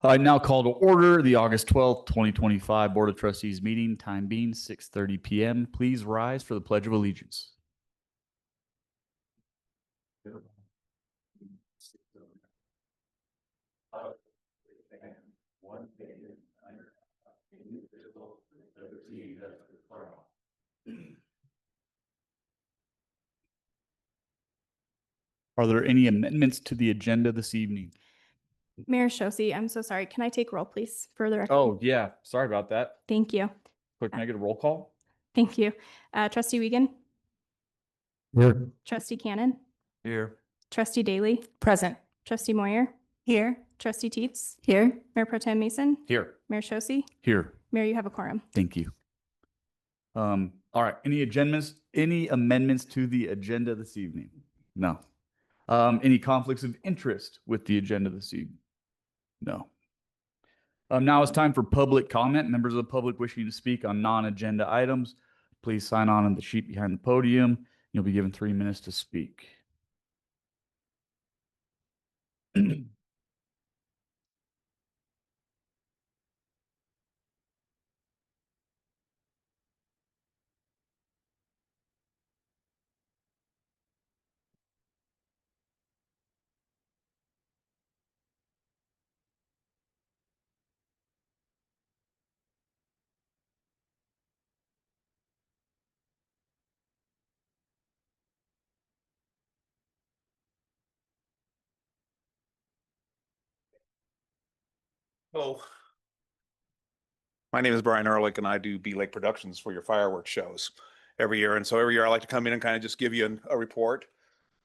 I now call to order the August 12th, 2025 Board of Trustees meeting, time being 6:30 p.m. Please rise for the Pledge of Allegiance. Are there any amendments to the agenda this evening? Mayor Shosse, I'm so sorry. Can I take roll, please, for the record? Oh, yeah. Sorry about that. Thank you. Quick, can I get a roll call? Thank you. Trustee Wiegand? Here. Trustee Cannon? Here. Trustee Daly? Present. Trustee Moyer? Here. Trustee Teets? Here. Mayor Pro Tem Mason? Here. Mayor Shosse? Here. Mayor, you have a quorum. Thank you. All right. Any amendments to the agenda this evening? No. Any conflicts of interest with the agenda this evening? No. Now it's time for public comment. Members of the public wishing to speak on non-agenda items, please sign on the sheet behind the podium. You'll be given 3 minutes to speak. Hello. My name is Brian Ehrlich, and I do B Lake Productions for your fireworks shows every year. And so every year I like to come in and kind of just give you a report.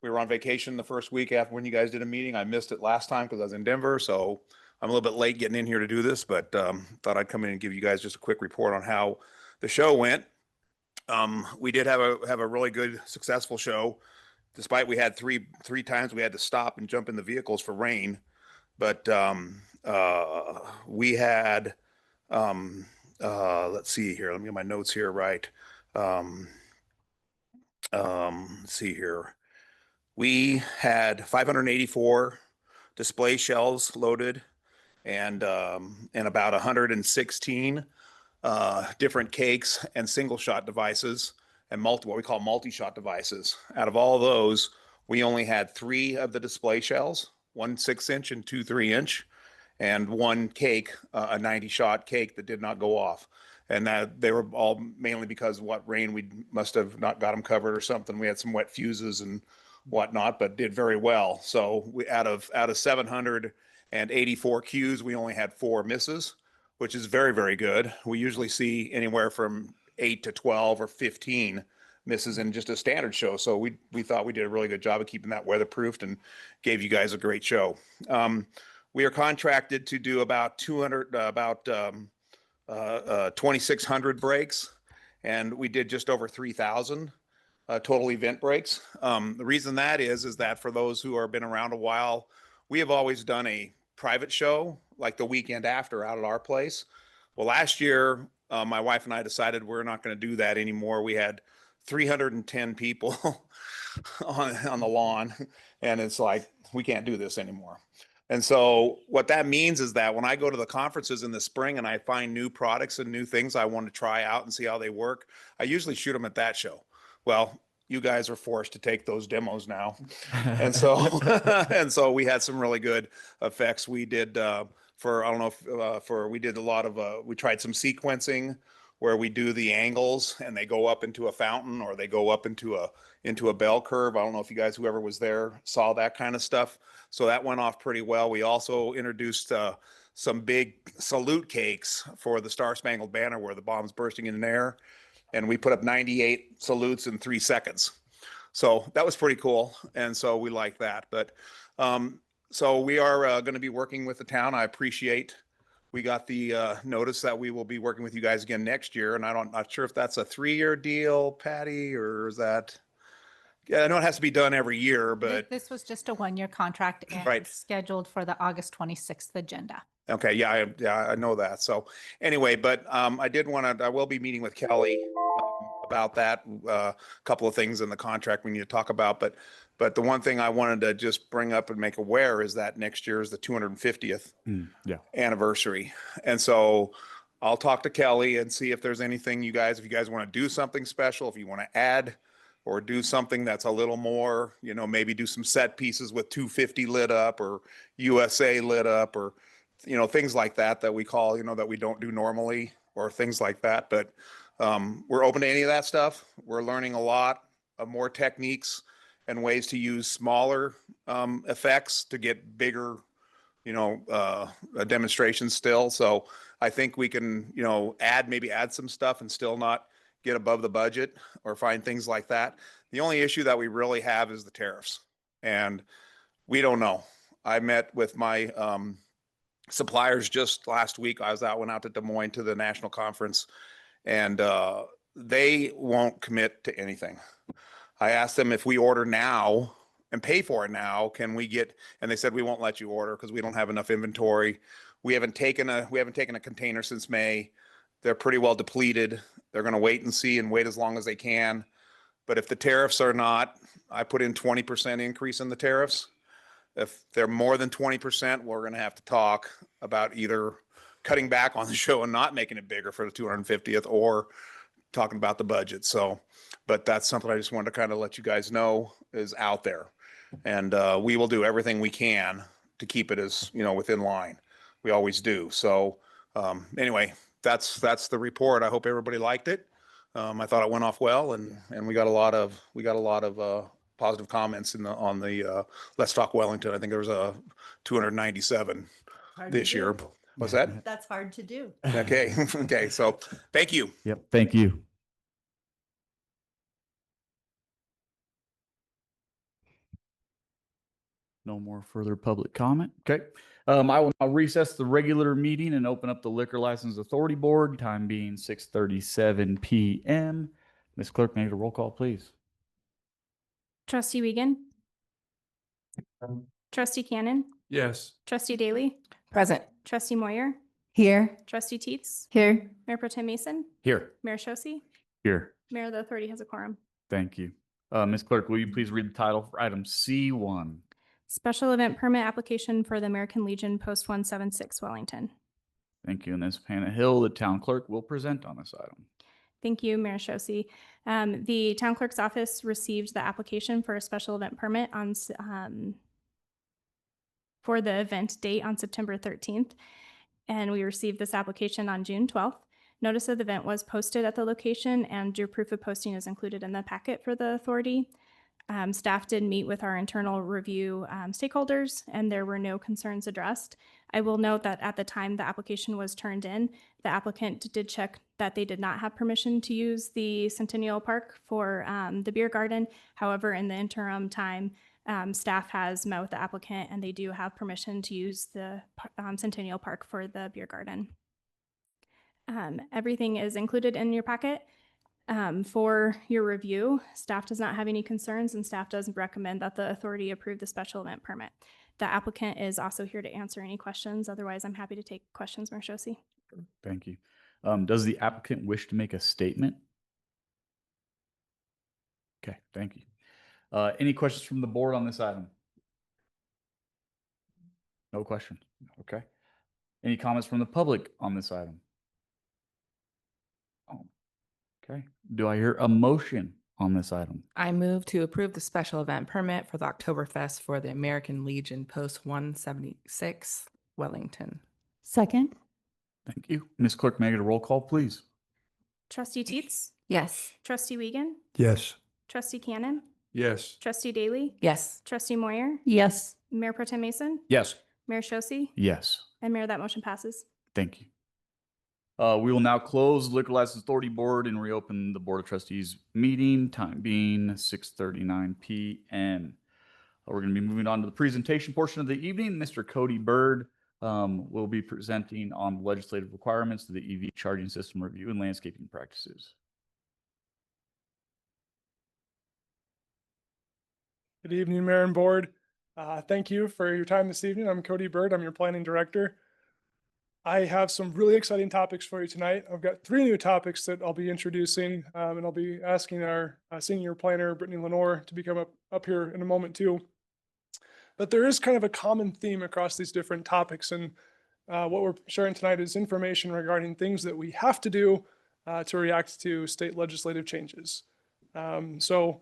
We were on vacation the first week after when you guys did a meeting. I missed it last time because I was in Denver. So I'm a little bit late getting in here to do this, but thought I'd come in and give you guys just a quick report on how the show went. We did have a really good, successful show, despite we had three times we had to stop and jump in the vehicles for rain. But we had, let's see here. Let me get my notes here right. Let's see here. We had 584 display shelves loaded and about 116 different cakes and single shot devices and what we call multi-shot devices. Out of all those, we only had 3 of the display shells, 1 6-inch and 2 3-inch, and 1 cake, a 90-shot cake that did not go off. And that they were all mainly because of what rain, we must have not got them covered or something. We had some wet fuses and whatnot, but did very well. So we out of 784 cues, we only had 4 misses, which is very, very good. We usually see anywhere from 8 to 12 or 15 misses in just a standard show. So we thought we did a really good job of keeping that weatherproofed and gave you guys a great show. We are contracted to do about 2,600 breaks, and we did just over 3,000 total event breaks. The reason that is that for those who have been around a while, we have always done a private show like the weekend after out at our place. Well, last year, my wife and I decided we're not going to do that anymore. We had 310 people on the lawn, and it's like, we can't do this anymore. And so what that means is that when I go to the conferences in the spring and I find new products and new things I want to try out and see how they work, I usually shoot them at that show. Well, you guys are forced to take those demos now. And so we had some really good effects. We did we did a lot of, we tried some sequencing where we do the angles and they go up into a fountain or they go up into a bell curve. I don't know if you guys, whoever was there, saw that kind of stuff. So that went off pretty well. We also introduced some big salute cakes for the Star Spangled Banner where the bomb's bursting in the air. And we put up 98 salutes in 3 seconds. So that was pretty cool. And so we like that. But so we are going to be working with the town. I appreciate we got the notice that we will be working with you guys again next year. And not sure if that's a 3-year deal, Patty, or is that... Yeah, I know it has to be done every year, but This was just a 1-year contract and Right. scheduled for the August 26th agenda. okay, yeah, I know that. So anyway, but I will be meeting with Kelly about that. A couple of things in the contract we need to talk about, but the one thing I wanted to just bring up and make aware is that next year is the 250th Yeah. anniversary. And so I'll talk to Kelly and see if there's anything if you guys want to do something special, if you want to add or do something that's a little more, maybe do some set pieces with 250 lit up or USA lit up or, things like that we call, that we don't do normally or things like that. But we're open to any of that stuff. We're learning a lot of more techniques and ways to use smaller effects to get bigger, demonstrations still. So I think we can, maybe add some stuff and still not get above the budget or find things like that. The only issue that we really have is the tariffs, and we don't know. I met with my suppliers just last week. Went out to Des Moines to the national conference, and they won't commit to anything. I asked them if we order now and pay for it now, can we get, and they said, we won't let you order because we don't have enough inventory. We haven't taken a container since May. They're pretty well depleted. They're going to wait and see and wait as long as they can. But if the tariffs are not, I put in 20% increase in the tariffs. If they're more than 20%, we're going to have to talk about either cutting back on the show and not making it bigger for the 250th or talking about the budget. So, but that's something I just wanted to kind of let you guys know is out there. And we will do everything we can to keep it as, within line. We always do. So anyway, that's the report. I hope everybody liked it. I thought it went off well, and we got a lot of positive comments on the Let's Talk Wellington. I think there was a 297 this year. What's that? That's hard to do. Okay. Okay. So thank you. Yep. Thank you. No more further public comment. Okay. I will now recess the regular meeting and open up the Liquor License Authority Board, time being 6:37 p.m. Ms. Clerk, make a roll call, please. Trustee Wiegand, Trustee Cannon, Yes. Trustee Daly, Present. Trustee Moyer, Here. Trustee Teets, Here. Mayor Pro Tem Mason, Here. Mayor Shosse. Here. Mayor, the authority has a quorum. Thank you. Ms. Clerk, will you please read the title for item C1? Special event permit application for the American Legion Post 176 Wellington. Thank you. And Ms. Hannah Hill, the town clerk, will present on this item. Thank you, Mayor Shosse. The town clerk's office received the application for a special event permit for the event date on September 13th. And we received this application on June 12th. Notice of the event was posted at the location, and your proof of posting is included in the packet for the authority. Staff did meet with our internal review stakeholders, and there were no concerns addressed. I will note that at the time the application was turned in, the applicant did check that they did not have permission to use the Centennial Park for the beer garden. However, in the interim time, staff has met with the applicant, and they do have permission to use the Centennial Park for the beer garden. Everything is included in your packet. For your review, staff does not have any concerns, and staff does recommend that the authority approve the special event permit. The applicant is also here to answer any questions. Otherwise, I'm happy to take questions, Mayor Shosse. Thank you. Does the applicant wish to make a statement? Okay, thank you. Any questions from the board on this item? No questions. Okay. Any comments from the public on this item? Oh, okay. Do I hear a motion on this item? I move to approve the special event permit for the Oktoberfest for the American Legion Post 176 Wellington. Second. Thank you. Ms. Clerk, make it a roll call, please. Trustee Teets, Yes. Trustee Wiegand, Yes. Trustee Cannon, Yes. Trustee Daly, Yes. Trustee Moyer, Yes. Mayor Pro Tem Mason, Yes. Mayor Shosse, Yes. and Mayor, that motion passes. Thank you. We will now close the Liquor License Authority Board and reopen the Board of Trustees meeting, time being 6:39 p.m. We're going to be moving on to the presentation portion of the evening. Mr. Cody Bird will be presenting on legislative requirements to the EV charging system review and landscaping practices. Good evening, Mayor and Board. Thank you for your time this evening. I'm Cody Bird. I'm your Planning Director. I have some really exciting topics for you tonight. I've got 3 new topics that I'll be introducing, and I'll be asking our senior planner, Brittany Lenoir, to become up here in a moment too. But there is kind of a common theme across these different topics, and what we're sharing tonight is information regarding things that we have to do to react to state legislative changes. So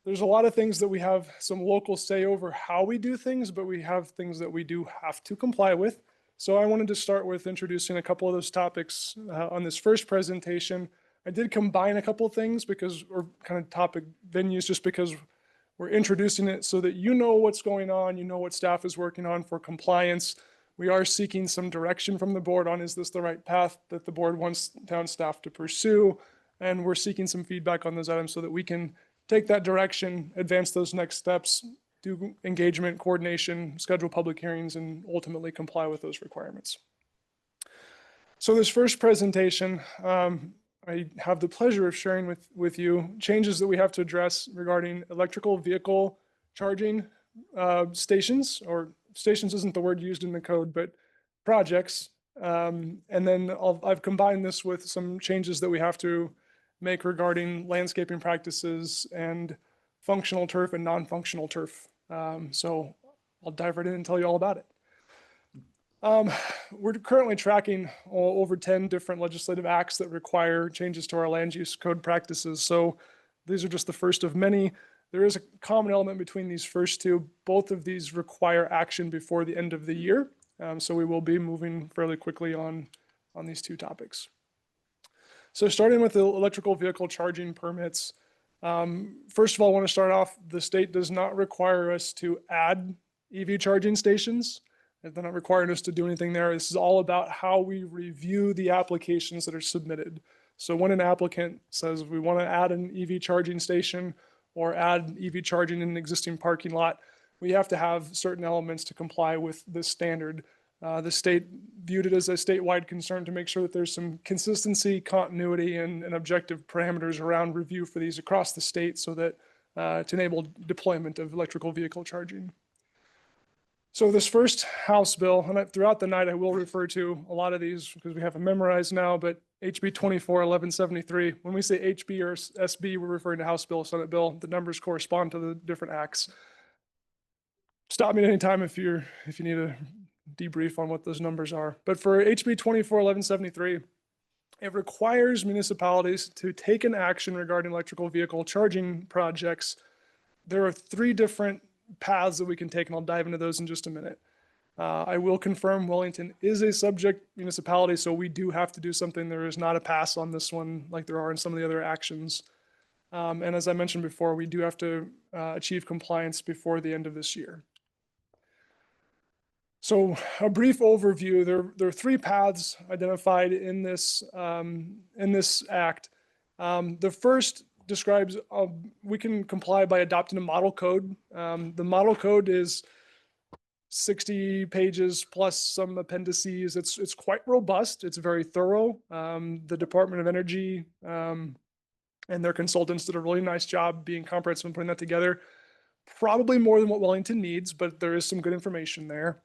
there's a lot of things that we have some local say over how we do things, but we have things that we do have to comply with. So I wanted to start with introducing a couple of those topics on this first presentation. I did combine a couple of things or kind of topic venues, just because we're introducing it so that you know what's going on, you know what staff is working on for compliance. We are seeking some direction from the board on, is this the right path that the board wants town staff to pursue? And we're seeking some feedback on those items so that we can take that direction, advance those next steps, do engagement, coordination, schedule public hearings, and ultimately comply with those requirements. So this first presentation, I have the pleasure of sharing with you changes that we have to address regarding electrical vehicle charging stations, or stations isn't the word used in the code, but projects. And then I've combined this with some changes that we have to make regarding landscaping practices and functional turf and non-functional turf. So I'll dive right in and tell you all about it. We're currently tracking over 10 different legislative acts that require changes to our land use code practices. So these are just the first of many. There is a common element between these first 2. Both of these require action before the end of the year. So we will be moving fairly quickly on these 2 topics. So starting with the electrical vehicle charging permits, first of all, I want to start off, the state does not require us to add EV charging stations. They're not requiring us to do anything there. This is all about how we review the applications that are submitted. So when an applicant says we want to add an EV charging station or add EV charging in an existing parking lot, we have to have certain elements to comply with this standard. The state viewed it as a statewide concern to make sure that there's some consistency, continuity, and objective parameters around review for these across the state, so that to enable deployment of electrical vehicle charging. So this first House bill, and throughout the night I will refer to a lot of these because we have them memorized now, but HB 24-1173, when we say HB or SB, we're referring to House bill, Senate bill. The numbers correspond to the different acts. Stop me at any time if you need a debrief on what those numbers are. But for HB 24-1173, it requires municipalities to take an action regarding electrical vehicle charging projects. There are 3 different paths that we can take, and I'll dive into those in just a minute. I will confirm Wellington is a subject municipality, so we do have to do something. There is not a pass on this one like there are in some of the other actions. And as I mentioned before, we do have to achieve compliance before the end of this year. So a brief overview, there are 3 paths identified in this act. The first describes we can comply by adopting a model code. The model code is 60 pages plus some appendices. It's quite robust. It's very thorough. The Department of Energy and their consultants did a really nice job being comprehensive and putting that together. Probably more than what Wellington needs, but there is some good information there.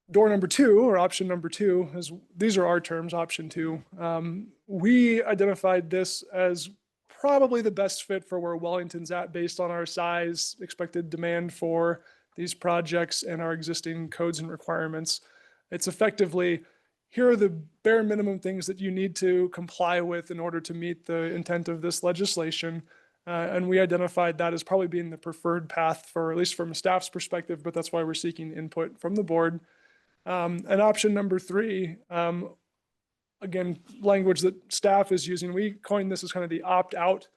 Door number 2, or option number 2, is these are our terms, option 2. We identified this as probably the best fit for where Wellington's at based on our size, expected demand for these projects, and our existing codes and requirements. It's effectively, here are the bare minimum things that you need to comply with in order to meet the intent of this legislation. And we identified that as probably being the preferred path, for at least from a staff's perspective, but that's why we're seeking input from the board. And option number 3, again, language that staff is using, we coined this as kind of the opt-out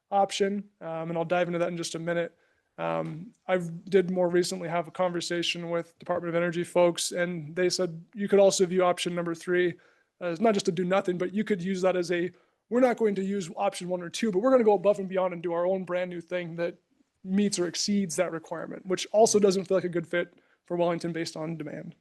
option, and I'll dive into that in just a minute. I did more recently have a conversation with Department of Energy folks, and they said you could also view option number 3 as not just to do nothing, but you could use that as we're not going to use option 1 or 2, but we're going to go above and beyond and do our own brand new thing that meets or exceeds that requirement, which also doesn't feel like a good fit for Wellington based on demand.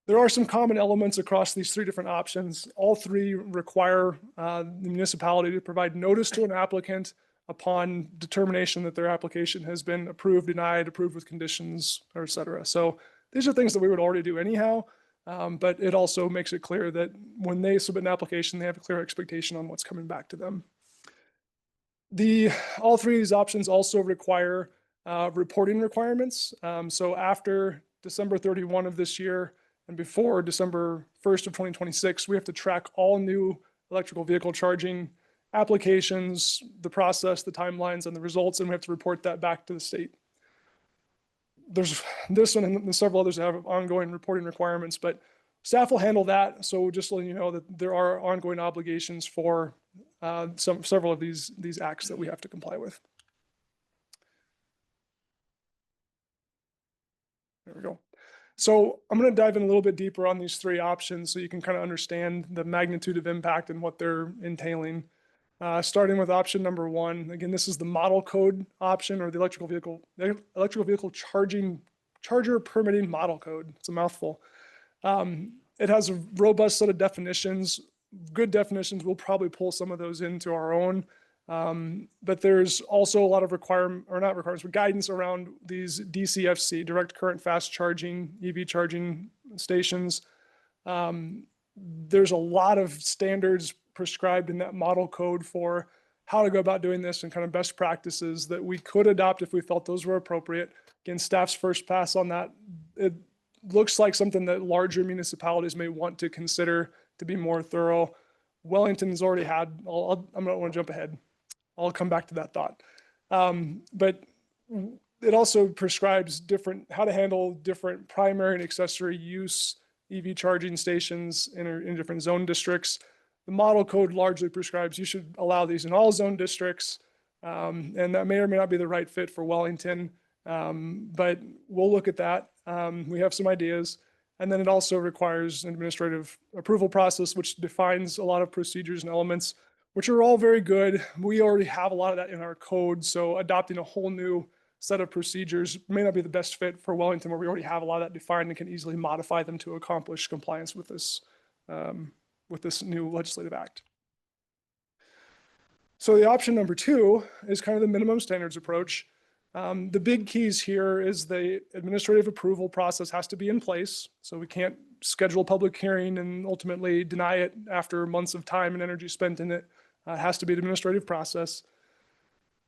There are some common elements across these 3 different options. All 3 require the municipality to provide notice to an applicant upon determination that their application has been approved, denied, approved with conditions, or et cetera. So these are things that we would already do anyhow. But it also makes it clear that when they submit an application, they have a clear expectation on what's coming back to them. All three of these options also require reporting requirements. So after December 31 of this year and before December 1st of 2026, we have to track all new electrical vehicle charging applications, the process, the timelines, and the results, and we have to report that back to the state. There's this one and several others that have ongoing reporting requirements, but staff will handle that. So just letting you know that there are ongoing obligations for several of these acts that we have to comply with. There we go. So I'm going to dive in a little bit deeper on these three options so you can kind of understand the magnitude of impact and what they're entailing. Starting with option number one, again, this is the model code option, or the electrical vehicle charger permitting model code. It's a mouthful. It has a robust set of definitions, good definitions. We'll probably pull some of those into our own. But there's also a lot of guidance around these DCFC, direct current fast charging, EV charging stations. There's a lot of standards prescribed in that model code for how to go about doing this and kind of best practices that we could adopt if we felt those were appropriate. Again, staff's first pass on that. It looks like something that larger municipalities may want to consider to be more thorough. Wellington's already had, I'm not want to jump ahead. I'll come back to that thought. But it also prescribes how to handle different primary and accessory use EV charging stations in different zone districts. The model code largely prescribes you should allow these in all zone districts, and that may or may not be the right fit for Wellington, but we'll look at that. We have some ideas. And then it also requires an administrative approval process, which defines a lot of procedures and elements, which are all very good. We already have a lot of that in our code, so adopting a whole new set of procedures may not be the best fit for Wellington, where we already have a lot of that defined and can easily modify them to accomplish compliance with this new legislative act. So the option number two is kind of the minimum standards approach. The big keys here is the administrative approval process has to be in place. So we can't schedule a public hearing and ultimately deny it after months of time and energy spent in it. It has to be an administrative process.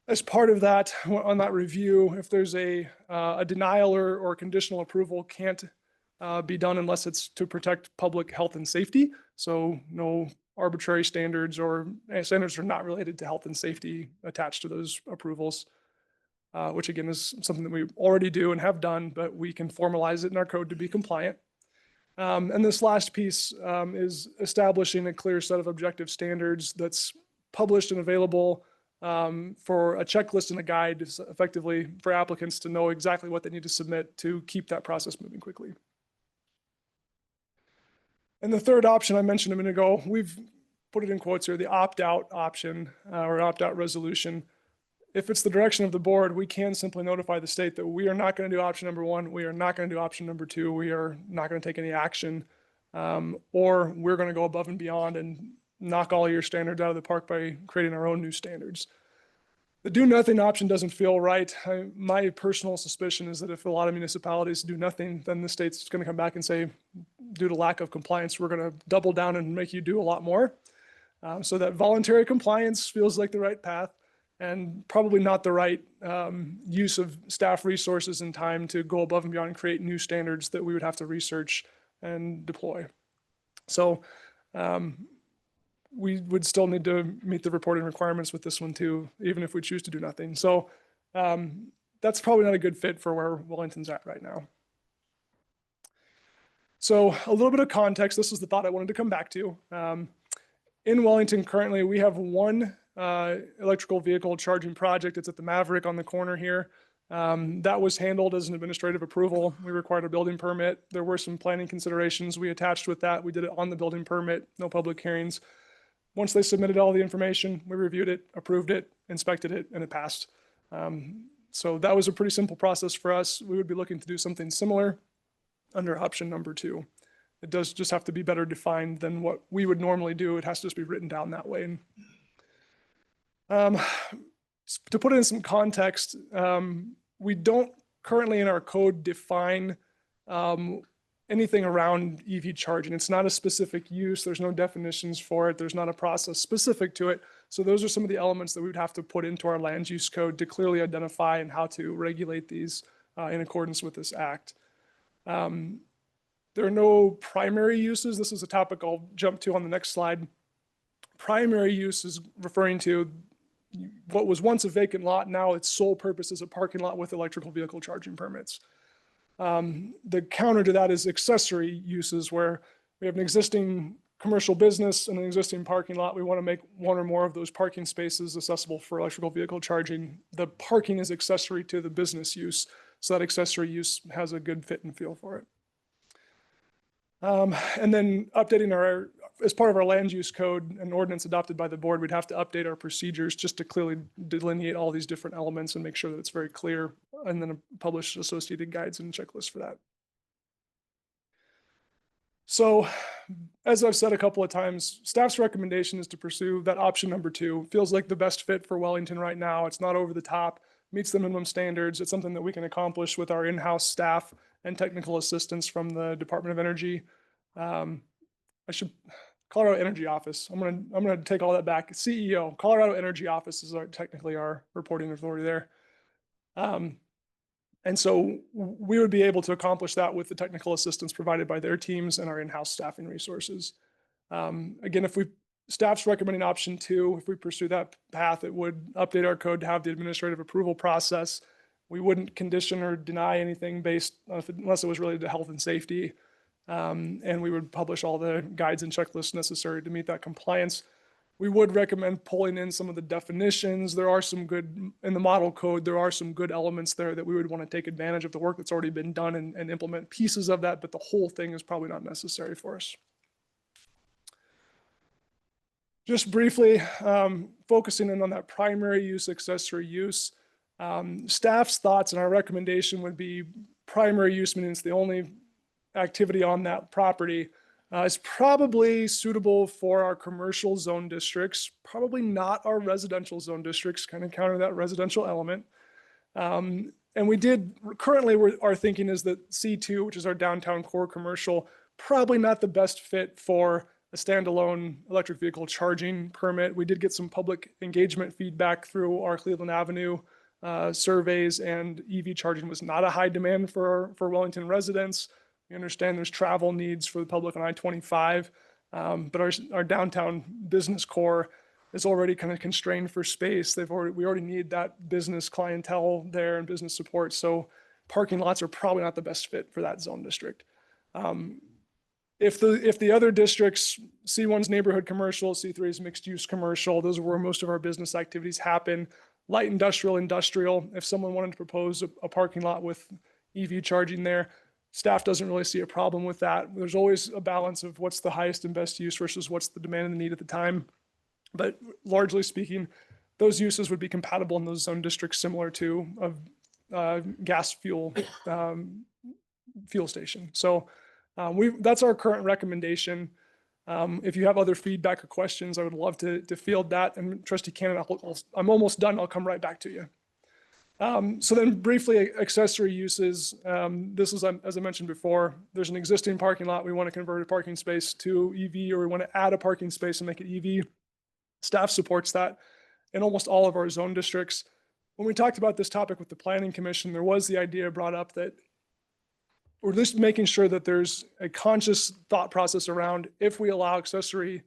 As part of that, on that review, if there's a denial or conditional approval can't be done unless it's to protect public health and safety. So no arbitrary standards or standards are not related to health and safety attached to those approvals, which again is something that we already do and have done, but we can formalize it in our code to be compliant. And this last piece is establishing a clear set of objective standards that's published and available for a checklist and a guide effectively for applicants to know exactly what they need to submit to keep that process moving quickly. And the third option I mentioned a minute ago, we've put it in quotes here, the opt-out option or opt-out resolution. If it's the direction of the board, we can simply notify the state that we are not going to do option number one. We are not going to do option number two. We are not going to take any action, or we're going to go above and beyond and knock all your standards out of the park by creating our own new standards. The do nothing option doesn't feel right. My personal suspicion is that if a lot of municipalities do nothing, then the state's going to come back and say, due to lack of compliance, we're going to double down and make you do a lot more. So that voluntary compliance feels like the right path, and probably not the right use of staff resources and time to go above and beyond and create new standards that we would have to research and deploy. So we would still need to meet the reporting requirements with this one too, even if we choose to do nothing. So that's probably not a good fit for where Wellington's at right now. So a little bit of context, this is the thought I wanted to come back to. In Wellington currently, we have one electrical vehicle charging project. It's at the Maverick on the corner here. That was handled as an administrative approval. We required a building permit. There were some planning considerations we attached with that. We did it on the building permit, no public hearings. Once they submitted all the information, we reviewed it, approved it, inspected it, and it passed. So that was a pretty simple process for us. We would be looking to do something similar under option number two. It does just have to be better defined than what we would normally do. It has to just be written down that way. To put it in some context, we don't currently in our code define anything around EV charging. It's not a specific use. There's no definitions for it. There's not a process specific to it. So those are some of the elements that we would have to put into our land use code to clearly identify and how to regulate these in accordance with this act. There are no primary uses. This is a topic I'll jump to on the next slide. Primary use is referring to what was once a vacant lot. Now its sole purpose is a parking lot with electrical vehicle charging permits. The counter to that is accessory uses, where we have an existing commercial business and an existing parking lot. We want to make one or more of those parking spaces accessible for electrical vehicle charging. The parking is accessory to the business use, so that accessory use has a good fit and feel for it. And then updating as part of our land use code and ordinance adopted by the board, we'd have to update our procedures just to clearly delineate all these different elements and make sure that it's very clear, and then publish associated guides and checklists for that. So, as I've said a couple of times, staff's recommendation is to pursue that option number 2. Feels like the best fit for Wellington right now. It's not over the top, meets the minimum standards. It's something that we can accomplish with our in-house staff and technical assistance from the Department of Energy. Colorado Energy Office. I'm gonna take all that back. CEO, Colorado Energy Office is technically our reporting authority there. And so we would be able to accomplish that with the technical assistance provided by their teams and our in-house staffing resources. Again, if staff's recommending option 2, if we pursue that path, it would update our code to have the administrative approval process. We wouldn't condition or deny anything unless it was related to health and safety. And we would publish all the guides and checklists necessary to meet that compliance. We would recommend pulling in some of the definitions. There are some good, in the model code, there are some good elements there that we would want to take advantage of the work that's already been done and implement pieces of that, but the whole thing is probably not necessary for us. Just briefly, focusing in on that primary use, accessory use, staff's thoughts and our recommendation would be primary use, meaning it's the only activity on that property, is probably suitable for our commercial zone districts, probably not our residential zone districts, kind of counter that residential element. And our thinking is that C2, which is our downtown core commercial, probably not the best fit for a standalone electric vehicle charging permit. We did get some public engagement feedback through our Cleveland Avenue surveys, and EV charging was not a high demand for Wellington residents. We understand there's travel needs for the public on I-25, but our downtown business core is already kind of constrained for space. We already need that business clientele there and business support. So parking lots are probably not the best fit for that zone district. If the other districts, C1's neighborhood commercial, C3 is mixed use commercial, those are where most of our business activities happen. Light industrial, if someone wanted to propose a parking lot with EV charging there, staff doesn't really see a problem with that. There's always a balance of what's the highest and best use versus what's the demand and the need at the time. But largely speaking, those uses would be compatible in those zone districts similar to a gas fuel fuel station. So that's our current recommendation. If you have other feedback or questions, I would love to field that. And Trustee Cannon, I'm almost done. I'll come right back to you. So then briefly, accessory uses. This is, as I mentioned before, there's an existing parking lot. We want to convert a parking space to EV, or we want to add a parking space and make it EV. Staff supports that in almost all of our zone districts. When we talked about this topic with the Planning Commission, there was the idea brought up that we're just making sure that there's a conscious thought process around, if we allow accessory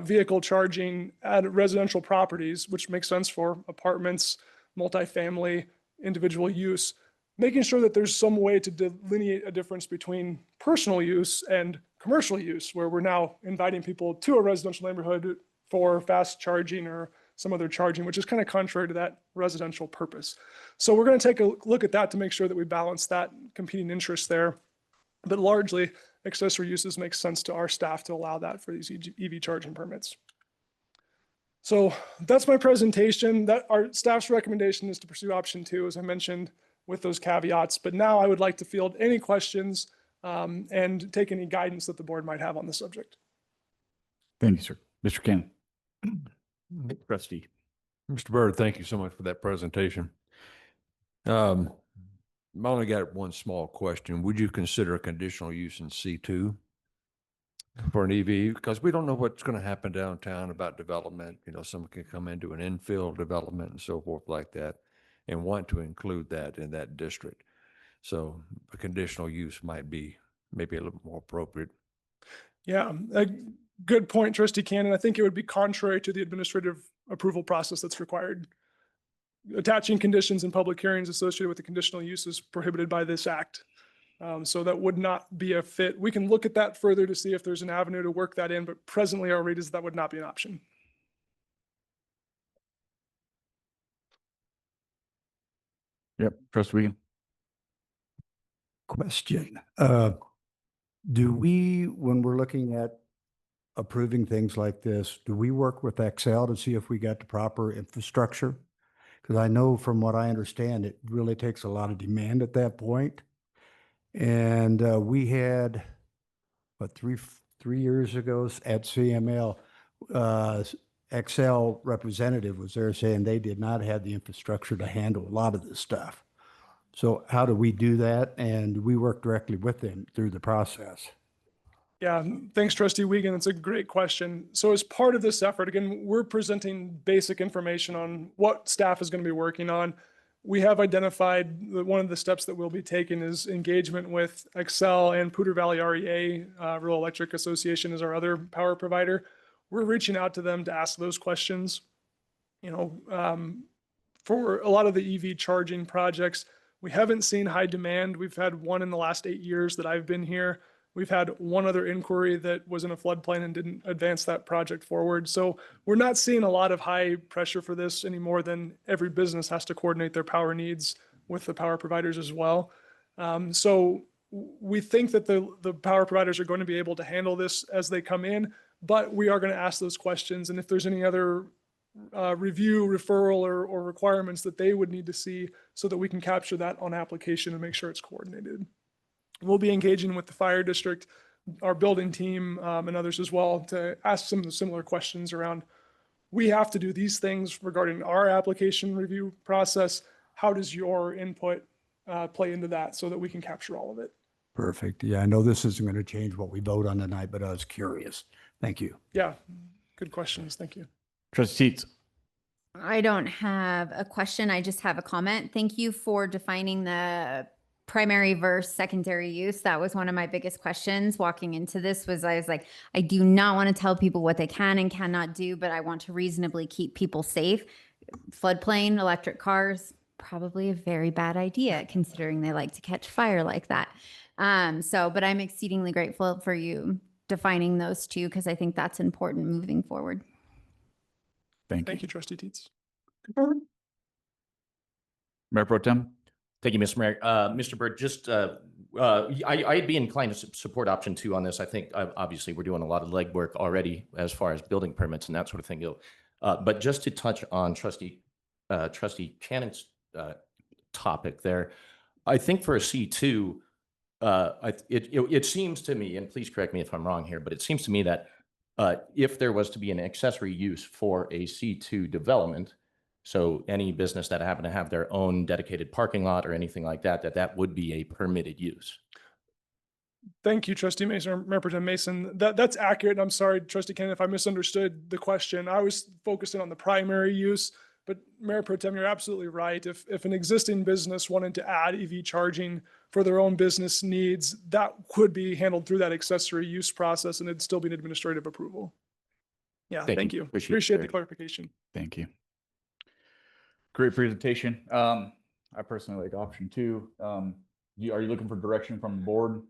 vehicle charging at residential properties, which makes sense for apartments, multifamily, individual use, making sure that there's some way to delineate a difference between personal use and commercial use, where we're now inviting people to a residential neighborhood for fast charging or some other charging, which is kind of contrary to that residential purpose. So we're going to take a look at that to make sure that we balance that competing interest there. But largely, accessory uses make sense to our staff to allow that for these EV charging permits. So that's my presentation. That our staff's recommendation is to pursue option 2, as I mentioned, with those caveats. But now I would like to field any questions and take any guidance that the board might have on the subject. Thank you, sir. Mr. Cannon. Trustee. Mr. Byrd, thank you so much for that presentation. I only got one small question. Would you consider a conditional use in C2 for an EV? Because we don't know what's going to happen downtown about development. You know, someone can come into an infill development and so forth like that and want to include that in that district. So a conditional use might be maybe a little more appropriate. Yeah, a good point, Trustee Cannon. I think it would be contrary to the administrative approval process that's required. Attaching conditions in public hearings associated with the conditional use is prohibited by this act. So that would not be a fit. We can look at that further to see if there's an avenue to work that in, but presently our read is that would not be an option. Yep. Trustee Wiegand. Question. Do we, when we're looking at approving things like this, do we work with Excel to see if we got the proper infrastructure? Because I know from what I understand, it really takes a lot of demand at that point. And we had, what, three years ago at CML, Excel representative was there saying they did not have the infrastructure to handle a lot of this stuff. So how do we do that? And we work directly with them through the process. Yeah, thanks, Trustee Wiegand. It's a great question. So as part of this effort, again, we're presenting basic information on what staff is going to be working on. We have identified that one of the steps that we'll be taking is engagement with Excel and Poudre Valley REA, Rural Electric Association is our other power provider. We're reaching out to them to ask those questions. You know, for a lot of the EV charging projects, we haven't seen high demand. We've had one in the last 8 years that I've been here. We've had one other inquiry that was in a floodplain and didn't advance that project forward. So we're not seeing a lot of high pressure for this any more than every business has to coordinate their power needs with the power providers as well. So we think that the power providers are going to be able to handle this as they come in, but we are going to ask those questions. And if there's any other review, referral, or requirements that they would need to see so that we can capture that on application and make sure it's coordinated. We'll be engaging with the fire district, our building team, and others as well to ask some of the similar questions around, we have to do these things regarding our application review process. How does your input play into that so that we can capture all of it? Perfect. Yeah, I know this isn't going to change what we vote on tonight, but I was curious. Thank you. Yeah, good questions. Thank you. Trustee Teets. I don't have a question. I just have a comment. Thank you for defining the primary versus secondary use. That was one of my biggest questions walking into this was I was like, I do not want to tell people what they can and cannot do, but I want to reasonably keep people safe. Floodplain, electric cars, probably a very bad idea considering they like to catch fire like that. But I'm exceedingly grateful for you defining those two because I think that's important moving forward. Thank you, Trustee Teets. Mayor Pro Tem. Thank you, Mr. Mayor. Mr. Bird, just I'd be inclined to support option 2 on this. I think obviously we're doing a lot of legwork already as far as building permits and that sort of thing go. But just to touch on Trustee Cannon's topic there, I think for a C2, it seems to me, and please correct me if I'm wrong here, but it seems to me that if there was to be an accessory use for a C2 development, so any business that happened to have their own dedicated parking lot or anything like that, that would be a permitted use. Thank you, Trustee Mason, Mayor Pro Tem Mason. That's accurate. I'm sorry, Trustee Cannon, if I misunderstood the question. I was focusing on the primary use, but Mayor Pro Tem, you're absolutely right. If an existing business wanted to add EV charging for their own business needs, that could be handled through that accessory use process and it'd still be an administrative approval. Yeah, thank you. Appreciate the clarification. Thank you. Great presentation. I personally like option 2. Are you looking for direction from the board?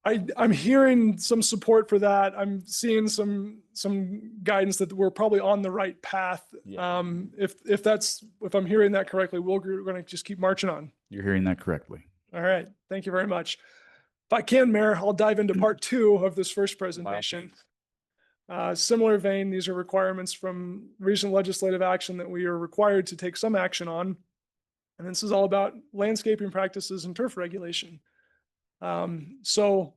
I'm hearing some support for that. I'm seeing some guidance that we're probably on the right path. Yeah. If I'm hearing that correctly, we're going to just keep marching on. You're hearing that correctly. All right. Thank you very much. If I can, Mayor, I'll dive into part 2 of this first presentation. Similar vein, these are requirements from recent legislative action that we are required to take some action on. And this is all about landscaping practices and turf regulation. So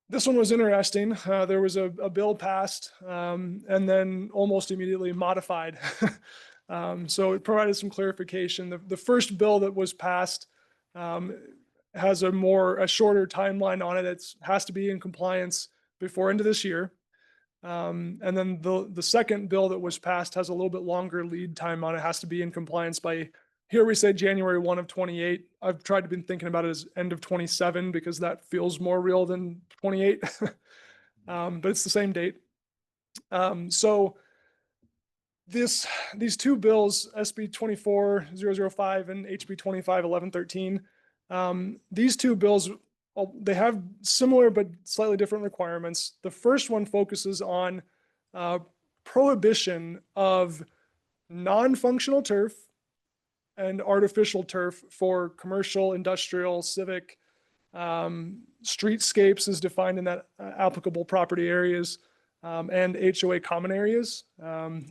this one was interesting. There was a bill passed and then almost immediately modified. So it provided some clarification. The first bill that was passed has a shorter timeline on it. It has to be in compliance before end of this year. And then the second bill that was passed has a little bit longer lead time on it. It has to be in compliance by, here we say January 1 of 28. I've tried to been thinking about it as end of 27 because that feels more real than 28. But it's the same date. So these two bills, SB 24005 and HB 251113, these two bills, they have similar but slightly different requirements. The first one focuses on prohibition of non-functional turf and artificial turf for commercial, industrial, civic, streetscapes is defined in that applicable property areas, and HOA common areas.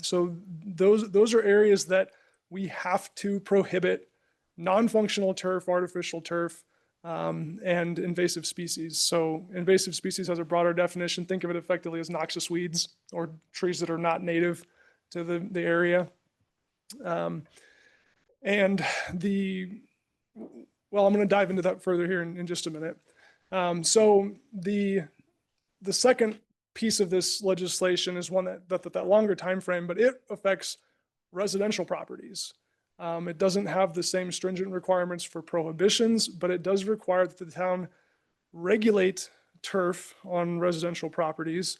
So those are areas that we have to prohibit non-functional turf, artificial turf, and invasive species. So invasive species has a broader definition. Think of it effectively as noxious weeds or trees that are not native to the area. And well, I'm going to dive into that further here in just a minute. So the second piece of this legislation is one that longer time frame, but it affects residential properties. It doesn't have the same stringent requirements for prohibitions, but it does require that the town regulate turf on residential properties.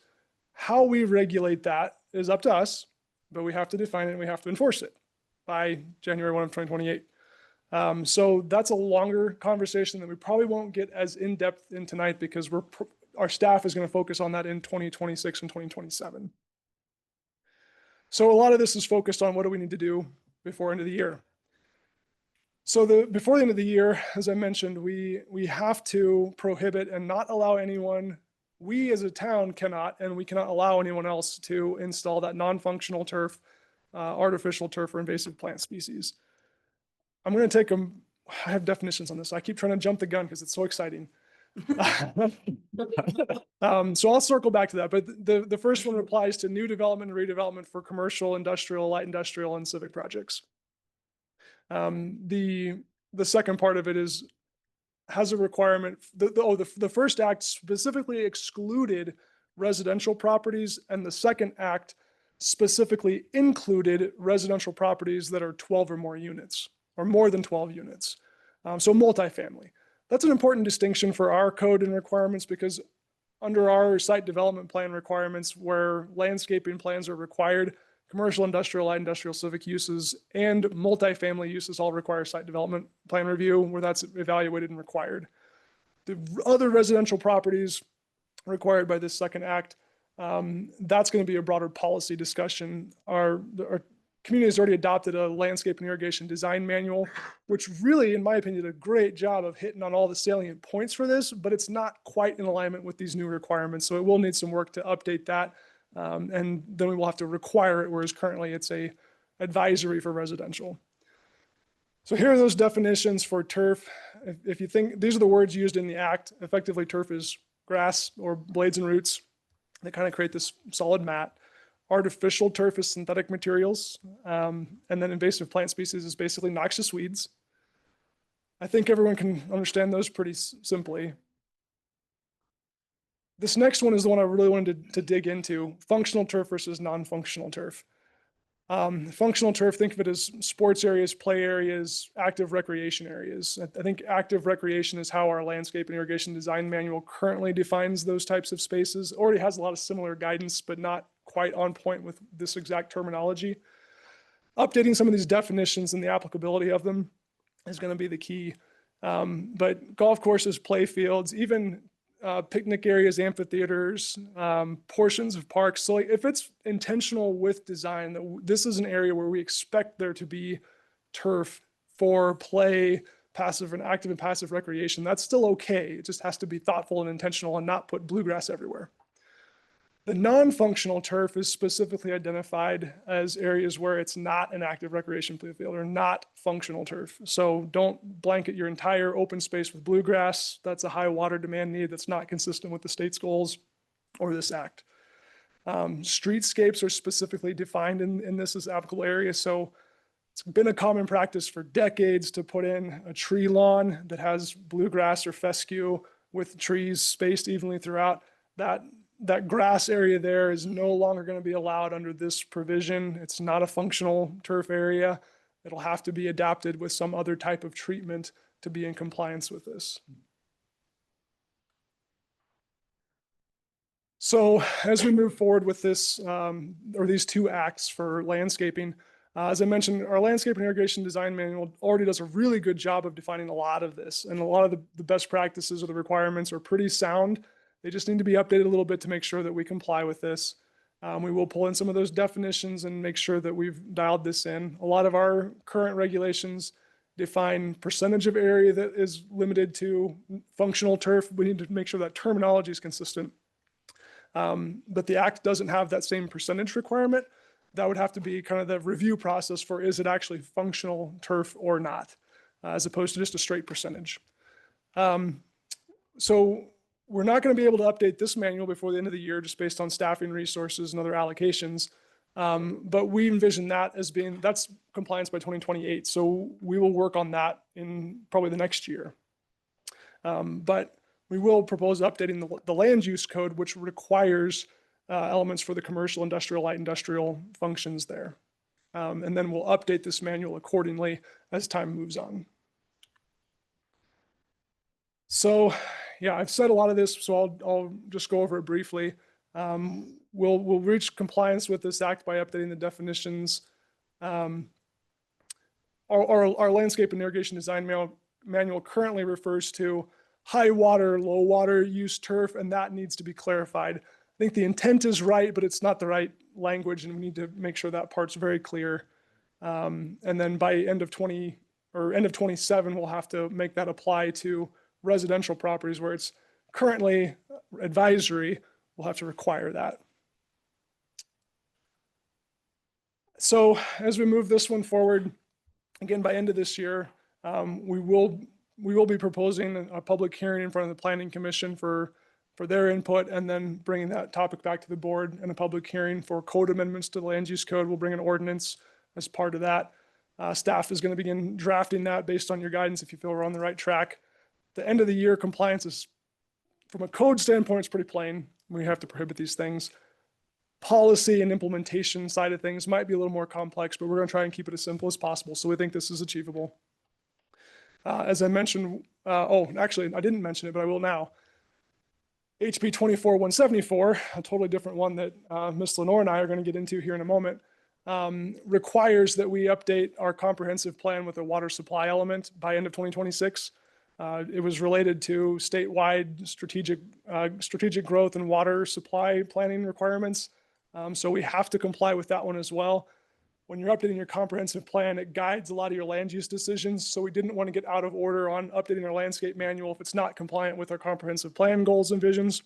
How we regulate that is up to us, but we have to define it and we have to enforce it by January 1 of 2028. So that's a longer conversation that we probably won't get as in-depth in tonight because our staff is going to focus on that in 2026 and 2027. So a lot of this is focused on what do we need to do before end of the year. So before the end of the year, as I mentioned, we have to prohibit and not allow anyone, we as a town cannot, and we cannot allow anyone else to install that non-functional turf, artificial turf, or invasive plant species. I'm going to take them. I have definitions on this. I keep trying to jump the gun because it's so exciting. So I'll circle back to that. But the first one applies to new development and redevelopment for commercial, industrial, light industrial, and civic projects. The second part of it has a requirement. The first act specifically excluded residential properties, and the second act specifically included residential properties that are 12 or more units, or more than 12 units. So multifamily. That's an important distinction for our code and requirements because under our site development plan requirements where landscaping plans are required, commercial, industrial, light industrial, civic uses, and multifamily uses all require site development plan review where that's evaluated and required. The other residential properties required by this second act, that's going to be a broader policy discussion. Our community has already adopted a landscape and irrigation design manual, which really, in my opinion, did a great job of hitting on all the salient points for this, but it's not quite in alignment with these new requirements. So it will need some work to update that. And then we will have to require it, whereas currently it's a advisory for residential. So here are those definitions for turf. If you think, these are the words used in the act. Effectively, turf is grass or blades and roots that kind of create this solid mat. Artificial turf is synthetic materials. And then invasive plant species is basically noxious weeds. I think everyone can understand those pretty simply. This next one is the one I really wanted to dig into, functional turf versus non-functional turf. Functional turf, think of it as sports areas, play areas, active recreation areas. I think active recreation is how our landscape and irrigation design manual currently defines those types of spaces. It already has a lot of similar guidance, but not quite on point with this exact terminology. Updating some of these definitions and the applicability of them is going to be the key. But golf courses, play fields, even picnic areas, amphitheaters, portions of parks. So if it's intentional with design, this is an area where we expect there to be turf for play, passive and active and passive recreation. That's still okay. It just has to be thoughtful and intentional and not put bluegrass everywhere. The non-functional turf is specifically identified as areas where it's not an active recreation play field or not functional turf. So don't blanket your entire open space with bluegrass. That's a high water demand need that's not consistent with the state's goals or this act. Streetscapes are specifically defined in this as applicable area. So It's been a common practice for decades to put in a tree lawn that has bluegrass or fescue with trees spaced evenly throughout. That grass area there is no longer going to be allowed under this provision. It's not a functional turf area. It'll have to be adapted with some other type of treatment to be in compliance with this. So as we move forward with this, or these two acts for landscaping, as I mentioned, our landscape and irrigation design manual already does a really good job of defining a lot of this. And a lot of the best practices or the requirements are pretty sound. They just need to be updated a little bit to make sure that we comply with this. We will pull in some of those definitions and make sure that we've dialed this in. A lot of our current regulations define percentage of area that is limited to functional turf. We need to make sure that terminology is consistent. But the act doesn't have that same percentage requirement. That would have to be kind of the review process for, is it actually functional turf or not, as opposed to just a straight percentage. So we're not going to be able to update this manual before the end of the year, just based on staffing resources and other allocations. But we envision that as being, that's compliance by 2028. So we will work on that in probably the next year. But we will propose updating the land use code, which requires elements for the commercial, industrial, light industrial functions there. And then we'll update this manual accordingly as time moves on. So yeah, I've said a lot of this, so I'll just go over it briefly. We'll reach compliance with this act by updating the definitions. Our landscape and irrigation design manual currently refers to high water, low water use turf, and that needs to be clarified. I think the intent is right, but it's not the right language, and we need to make sure that part's very clear. And then by end of 27, we'll have to make that apply to residential properties where it's currently advisory. We'll have to require that. So as we move this one forward, again, by end of this year, we will be proposing a public hearing in front of the Planning Commission for their input, and then bringing that topic back to the board and a public hearing for code amendments to the land use code. We'll bring an ordinance as part of that. Staff is going to begin drafting that based on your guidance if you feel we're on the right track. The end of the year compliance is, from a code standpoint, it's pretty plain. We have to prohibit these things. Policy and implementation side of things might be a little more complex, but we're going to try and keep it as simple as possible. So we think this is achievable. As I mentioned, actually, I didn't mention it, but I will now. HB 24-174, a totally different one that Ms. Lenoir and I are going to get into here in a moment, requires that we update our comprehensive plan with a water supply element by end of 2026. It was related to statewide strategic growth and water supply planning requirements. So we have to comply with that one as well. When you're updating your comprehensive plan, it guides a lot of your land use decisions. So we didn't want to get out of order on updating our landscape manual if it's not compliant with our comprehensive plan goals and visions.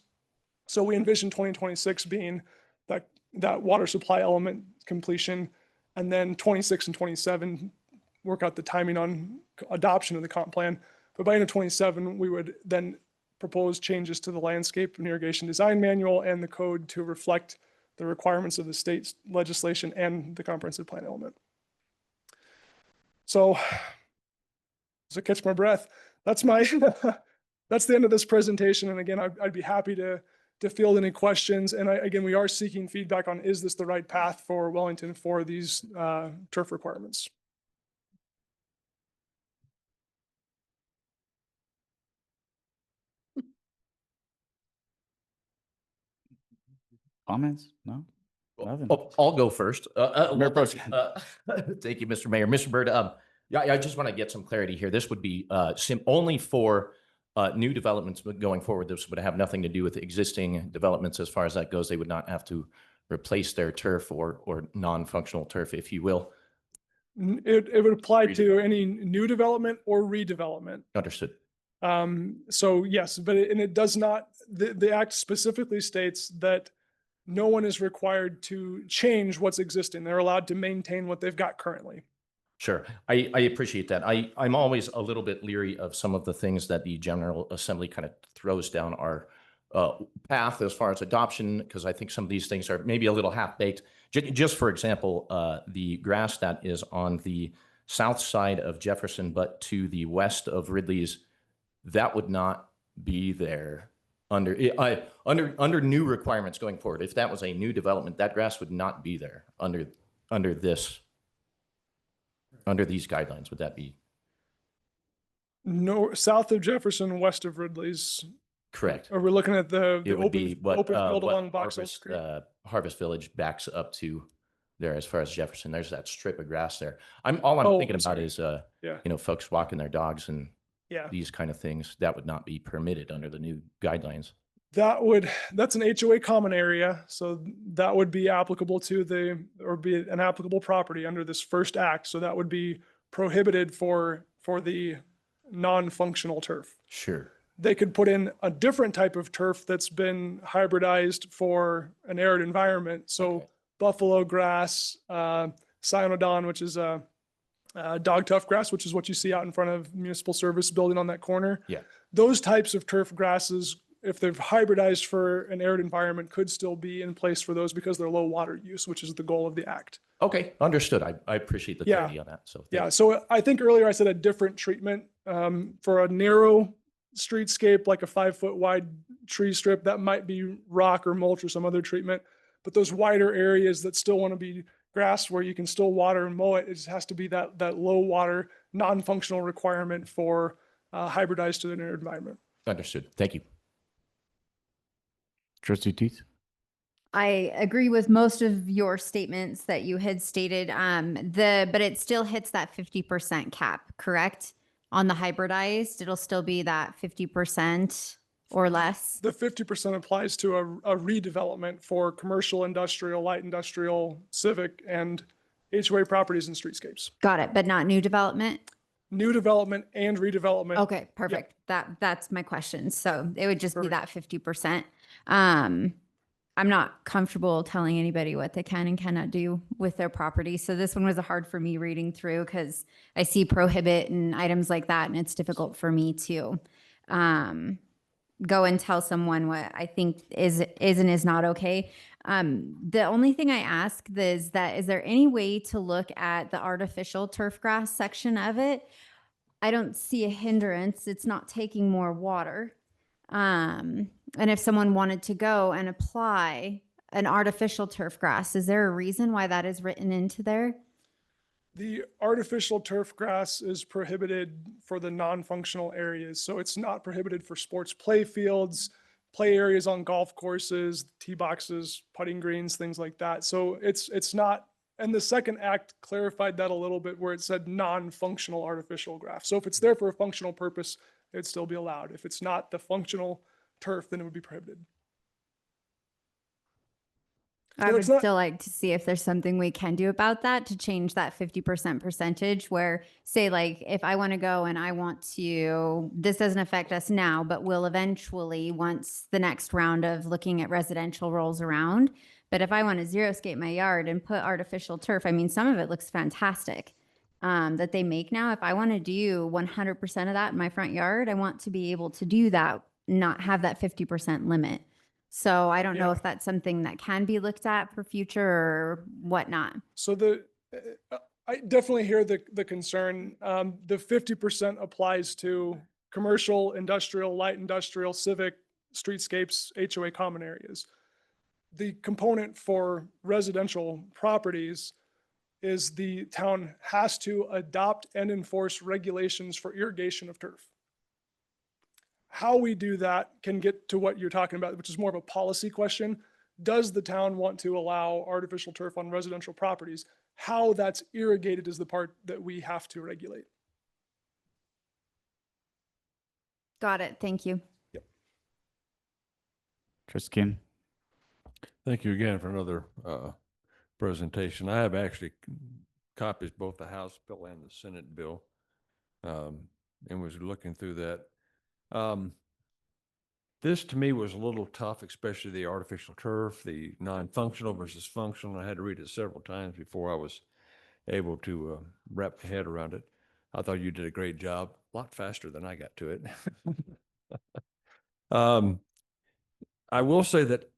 So we envision 2026 being that water supply element completion, and then 26 and 27 work out the timing on adoption of the comp plan. But by end of 27, we would then propose changes to the landscape and irrigation design manual and the code to reflect the requirements of the state's legislation and the comprehensive plan element. So, as I catch my breath, that's that's the end of this presentation. And again, I'd be happy to field any questions. And again, we are seeking feedback on, is this the right path for Wellington for these turf requirements? Comments? No? Nothing. I'll go first. Mayor Pro Thank you, Mr. Mayor. Mr. Bird, yeah, I just want to get some clarity here. This would be only for new developments going forward. This would have nothing to do with existing developments as far as that goes. They would not have to replace their turf or non-functional turf, if you will. It would apply to any new development or redevelopment. Understood. So yes, but it does not, the act specifically states that no one is required to change what's existing. They're allowed to maintain what they've got currently. Sure. I appreciate that. I'm always a little bit leery of some of the things that the General Assembly kind of throws down our path as far as adoption, because I think some of these things are maybe a little half-baked. Just for example, the grass that is on the south side of Jefferson, but to the west of Ridley's, that would not be there under new requirements going forward. If that was a new development, that grass would not be there under these guidelines. Would that be No, south of Jefferson, west of Ridley's. correct? Are we looking at the It would open, be what, open field what along Box Hill Harvest, Street? Harvest Village backs up to there as far as Jefferson. There's that strip of grass there. All I'm Oh, thinking about sorry. is, Yeah. folks walking their dogs and Yeah. these kind of things. That would not be permitted under the new guidelines. That's an HOA common area, so that would be applicable to or be an applicable property under this first act. So that would be prohibited for the non-functional turf. Sure. They could put in a different type of turf that's been hybridized for an arid environment. So Okay. buffalo grass, cyanodon, which is a dog tough grass, which is what you see out in front of municipal service building on that corner. Yeah. Those types of turf grasses, if they've hybridized for an arid environment, could still be in place for those because they're low water use, which is the goal of the act. Okay, understood. I appreciate the Yeah. clarity on that. So thank Yeah, you. so I think earlier I said a different treatment for a narrow streetscape, like a 5-foot wide tree strip, that might be rock or mulch or some other treatment. But those wider areas that still want to be grass where you can still water and mow it, it just has to be that low water, non-functional requirement for hybridized to the arid environment. Understood. Thank you. Trustee Teets? I agree with most of your statements that you had stated. But it still hits that 50% cap, correct? On the hybridized, it'll still be that 50% or less. The 50% applies to a redevelopment for commercial, industrial, light industrial, civic, and HOA properties and streetscapes. Got it, but not new development? New development and redevelopment. Okay, perfect. That's my question. So it would just be Perfect. that 50%. I'm not comfortable telling anybody what they can and cannot do with their property. So this one was hard for me reading through because I see prohibit and items like that, and it's difficult for me to go and tell someone what I think is and is not okay. The only thing I ask is there any way to look at the artificial turf grass section of it? I don't see a hindrance. It's not taking more water. And if someone wanted to go and apply an artificial turf grass, is there a reason why that is written into there? The artificial turf grass is prohibited for the non-functional areas. So it's not prohibited for sports play fields, play areas on golf courses, tee boxes, putting greens, things like that. So it's not, and the second act clarified that a little bit where it said non-functional artificial grass. So if it's there for a functional purpose, it'd still be allowed. If it's not the functional turf, then it would be prohibited. I So would it's not- still like to see if there's something we can do about that to change that 50% percentage where, say, like, if I want to go and I want to, this doesn't affect us now, but will eventually once the next round of looking at residential rolls around. But if I want to xeriscape my yard and put artificial turf, I mean, some of it looks fantastic that they make now. If I want to do 100% of that in my front yard, I want to be able to do that, not have that 50% limit. So I don't know Yeah. if that's something that can be looked at for future or whatnot. So I definitely hear the concern. The 50% applies to commercial, industrial, light industrial, civic, streetscapes, HOA common areas. The component for residential properties is the town has to adopt and enforce regulations for irrigation of turf. How we do that can get to what you're talking about, which is more of a policy question. Does the town want to allow artificial turf on residential properties? How that's irrigated is the part that we have to regulate. Got it. Thank you. Trustee Kim? Thank you again for another presentation. I have actually copies both the House bill and the Senate bill, and was looking through that. This to me was a little tough, especially the artificial turf, the non-functional versus functional. I had to read it several times before I was able to wrap my head around it. I thought you did a great job, a lot faster than I got to it. I will say that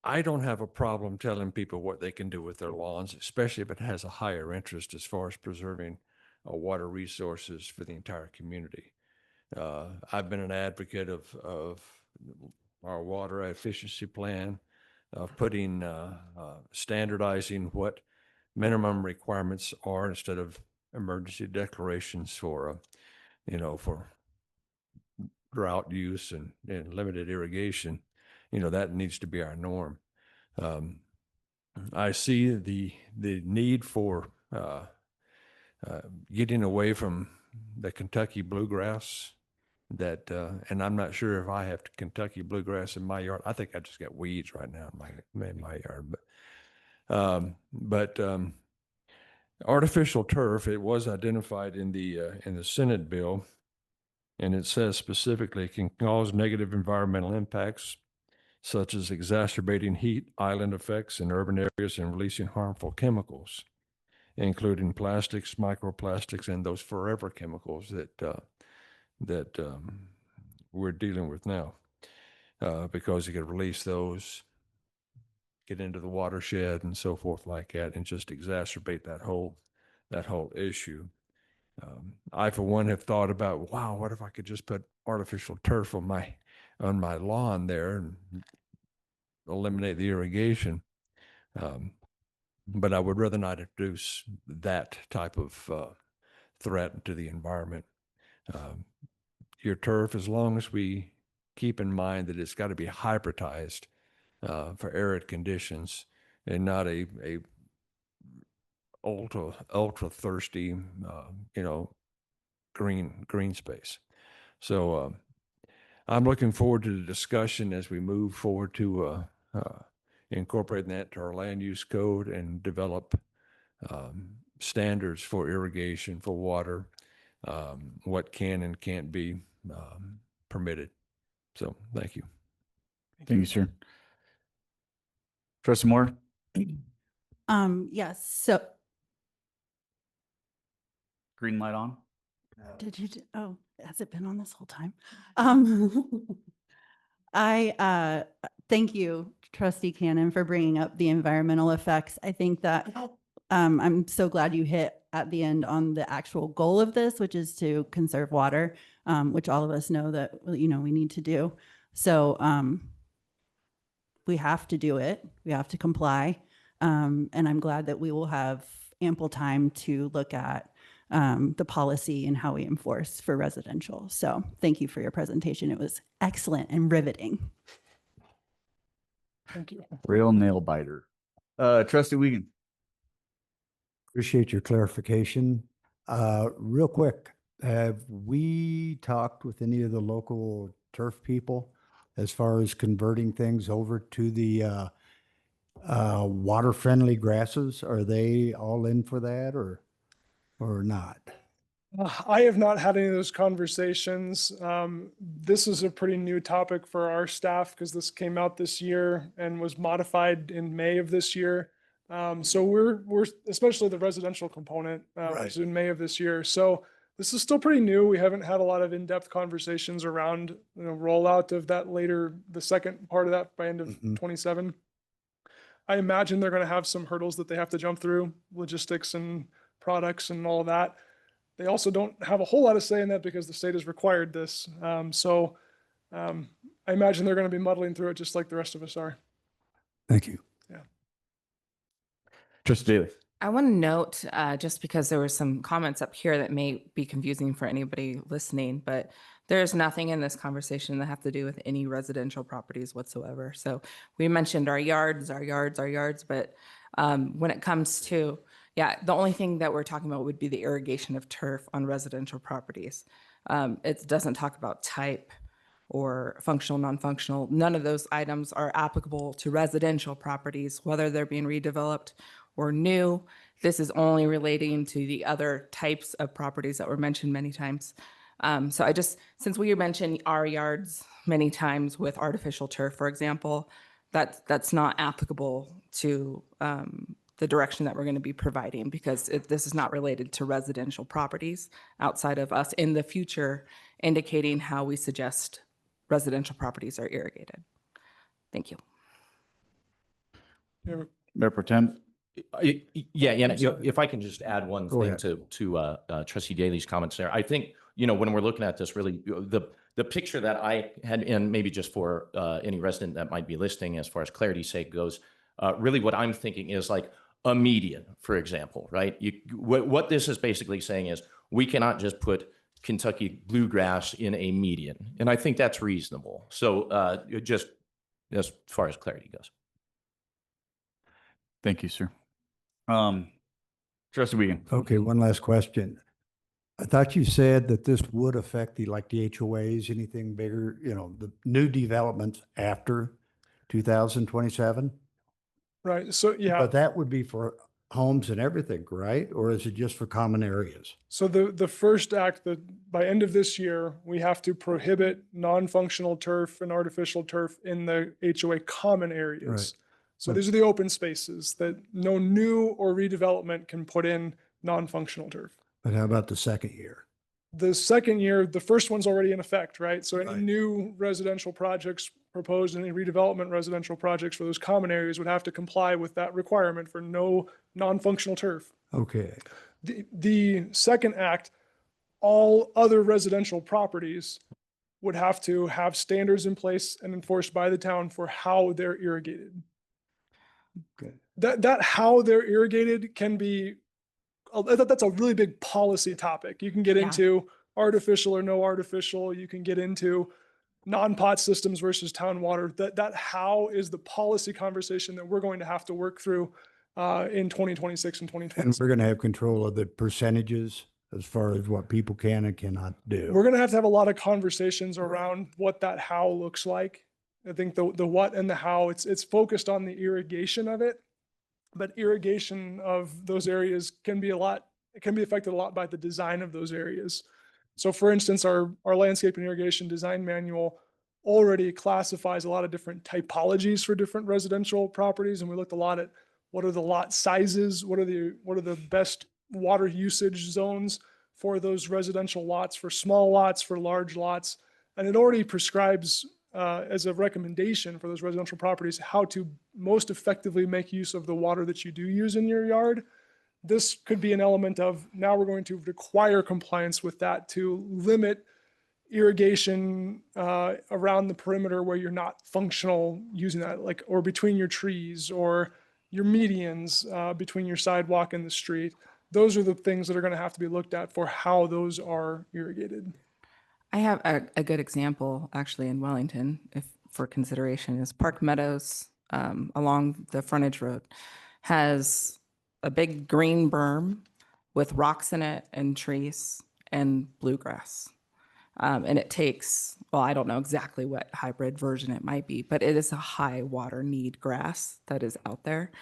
I don't have a problem telling people what they can do with their lawns, especially if it has a higher interest as far as preserving water resources for the entire community. I've been an advocate of our water efficiency plan, of putting, standardizing what minimum requirements are instead of emergency declarations for, for drought use and limited irrigation. That needs to be our norm. I see the need for getting away from the Kentucky bluegrass that, and I'm not sure if I have Kentucky bluegrass in my yard. I think I just got weeds right now in my yard. But artificial turf, it was identified in the Senate bill, and it says specifically it can cause negative environmental impacts, such as exacerbating heat island effects in urban areas and releasing harmful chemicals, including plastics, microplastics, and those forever chemicals that we're dealing with now, because you could release those, get into the watershed and so forth like that, and just exacerbate that whole issue. I, for one, have thought about, wow, what if I could just put artificial turf on my lawn there and eliminate the irrigation. But I would rather not introduce that type of threat to the environment. Your turf, as long as we keep in mind that it's got to be hybridized for arid conditions and not a ultra thirsty, green space. So I'm looking forward to the discussion as we move forward to incorporating that to our land use code and develop standards for irrigation, for water, what can and can't be permitted. So thank you. Thank you, sir. Trustee Moore? Yes, so Green light on? did you, oh, has it been on this whole time? I thank you, Trustee Cannon, for bringing up the environmental effects. I think that I'm so glad you hit at the end on the actual goal of this, which is to conserve water, which all of us know that, we need to do. So we have to do it. We have to comply. And I'm glad that we will have ample time to look at the policy and how we enforce for residential. So thank you for your presentation. It was excellent and riveting. Thank you. Real nail biter. Trustee Wiegand? Appreciate your clarification. Real quick, have we talked with any of the local turf people as far as converting things over to the water-friendly grasses? Are they all in for that or not? I have not had any of those conversations. This is a pretty new topic for our staff because this came out this year and was modified in May of this year. So we're especially the residential component was in May of this year. So this is still pretty new. We haven't had a lot of in-depth conversations around rollout of that later, the second part of that by end of 27. I imagine they're going to have some hurdles that they have to jump through, logistics and products and all of that. They also don't have a whole lot of say in that because the state has required this. So I imagine they're going to be muddling through it just like the rest of us are. Thank you. Yeah. Trustee Daly? I want to note, just because there were some comments up here that may be confusing for anybody listening, but there's nothing in this conversation that have to do with any residential properties whatsoever. So we mentioned our yards, but when it comes to, the only thing that we're talking about would be the irrigation of turf on residential properties. It doesn't talk about type or functional, non-functional. None of those items are applicable to residential properties, whether they're being redeveloped or new. This is only relating to the other types of properties that were mentioned many times. So since we mentioned our yards many times with artificial turf, for example, that's not applicable to the direction that we're going to be providing because this is not related to residential properties outside of us in the future indicating how we suggest residential properties are irrigated. Thank you. Mayor Pro Tem. Yeah, and if I can just add one Go thing ahead. to Trustee Daly's comments there, I think, when we're looking at this, really, the picture that I had, and maybe just for any resident that might be listening, as far as clarity's sake goes, really what I'm thinking is like a median, for example, right? What this is basically saying is we cannot just put Kentucky bluegrass in a median, and I think that's reasonable. So just as far as clarity goes. Thank you, sir. Trustee Wiegand. Okay, one last question. I thought you said that this would affect the HOAs, anything bigger, the new developments after 2027? Right. So, yeah. But that would be for homes and everything, right? Or is it just for common areas? So the first act, that by end of this year, we have to prohibit non-functional turf and artificial turf in the HOA common areas. Right. So these are the open spaces that no new or redevelopment can put in non-functional turf. But how about the second year? The second year, the first one's already in effect, right? So any Right. new residential projects proposed, any redevelopment residential projects for those common areas would have to comply with that requirement for no non-functional turf. Okay, The second act, all other residential properties would have to have standards in place and enforced by the town for how they're irrigated. okay. That how they're irrigated can be, that's a really big policy topic. You can get Yeah. into artificial or no artificial. You can get into non-pot systems versus town water. That how is the policy conversation that we're going to have to work through in 2026 and And 2027. we're going to have control of the percentages as far as what people can and cannot do. We're going to have a lot of conversations around what that how looks like. I think the what and the how, it's focused on the irrigation of it, but irrigation of those areas can be affected a lot by the design of those areas. So for instance, our landscape and irrigation design manual already classifies a lot of different typologies for different residential properties. And we looked a lot at what are the lot sizes, what are the best water usage zones for those residential lots, for small lots, for large lots. And it already prescribes as a recommendation for those residential properties how to most effectively make use of the water that you do use in your yard. This could be an element of, now we're going to require compliance with that to limit irrigation around the perimeter where you're not functional using that, or between your trees or your medians between your sidewalk and the street. Those are the things that are going to have to be looked at for how those are irrigated. I have a good example actually in Wellington, if for consideration, is Park Meadows along the frontage road has a big green berm with rocks in it and trees and bluegrass. And it takes, well, I don't know exactly what hybrid version it might be, but it is a high water need grass that is out there.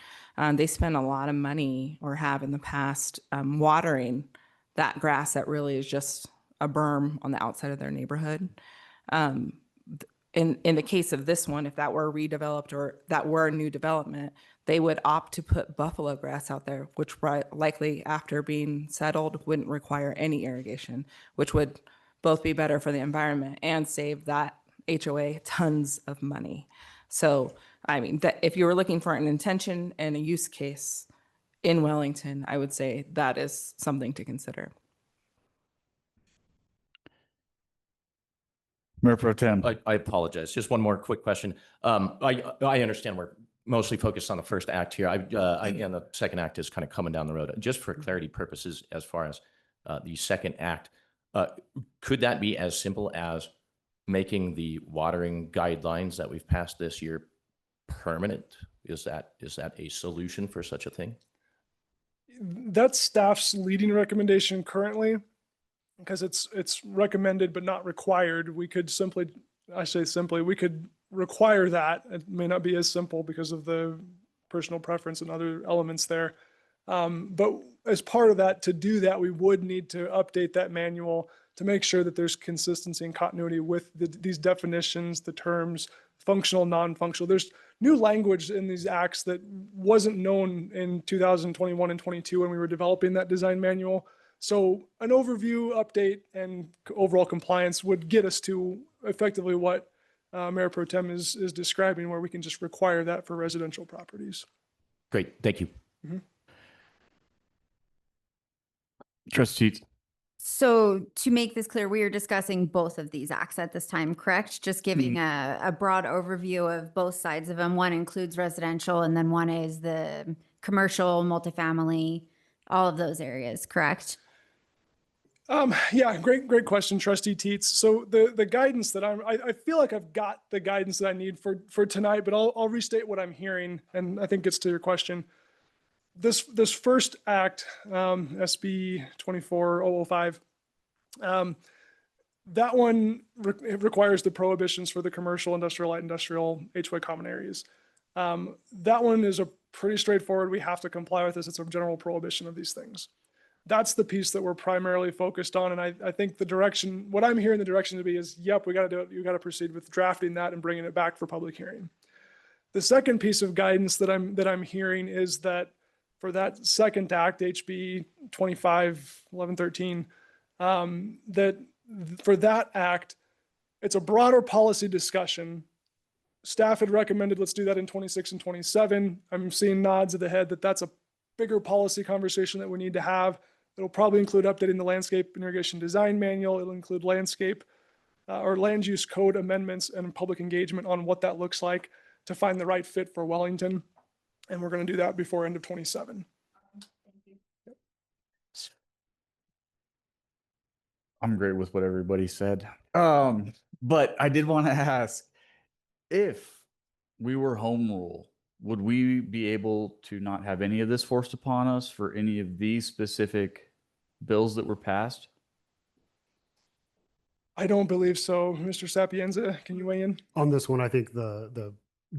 They spend a lot of money, or have in the past, watering that grass that really is just a berm on the outside of their neighborhood. In the case of this one, if that were redeveloped or that were a new development, they would opt to put buffalo grass out there, which likely after being settled wouldn't require any irrigation, which would both be better for the environment and save that HOA tons of money. So, I mean, that if you were looking for an intention and a use case in Wellington, I would say that is something to consider. Mayor Pro Tem. I apologize. Just one more quick question. I understand we're mostly focused on the first act here. And the second act is kind of coming down the road. Just for clarity purposes, as far as the second act, could that be as simple as making the watering guidelines that we've passed this year permanent? Is that a solution for such a thing? That's staff's leading recommendation currently, because it's recommended but not required. We could we could require that. It may not be as simple because of the personal preference and other elements there. But as part of that, to do that, we would need to update that manual to make sure that there's consistency and continuity with these definitions, the terms, functional, non-functional. There's new language in these acts that wasn't known in 2021 and 22 when we were developing that design manual. So an overview, update, and overall compliance would get us to effectively what Mayor Pro Tem is describing, where we can just require that for residential properties. Great, thank you. Trustees. So to make this clear, we are discussing both of these acts at this time, correct? Just giving a broad overview of both sides of them. One includes residential and then one is the commercial, multifamily, all of those areas, correct? Yeah, great question, Trustee Teets. So the guidance that I feel like I've got the guidance that I need for tonight, but I'll restate what I'm hearing, and I think gets to your question. This first act, SB 24005, that one requires the prohibitions for the commercial, industrial, light industrial, HOA common areas. That one is a pretty straightforward. We have to comply with this. It's a general prohibition of these things. That's the piece that we're primarily focused on. And I think the direction, what I'm hearing the direction to be is, yep, we got to do it. You got to proceed with drafting that and bringing it back for public hearing. The second piece of guidance that I'm hearing is that for that second act, HB 251113, that for that act, it's a broader policy discussion. Staff had recommended let's do that in 26 and 27. I'm seeing nods of the head that that's a bigger policy conversation that we need to have. It'll probably include updating the landscape and irrigation design manual. It'll include landscape or land use code amendments and public engagement on what that looks like to find the right fit for Wellington. And we're going to do that before end of 27. I'm great with what everybody said. But I did want to ask, if we were home rule, would we be able to not have any of this forced upon us for any of these specific bills that were passed? I don't believe so. Mr. Sapienza, can you weigh in? On this one, I think the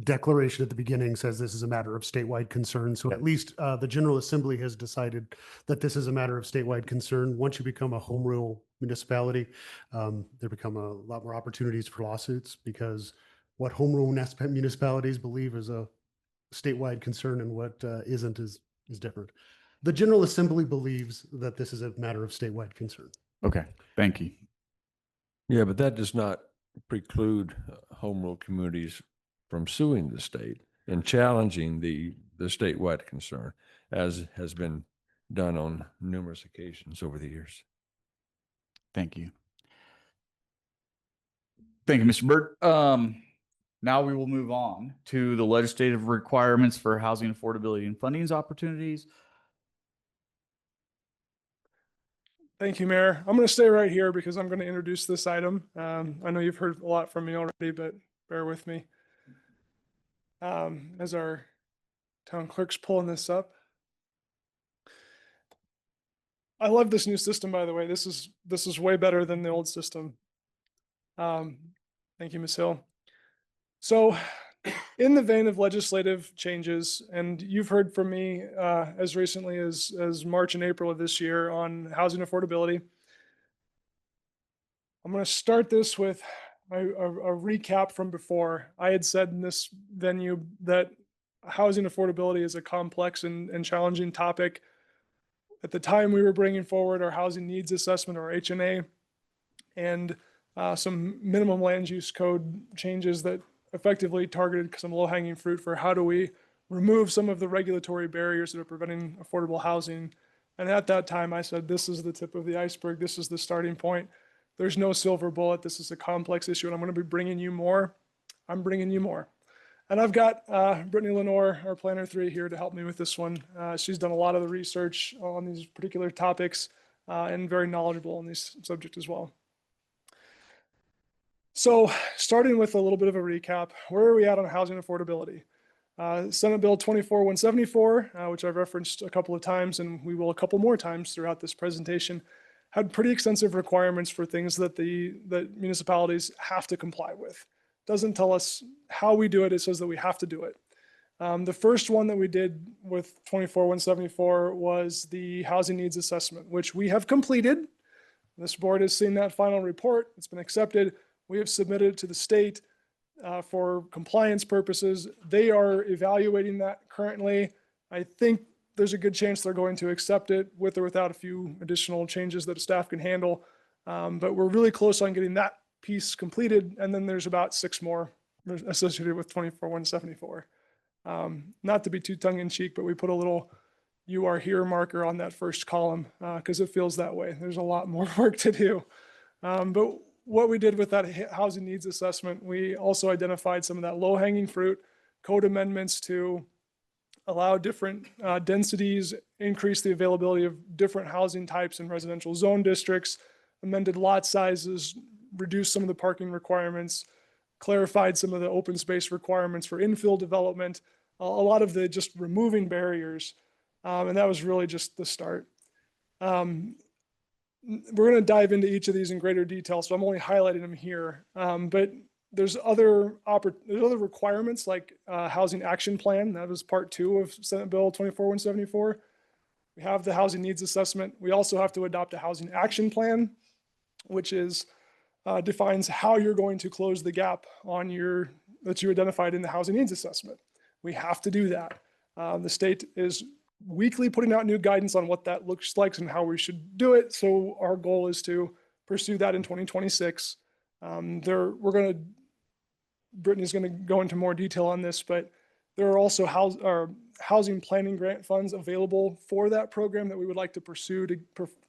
declaration at the beginning says this is a matter of statewide concern. So at least the General Assembly has decided that this is a matter of statewide concern. Once you become a home rule municipality, there become a lot more opportunities for lawsuits, because what home rule municipalities believe is a statewide concern and what isn't is different. The General Assembly believes that this is a matter of statewide concern. Okay, thank you. Yeah, but that does not preclude home rule communities from suing the state and challenging the statewide concern, as has been done on numerous occasions over the years. Thank you. Thank you, Mr. Burt. Now we will move on to the legislative requirements for housing affordability and funding opportunities. Thank you, Mayor. I'm going to stay right here because I'm going to introduce this item. I know you've heard a lot from me already, but bear with me. As our town clerk's pulling this up. I love this new system, by the way. This is way better than the old system. Thank you, Ms. Hill. So in the vein of legislative changes, and you've heard from me as recently as March and April of this year on housing affordability, I'm going to start this with a recap from before. I had said in this venue that housing affordability is a complex and challenging topic. At the time, we were bringing forward our housing needs assessment, or HNA, and some minimum land use code changes that effectively targeted some low-hanging fruit for how do we remove some of the regulatory barriers that are preventing affordable housing. And at that time, I said, this is the tip of the iceberg. This is the starting point. There's no silver bullet. This is a complex issue, and I'm going to be bringing you more. I'm bringing you more. And I've got Brittany Lenoir, our Planner 3, here to help me with this one. She's done a lot of the research on these particular topics and very knowledgeable on these subjects as well. So starting with a little bit of a recap, where are we at on housing affordability? Senate Bill 24174, which I've referenced a couple of times, and we will a couple more times throughout this presentation, had pretty extensive requirements for things that that municipalities have to comply with. Doesn't tell us how we do it, it says that we have to do it. The first one that we did with 24174 was the housing needs assessment, which we have completed. This board has seen that final report. It's been accepted. We have submitted it to the state for compliance purposes. They are evaluating that currently. I think there's a good chance they're going to accept it with or without a few additional changes that staff can handle. But we're really close on getting that piece completed, and then there's about 6 more associated with 24-174. Not to be too tongue in cheek, but we put a little "you are here" marker on that first column because it feels that way. There's a lot more work to do. But what we did with that housing needs assessment, we also identified some of that low hanging fruit, code amendments to allow different densities, increase the availability of different housing types in residential zone districts, amended lot sizes, reduced some of the parking requirements, clarified some of the open space requirements for infill development, a lot of the just removing barriers. And that was really just the start. We're going to dive into each of these in greater detail, so I'm only highlighting them here. But there's other requirements like housing action plan. That was part 2 of Senate Bill 24-174. We have the housing needs assessment. We also have to adopt a housing action plan, which is defines how you're going to close the gap on that you identified in the housing needs assessment. We have to do that. The state is weekly putting out new guidance on what that looks like and how we should do it. So our goal is to pursue that in 2026. Brittany's going to go into more detail on this, but there are also housing planning grant funds available for that program that we would like to pursue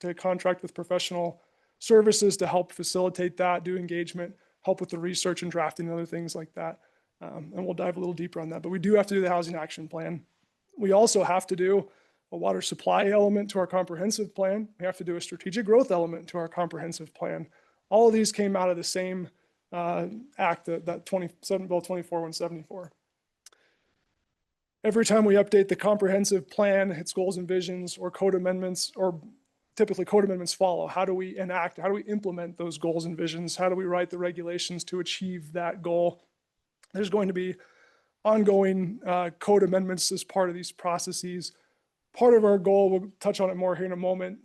to contract with professional services to help facilitate that, do engagement, help with the research and drafting and other things like that. And we'll dive a little deeper on that, but we do have to do the housing action plan. We also have to do a water supply element to our comprehensive plan. We have to do a strategic growth element to our comprehensive plan. All of these came out of the same act, that 27 Bill 24-174. Every time we update the comprehensive plan, its goals and visions, or code amendments, or typically code amendments follow. How do we enact? How do we implement those goals and visions? How do we write the regulations to achieve that goal? There's going to be ongoing code amendments as part of these processes. Part of our goal, we'll touch on it more here in a moment,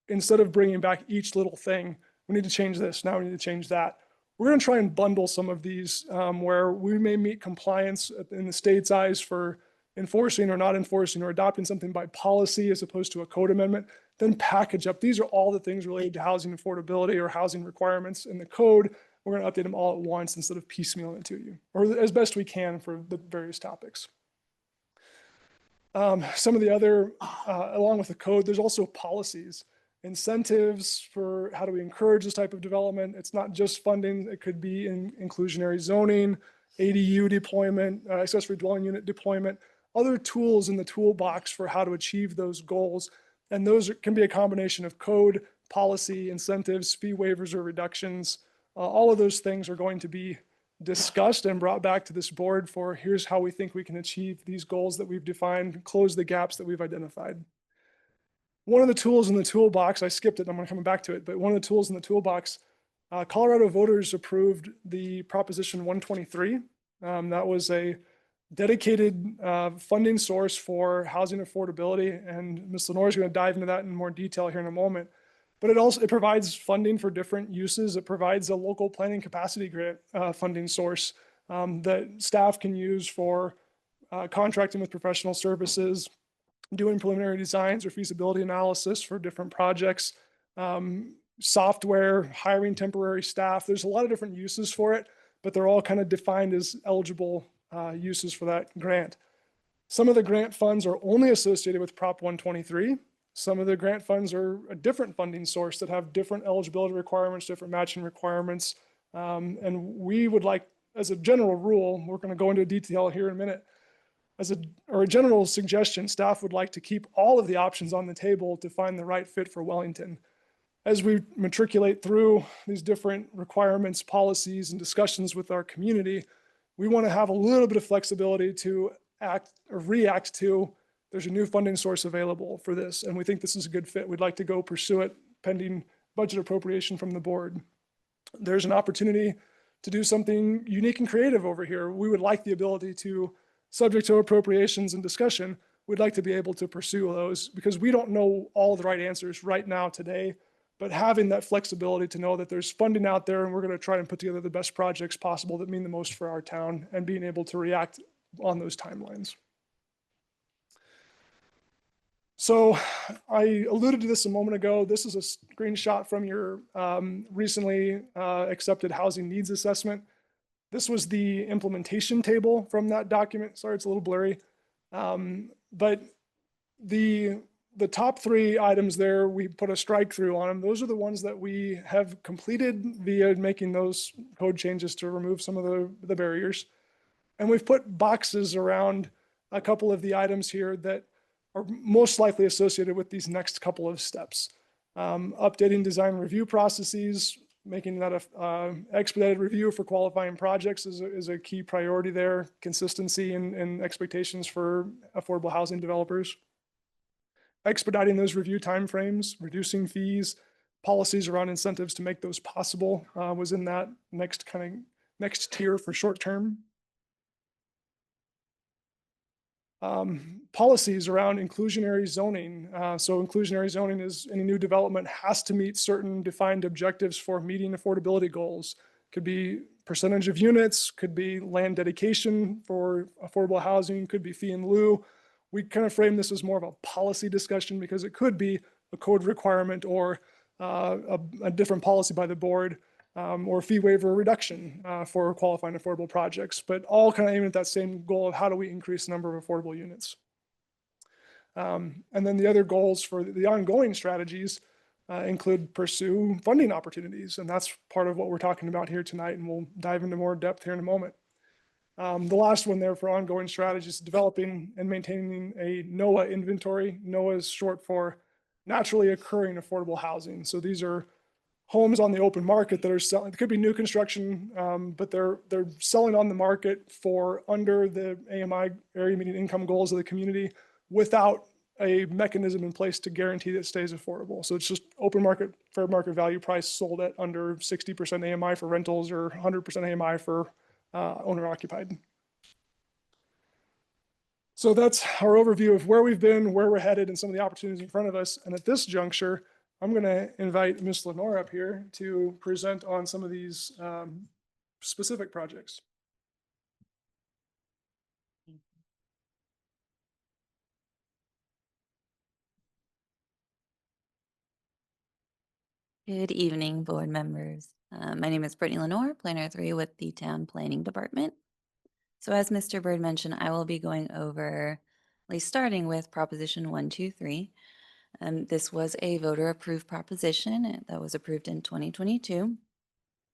instead of bringing back each little thing, we need to change this, now we need to change that. We're going to try and bundle some of these where we may meet compliance in the state's eyes for enforcing or not enforcing or adopting something by policy as opposed to a code amendment, then package up. These are all the things related to housing affordability or housing requirements in the code. We're going to update them all at once instead of piecemealing it to you, or as best we can for the various topics. Some of the other, along with the code, there's also policies, incentives for how do we encourage this type of development. It's not just funding, it could be in inclusionary zoning, ADU deployment, accessory dwelling unit deployment, other tools in the toolbox for how to achieve those goals. And those can be a combination of code, policy, incentives, fee waivers or reductions. All of those things are going to be discussed and brought back to this board for here's how we think we can achieve these goals that we've defined, close the gaps that we've identified. One of the tools in the toolbox, I skipped it, I'm going to come back to it, but one of the tools in the toolbox, Colorado voters approved the Proposition 123. That was a dedicated funding source for housing affordability, and Ms. Lenoir is going to dive into that in more detail here in a moment. But it provides funding for different uses. It provides a local planning capacity grant funding source that staff can use for contracting with professional services, doing preliminary designs or feasibility analysis for different projects, software, hiring temporary staff. There's a lot of different uses for it, but they're all kind of defined as eligible uses for that grant. Some of the grant funds are only associated with Prop 123. Some of the grant funds are a different funding source that have different eligibility requirements, different matching requirements. And we would like, as a general rule, we're going to go into detail here in a minute, a general suggestion, staff would like to keep all of the options on the table to find the right fit for Wellington. As we matriculate through these different requirements, policies, and discussions with our community, we want to have a little bit of flexibility to act or react to there's a new funding source available for this, and we think this is a good fit. We'd like to go pursue it pending budget appropriation from the board. There's an opportunity to do something unique and creative over here. We would like the ability to, subject to appropriations and discussion, we'd like to be able to pursue those because we don't know all the right answers right now today, but having that flexibility to know that there's funding out there and we're going to try and put together the best projects possible that mean the most for our town and being able to react on those timelines. So I alluded to this a moment ago. This is a screenshot from your recently accepted housing needs assessment. This was the implementation table from that document. Sorry, it's a little blurry. But the top three items there, we put a strike through on them. Those are the ones that we have completed via making those code changes to remove some of the barriers. And we've put boxes around a couple of the items here that are most likely associated with these next couple of steps. Updating design review processes, making that a expedited review for qualifying projects is a key priority there. Consistency and expectations for affordable housing developers. Expediting those review timeframes, reducing fees, policies around incentives to make those possible was in that next tier for short term. Policies around inclusionary zoning. So inclusionary zoning is any new development has to meet certain defined objectives for meeting affordability goals. Could be percentage of units, could be land dedication for affordable housing, could be fee in lieu. We kind of frame this as more of a policy discussion because it could be a code requirement or a different policy by the board. Or fee waiver reduction for qualifying affordable projects, but all kind of aiming at that same goal of how do we increase the number of affordable units. And then the other goals for the ongoing strategies include pursue funding opportunities. And that's part of what we're talking about here tonight. And we'll dive into more depth here in a moment. The last one there for ongoing strategies, developing and maintaining a NOAA inventory. NOAA is short for naturally occurring affordable housing. So these are homes on the open market that are selling. It could be new construction, but they're selling on the market for under the AMI, area median income goals of the community, without a mechanism in place to guarantee that it stays affordable. So it's just open market, fair market value price sold at under 60% AMI for rentals or 100% AMI for owner occupied. So that's our overview of where we've been, where we're headed, and some of the opportunities in front of us. And at this juncture, I'm going to invite Ms. Lenoir up here to present on some of these specific projects. Good evening, board members. My name is Brittany Lenoir, Planner 3 with the Town Planning Department. So as Mr. Bird mentioned, I will be going over, at least starting with Proposition 123. This was a voter-approved proposition that was approved in 2022,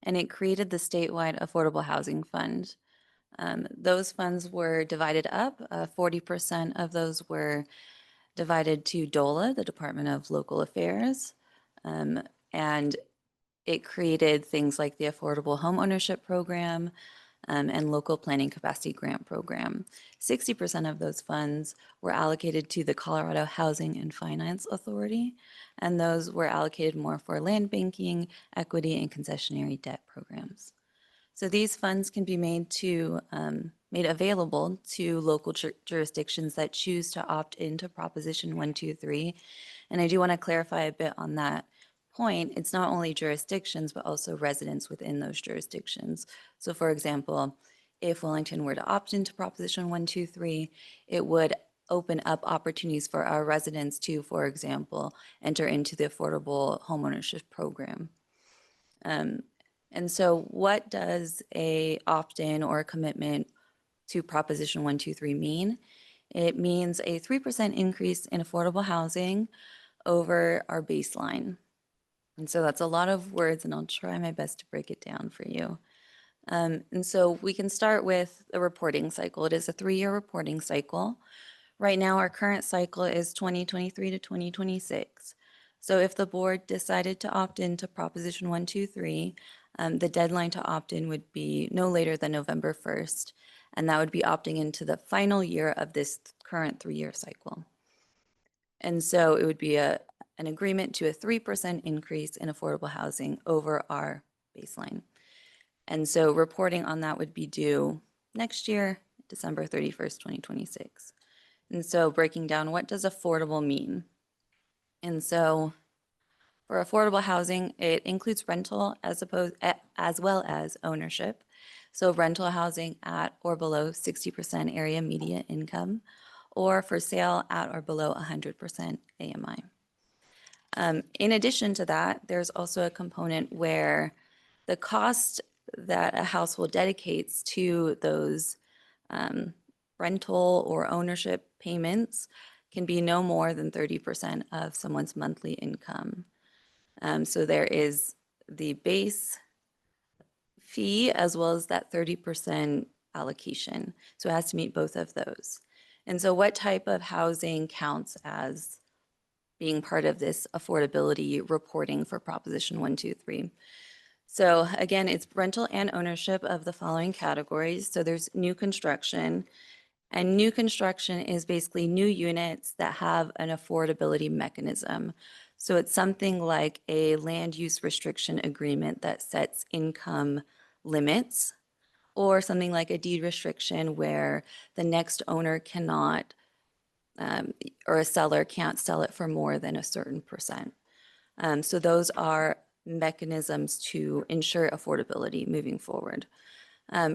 and it created the statewide Affordable Housing Fund. Those funds were divided up. 40% of those were divided to DOLA, the Department of Local Affairs, and it created things like the Affordable Home Ownership Program and Local Planning Capacity Grant Program. 60% of those funds were allocated to the Colorado Housing and Finance Authority, and those were allocated more for land banking, equity, and concessionary debt programs. So these funds can be made available to local jurisdictions that choose to opt into Proposition 123. And I do want to clarify a bit on that point. It's not only jurisdictions, but also residents within those jurisdictions. So for example, if Wellington were to opt into Proposition 123, it would open up opportunities for our residents to, for example, enter into the Affordable Homeownership Program. And so what does a opt-in or a commitment to Proposition 123 mean? It means a 3% increase in affordable housing over our baseline. And so that's a lot of words, and I'll try my best to break it down for you. And so we can start with the reporting cycle. It is a 3-year reporting cycle. Right now, our current cycle is 2023 to 2026. So if the board decided to opt into Proposition 123, the deadline to opt in would be no later than November 1st, and that would be opting into the final year of this current 3-year cycle. And so it would be an agreement to a 3% increase in affordable housing over our baseline. And so reporting on that would be due next year, December 31st, 2026. And so breaking down, what does affordable mean? And so for affordable housing, it includes rental as well as ownership. So rental housing at or below 60% area median income, or for sale at or below 100% AMI. In addition to that, there's also a component where the cost that a household dedicates to those rental or ownership payments can be no more than 30% of someone's monthly income. So there is the base fee as well as that 30% allocation. So it has to meet both of those. And so what type of housing counts as being part of this affordability reporting for Proposition 123? So again, it's rental and ownership of the following categories. So there's new construction, and new construction is basically new units that have an affordability mechanism. So it's something like a land use restriction agreement that sets income limits, or something like a deed restriction where the next owner cannot, or a seller can't sell it for more than a certain percent. So those are mechanisms to ensure affordability moving forward.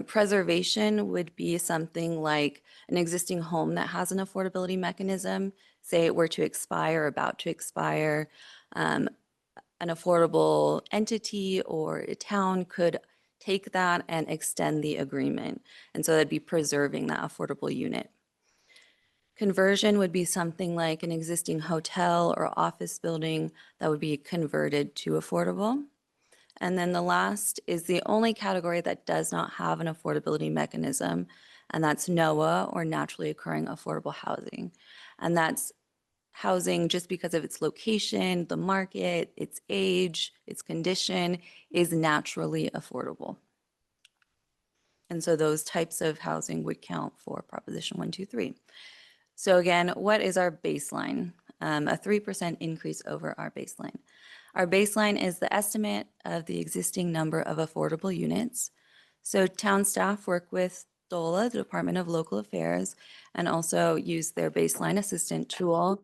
Preservation would be something like an existing home that has an affordability mechanism, say it were to expire or about to expire. An affordable entity or a town could take that and extend the agreement. And so that'd be preserving that affordable unit. Conversion would be something like an existing hotel or office building that would be converted to affordable. And then the last is the only category that does not have an affordability mechanism, and that's NOAA, or naturally occurring affordable housing. And that's housing just because of its location, the market, its age, its condition is naturally affordable. And so those types of housing would count for Proposition 123. So again, what is our baseline? A 3% increase over our baseline. Our baseline is the estimate of the existing number of affordable units. So town staff work with DOLA, the Department of Local Affairs, and also use their baseline assistant tool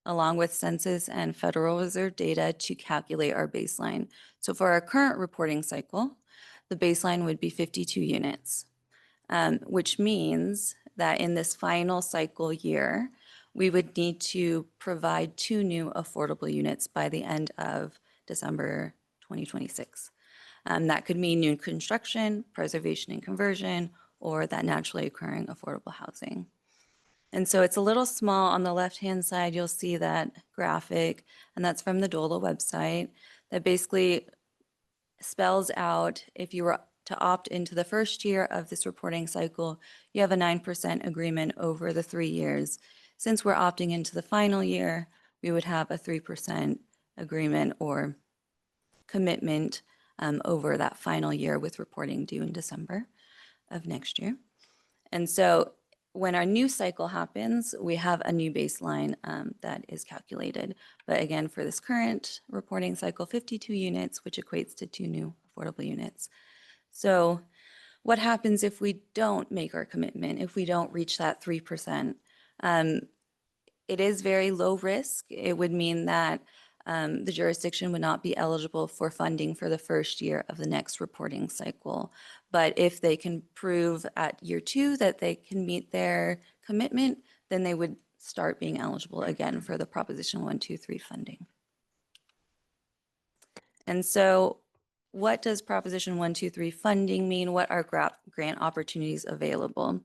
along with census and Federal Reserve data to calculate our baseline. So for our current reporting cycle, the baseline would be 52 units, which means that in this final cycle year, we would need to provide 2 new affordable units by the end of December 2026. That could mean new construction, preservation and conversion, or that naturally occurring affordable housing. And so it's a little small. On the left-hand side, you'll see that graphic, and that's from the DOLA website, that basically spells out if you were to opt into the first year of this reporting cycle, you have a 9% agreement over the 3 years. Since we're opting into the final year, we would have a 3% agreement or commitment over that final year with reporting due in December of next year. And so when our new cycle happens, we have a new baseline that is calculated. But again, for this current reporting cycle, 52 units, which equates to 2 new affordable units. So what happens if we don't make our commitment, if we don't reach that 3%? It is very low risk. It would mean that the jurisdiction would not be eligible for funding for the first year of the next reporting cycle. But if they can prove at year 2 that they can meet their commitment, then they would start being eligible again for the Proposition 123 funding. And so what does Proposition 123 funding mean? What are grant opportunities available?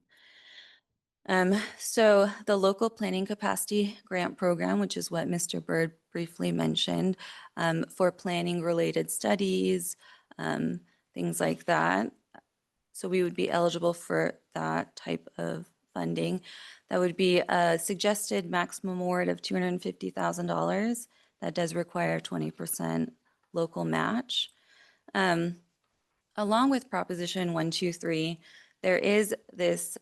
So the Local Planning Capacity Grant Program, which is what Mr. Byrd briefly mentioned, for planning related studies, things like that. So we would be eligible for that type of funding. That would be a suggested maximum award of $250,000. That does require 20% local match. Along with Proposition 123, there is this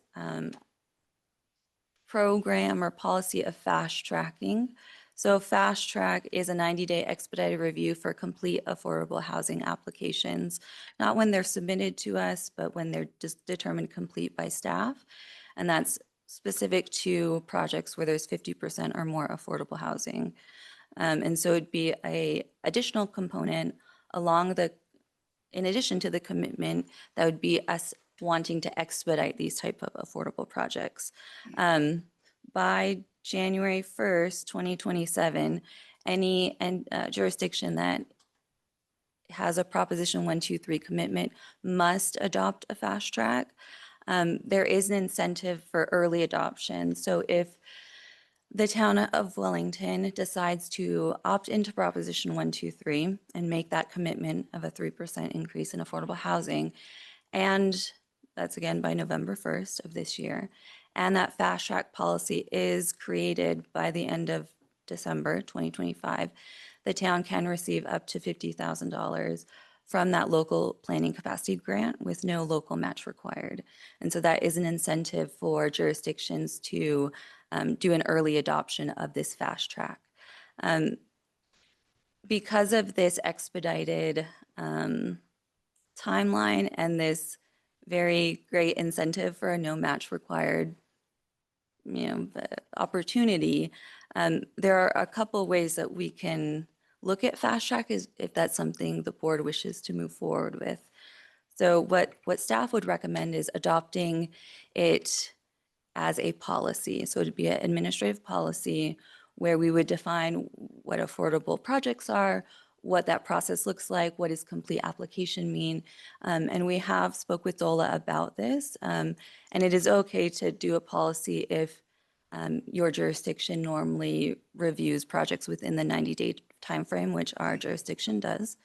program or policy of fast tracking. So fast track is a 90-day expedited review for complete affordable housing applications, not when they're submitted to us, but when they're just determined complete by staff. And that's specific to projects where there's 50% or more affordable housing. And so it'd be a additional component in addition to the commitment, that would be us wanting to expedite these type of affordable projects. by January 1st, 2027, any jurisdiction that has a Proposition 123 commitment must adopt a fast track. There is an incentive for early adoption. So if the town of Wellington decides to opt into Proposition 123 and make that commitment of a 3% increase in affordable housing, and that's again by November 1st of this year, and that fast track policy is created by the end of December 2025, the town can receive up to $50,000 from that local planning capacity grant with no local match required. And so that is an incentive for jurisdictions to do an early adoption of this fast track. Because of this expedited timeline and this very great incentive for a no match required opportunity, there are a couple ways that we can look at fast track if that's something the board wishes to move forward with. So what staff would recommend is adopting it as a policy. So it'd be an administrative policy where we would define what affordable projects are, what that process looks like, what does complete application mean. And we have spoke with DOLA about this. And it is okay to do a policy if your jurisdiction normally reviews projects within the 90-day timeframe, which our jurisdiction does.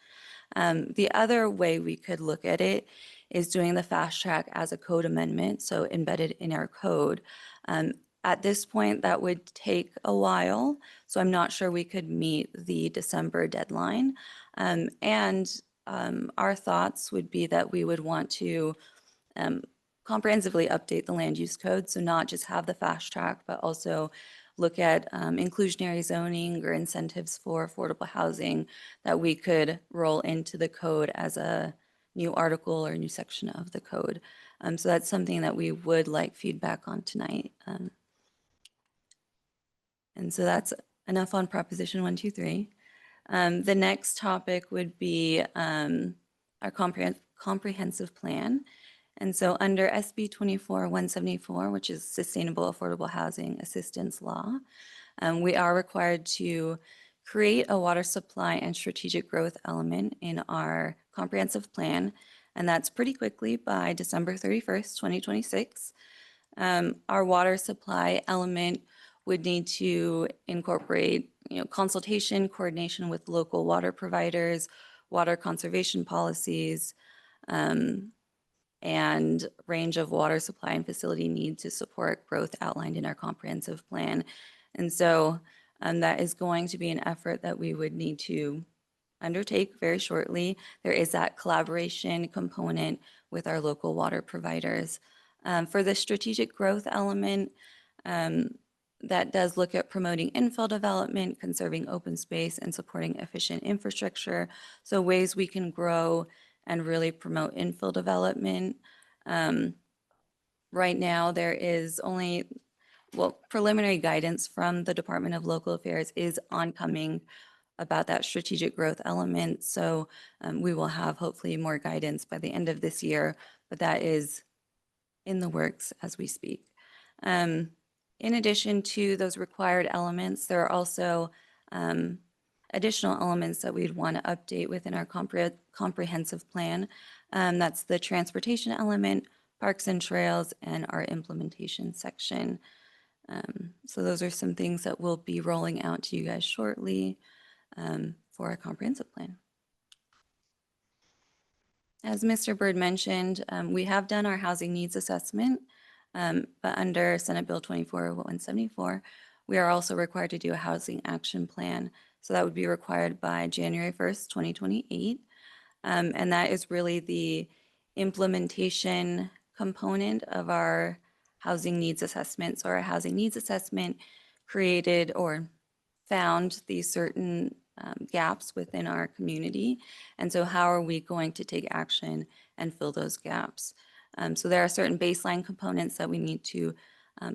The other way we could look at it is doing the fast track as a code amendment, so embedded in our code. At this point, that would take a while, so I'm not sure we could meet the December deadline. Our thoughts would be that we would want to comprehensively update the land use code, so not just have the fast track, but also look at inclusionary zoning or incentives for affordable housing that we could roll into the code as a new article or new section of the code. So that's something that we would like feedback on tonight. And so that's enough on Proposition 123. The next topic would be our comprehensive plan. And so under SB 24-174, which is Sustainable Affordable Housing Assistance Law, we are required to create a water supply and strategic growth element in our comprehensive plan. And that's pretty quickly by December 31st, 2026. Our water supply element would need to incorporate, consultation, coordination with local water providers, water conservation policies, and range of water supply and facility needs to support growth outlined in our comprehensive plan. And so that is going to be an effort that we would need to undertake very shortly. There is that collaboration component with our local water providers. For the strategic growth element, that does look at promoting infill development, conserving open space, and supporting efficient infrastructure. So ways we can grow and really promote infill development. Right now, there is only, preliminary guidance from the Department of Local Affairs is oncoming about that strategic growth element. So we will have hopefully more guidance by the end of this year, but that is in the works as we speak. In addition to those required elements, there are also additional elements that we'd want to update within our comprehensive plan. That's the transportation element, parks and trails, and our implementation section. So those are some things that we'll be rolling out to you guys shortly for our comprehensive plan. As Mr. Byrd mentioned, we have done our housing needs assessment, but under Senate Bill 24-174, we are also required to do a housing action plan. So that would be required by January 1st, 2028. And that is really the implementation component of our housing needs assessment. So our housing needs assessment created or found these certain gaps within our community. And so how are we going to take action and fill those gaps? So there are certain baseline components that we need to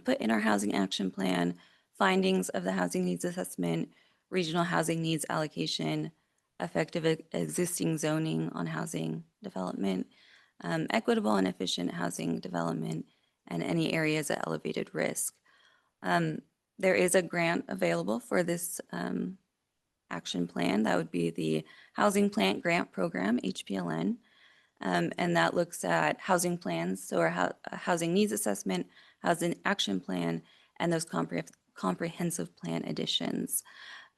put in our housing action plan, findings of the housing needs assessment, regional housing needs allocation, effective existing zoning on housing development, equitable and efficient housing development, and any areas of elevated risk. There is a grant available for this action plan. That would be the Housing Plant Grant Program, HPLN. And that looks at housing plans, so a housing needs assessment, housing action plan, and those comprehensive plan additions.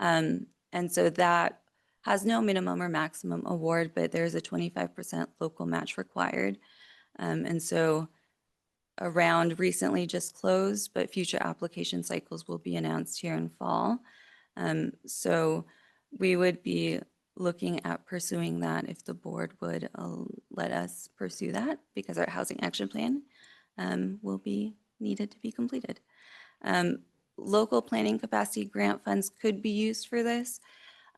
And so that has no minimum or maximum award, but there's a 25% local match required. And so a round recently just closed, but future application cycles will be announced here in fall. So we would be looking at pursuing that if the board would let us pursue that, because our housing action plan will be needed to be completed. Local planning capacity grant funds could be used for this,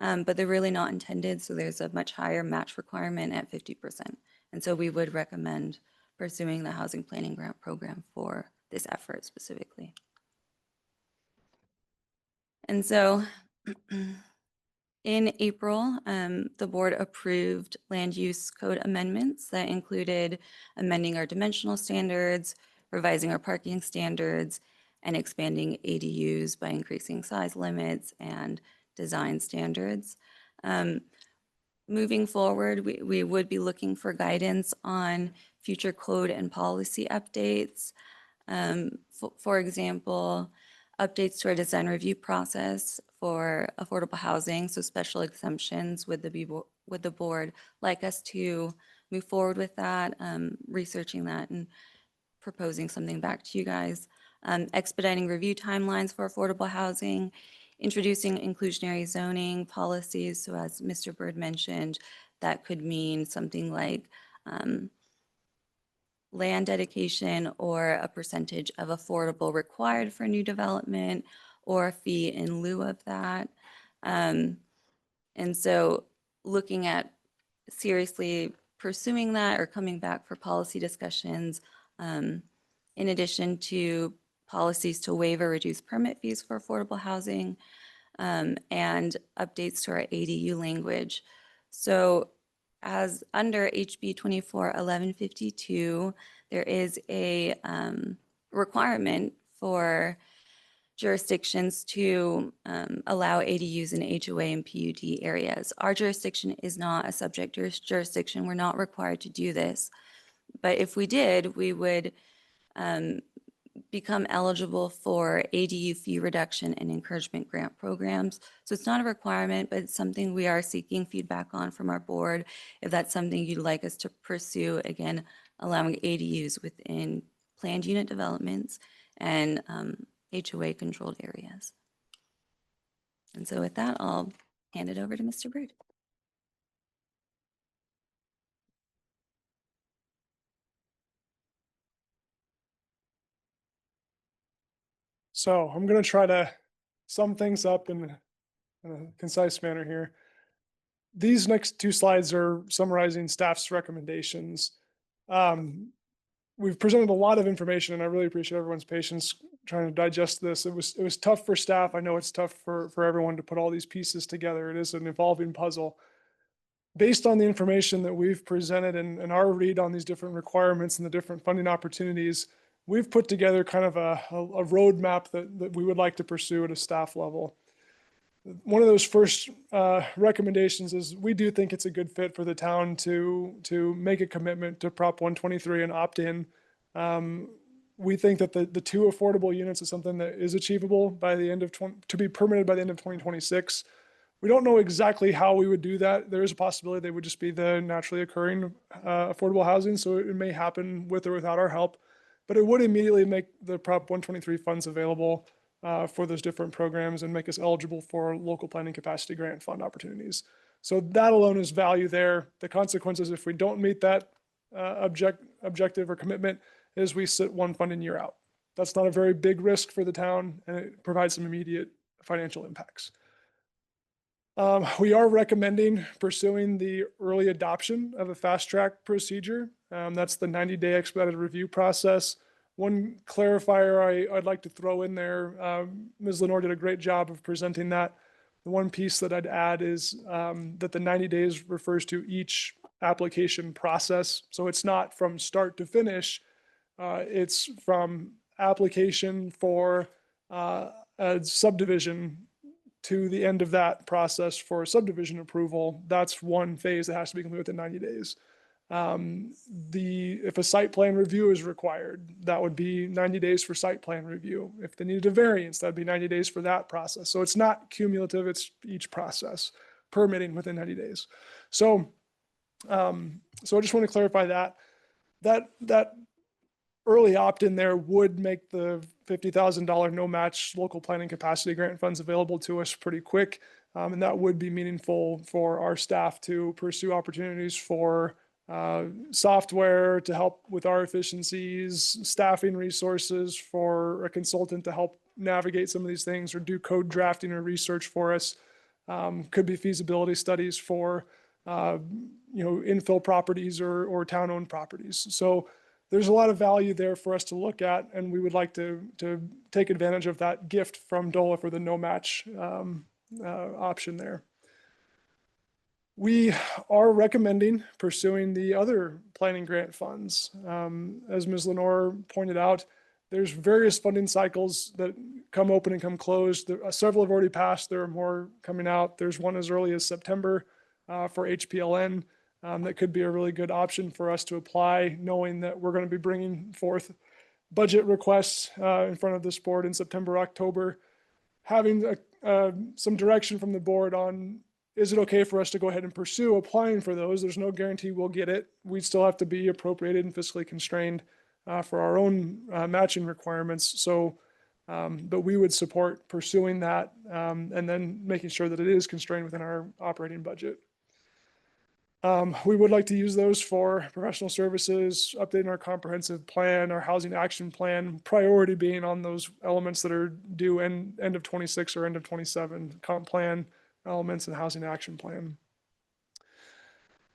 but they're really not intended. So there's a much higher match requirement at 50%. And so we would recommend pursuing the housing planning grant program for this effort specifically. And so in April, the board approved land use code amendments that included amending our dimensional standards, revising our parking standards, and expanding ADUs by increasing size limits and design standards. Moving forward, we would be looking for guidance on future code and policy updates. For example, updates to our design review process for affordable housing, so special exemptions. Would the board like us to move forward with that, researching that and proposing something back to you guys? Expediting review timelines for affordable housing, introducing inclusionary zoning policies. So as Mr. Bird mentioned, that could mean something like land dedication or a percentage of affordable required for new development or a fee in lieu of that. And so looking at seriously pursuing that or coming back for policy discussions, in addition to policies to waive or reduce permit fees for affordable housing, and updates to our ADU language. So as under HB 24-1152, there is a requirement for jurisdictions to allow ADUs in HOA and PUD areas. Our jurisdiction is not a subject jurisdiction. We're not required to do this. But if we did, we would become eligible for ADU fee reduction and encouragement grant programs. So it's not a requirement, but it's something we are seeking feedback on from our board. If that's something you'd like us to pursue, again, allowing ADUs within planned unit developments and HOA controlled areas. And so with that, I'll hand it over to Mr. Bird. So I'm going to try to sum things up in a concise manner here. These next two slides are summarizing staff's recommendations. We've presented a lot of information, and I really appreciate everyone's patience trying to digest this. It was tough for staff. I know it's tough for everyone to put all these pieces together. It is an evolving puzzle. Based on the information that we've presented and our read on these different requirements and the different funding opportunities, we've put together kind of a roadmap that we would like to pursue at a staff level. One of those first recommendations is we do think it's a good fit for the town to make a commitment to Prop 123 and opt in. We think that the two affordable units is something that is achievable by the end of to be permitted by the end of 2026. We don't know exactly how we would do that. There is a possibility they would just be the naturally occurring affordable housing, so it may happen with or without our help. But it would immediately make the Prop 123 funds available for those different programs and make us eligible for local planning capacity grant fund opportunities. So that alone is value there. The consequences if we don't meet that objective or commitment is we sit one funding year out. That's not a very big risk for the town, and it provides some immediate financial impacts. We are recommending pursuing the early adoption of a fast track procedure. That's the 90-day expedited review process. One clarifier I'd like to throw in there, Ms. Lenoir did a great job of presenting that. The one piece that I'd add is that the 90 days refers to each application process. So it's not from start to finish. It's from application for a subdivision to the end of that process for subdivision approval, that's one phase that has to be completed within 90 days. If a site plan review is required, that would be 90 days for site plan review. If they needed a variance, that'd be 90 days for that process. So it's not cumulative, it's each process, permitting within 90 days. So, so I just want to clarify that early opt-in there would make the $50,000 no match local planning capacity grant funds available to us pretty quick. And that would be meaningful for our staff to pursue opportunities for software to help with our efficiencies, staffing resources for a consultant to help navigate some of these things or do code drafting or research for us. Could be feasibility studies for infill properties or town-owned properties. So there's a lot of value there for us to look at, and we would like to take advantage of that gift from DOLA for the no match option there. We are recommending pursuing the other planning grant funds. As Ms. Lenoir pointed out, there's various funding cycles that come open and come closed. Several have already passed. There are more coming out. There's one as early as September for HPLN. That could be a really good option for us to apply, knowing that we're going to be bringing forth budget requests in front of this board in September, October, having some direction from the board on, is it okay for us to go ahead and pursue applying for those? There's no guarantee we'll get it. We still have to be appropriated and fiscally constrained for our own matching requirements. So, but we would support pursuing that and then making sure that it is constrained within our operating budget. We would like to use those for professional services, updating our comprehensive plan, our housing action plan, priority being on those elements that are due end of 26 or end of 27, comp plan elements and housing action plan.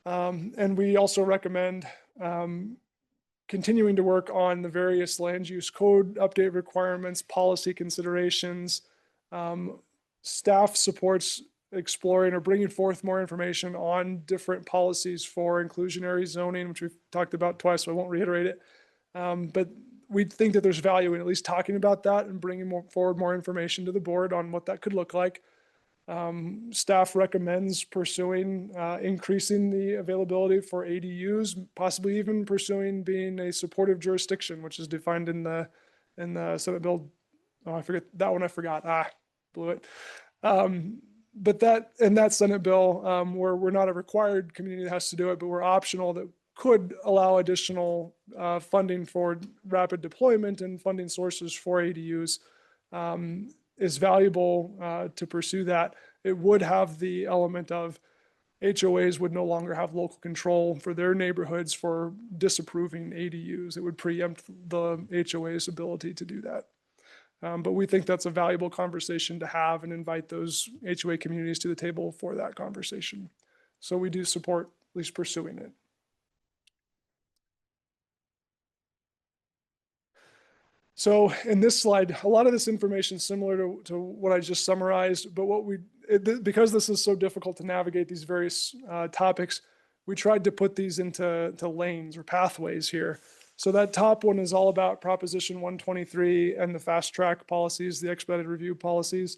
And we also recommend continuing to work on the various land use code update requirements, policy considerations. Staff supports exploring or bringing forth more information on different policies for inclusionary zoning, which we've talked about twice, so I won't reiterate it. But we think that there's value in at least talking about that and bringing forward more information to the board on what that could look like. Staff recommends pursuing increasing the availability for ADUs, possibly even pursuing being a supportive jurisdiction, which is defined in the Senate bill. Oh, I forget that one. I forgot. Blew it. But that Senate bill, where we're not a required community that has to do it, but we're optional, that could allow additional funding for rapid deployment and funding sources for ADUs, is valuable to pursue that. It would have the element of HOAs would no longer have local control for their neighborhoods for disapproving ADUs. It would preempt the HOA's ability to do that. But we think that's a valuable conversation to have and invite those HOA communities to the table for that conversation. So we do support at least pursuing it. So in this slide, a lot of this information is similar to what I just summarized, but because this is so difficult to navigate these various topics, we tried to put these into lanes or pathways here. So that top one is all about Proposition 123 and the fast track policies, the expedited review policies.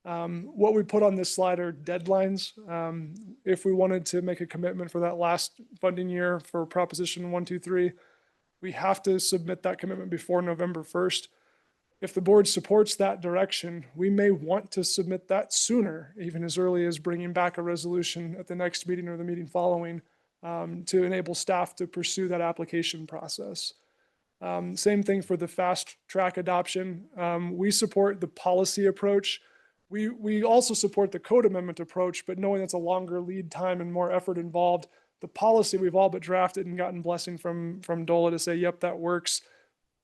What we put on this slide are deadlines. If we wanted to make a commitment for that last funding year for Proposition 123, we have to submit that commitment before November 1st. If the board supports that direction, we may want to submit that sooner, even as early as bringing back a resolution at the next meeting or the meeting following, to enable staff to pursue that application process. Same thing for the fast track adoption. We support the policy approach. We also support the code amendment approach, but knowing that's a longer lead time and more effort involved, the policy we've all but drafted and gotten blessing from DOLA to say, yep, that works.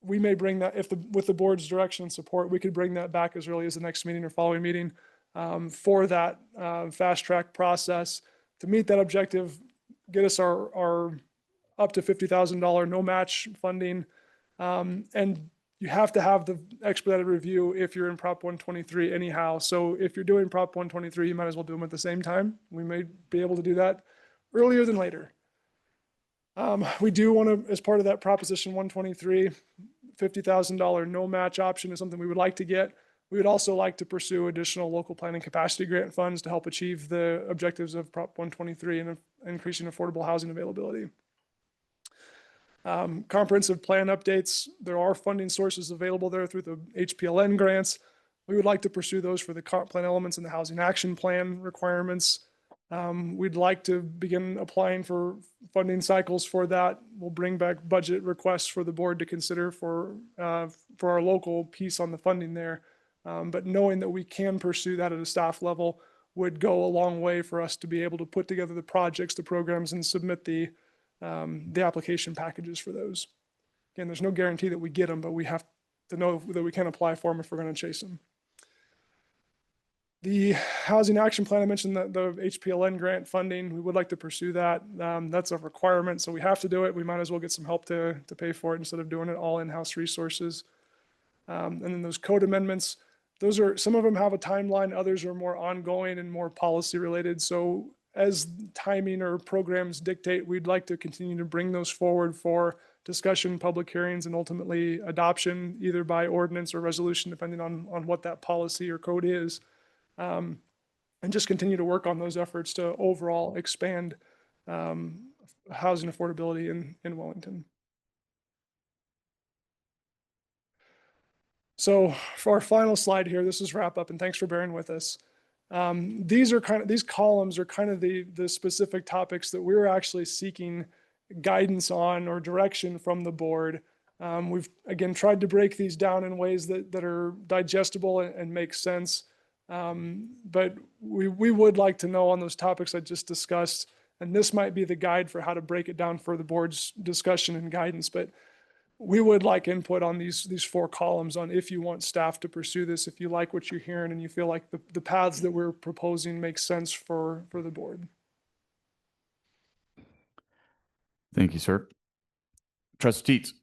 We may bring that, with the board's direction and support, we could bring that back as early as the next meeting or following meeting for that fast track process to meet that objective, get us our up to $50,000 no match funding. And you have to have the expedited review if you're in Prop 123 anyhow. So if you're doing Prop 123, you might as well do them at the same time. We may be able to do that earlier than later. We do want to, as part of that Proposition 123, $50,000 no match option is something we would like to get. We would also like to pursue additional local planning capacity grant funds to help achieve the objectives of Prop 123 and increasing affordable housing availability. Comprehensive plan updates, there are funding sources available there through the HPLN grants. We would like to pursue those for the comp plan elements and the housing action plan requirements. We'd like to begin applying for funding cycles for that. We'll bring back budget requests for the board to consider for our local piece on the funding there. But knowing that we can pursue that at a staff level would go a long way for us to be able to put together the projects, the programs, and submit the application packages for those. Again, there's no guarantee that we get them, but we have to know that we can apply for them if we're going to chase them. The housing action plan, I mentioned that the HPLN grant funding, we would like to pursue that. That's a requirement, so we have to do it. We might as well get some help to pay for it instead of doing it all in-house resources. And then those code amendments, those are, some of them have a timeline, others are more ongoing and more policy related. So as timing or programs dictate, we'd like to continue to bring those forward for discussion, public hearings, and ultimately adoption, either by ordinance or resolution, depending on what that policy or code is. And just continue to work on those efforts to overall expand housing affordability in Wellington. So for our final slide here, this is wrap up, and thanks for bearing with us. These columns are kind of the specific topics that we're actually seeking guidance on or direction from the board. We've again tried to break these down in ways that are digestible and make sense. But we would like to know on those topics I just discussed, and this might be the guide for how to break it down for the board's discussion and guidance. But we would like input on these 4 columns on if you want staff to pursue this, if you like what you're hearing and you feel like the paths that we're proposing make sense for the board. Thank you, sir. Trustees.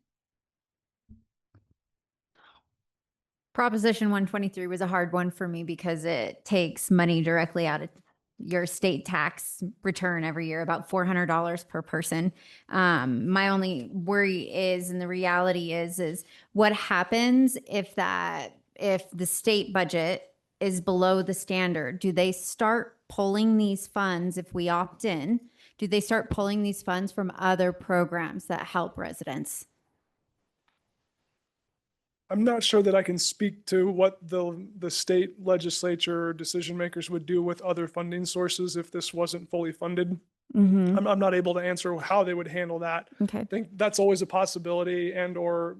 Proposition 123 was a hard one for me because it takes money directly out of your state tax return every year, about $400 per person. My only worry is, and the reality is what happens if the state budget is below the standard? Do they start pulling these funds if we opt in? Do they start pulling these funds from other programs that help residents? I'm not sure that I can speak to what the state legislature or decision makers would do with other funding sources if this wasn't fully funded. Mm-hmm. I'm not able to answer how they would handle that. Okay. I think that's always a possibility, and or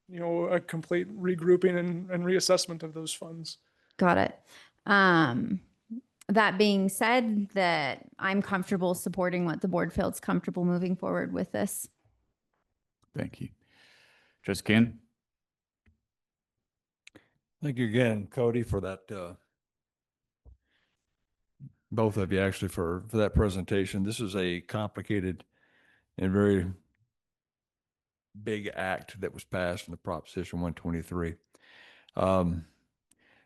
a complete regrouping and reassessment of those funds. Got it. That being said, that I'm comfortable supporting what the board feels comfortable moving forward with this. Thank you. Trustee Ken. Thank you again, Cody, for that. Both of you actually for that presentation. This is a complicated and very big act that was passed in the Proposition 123.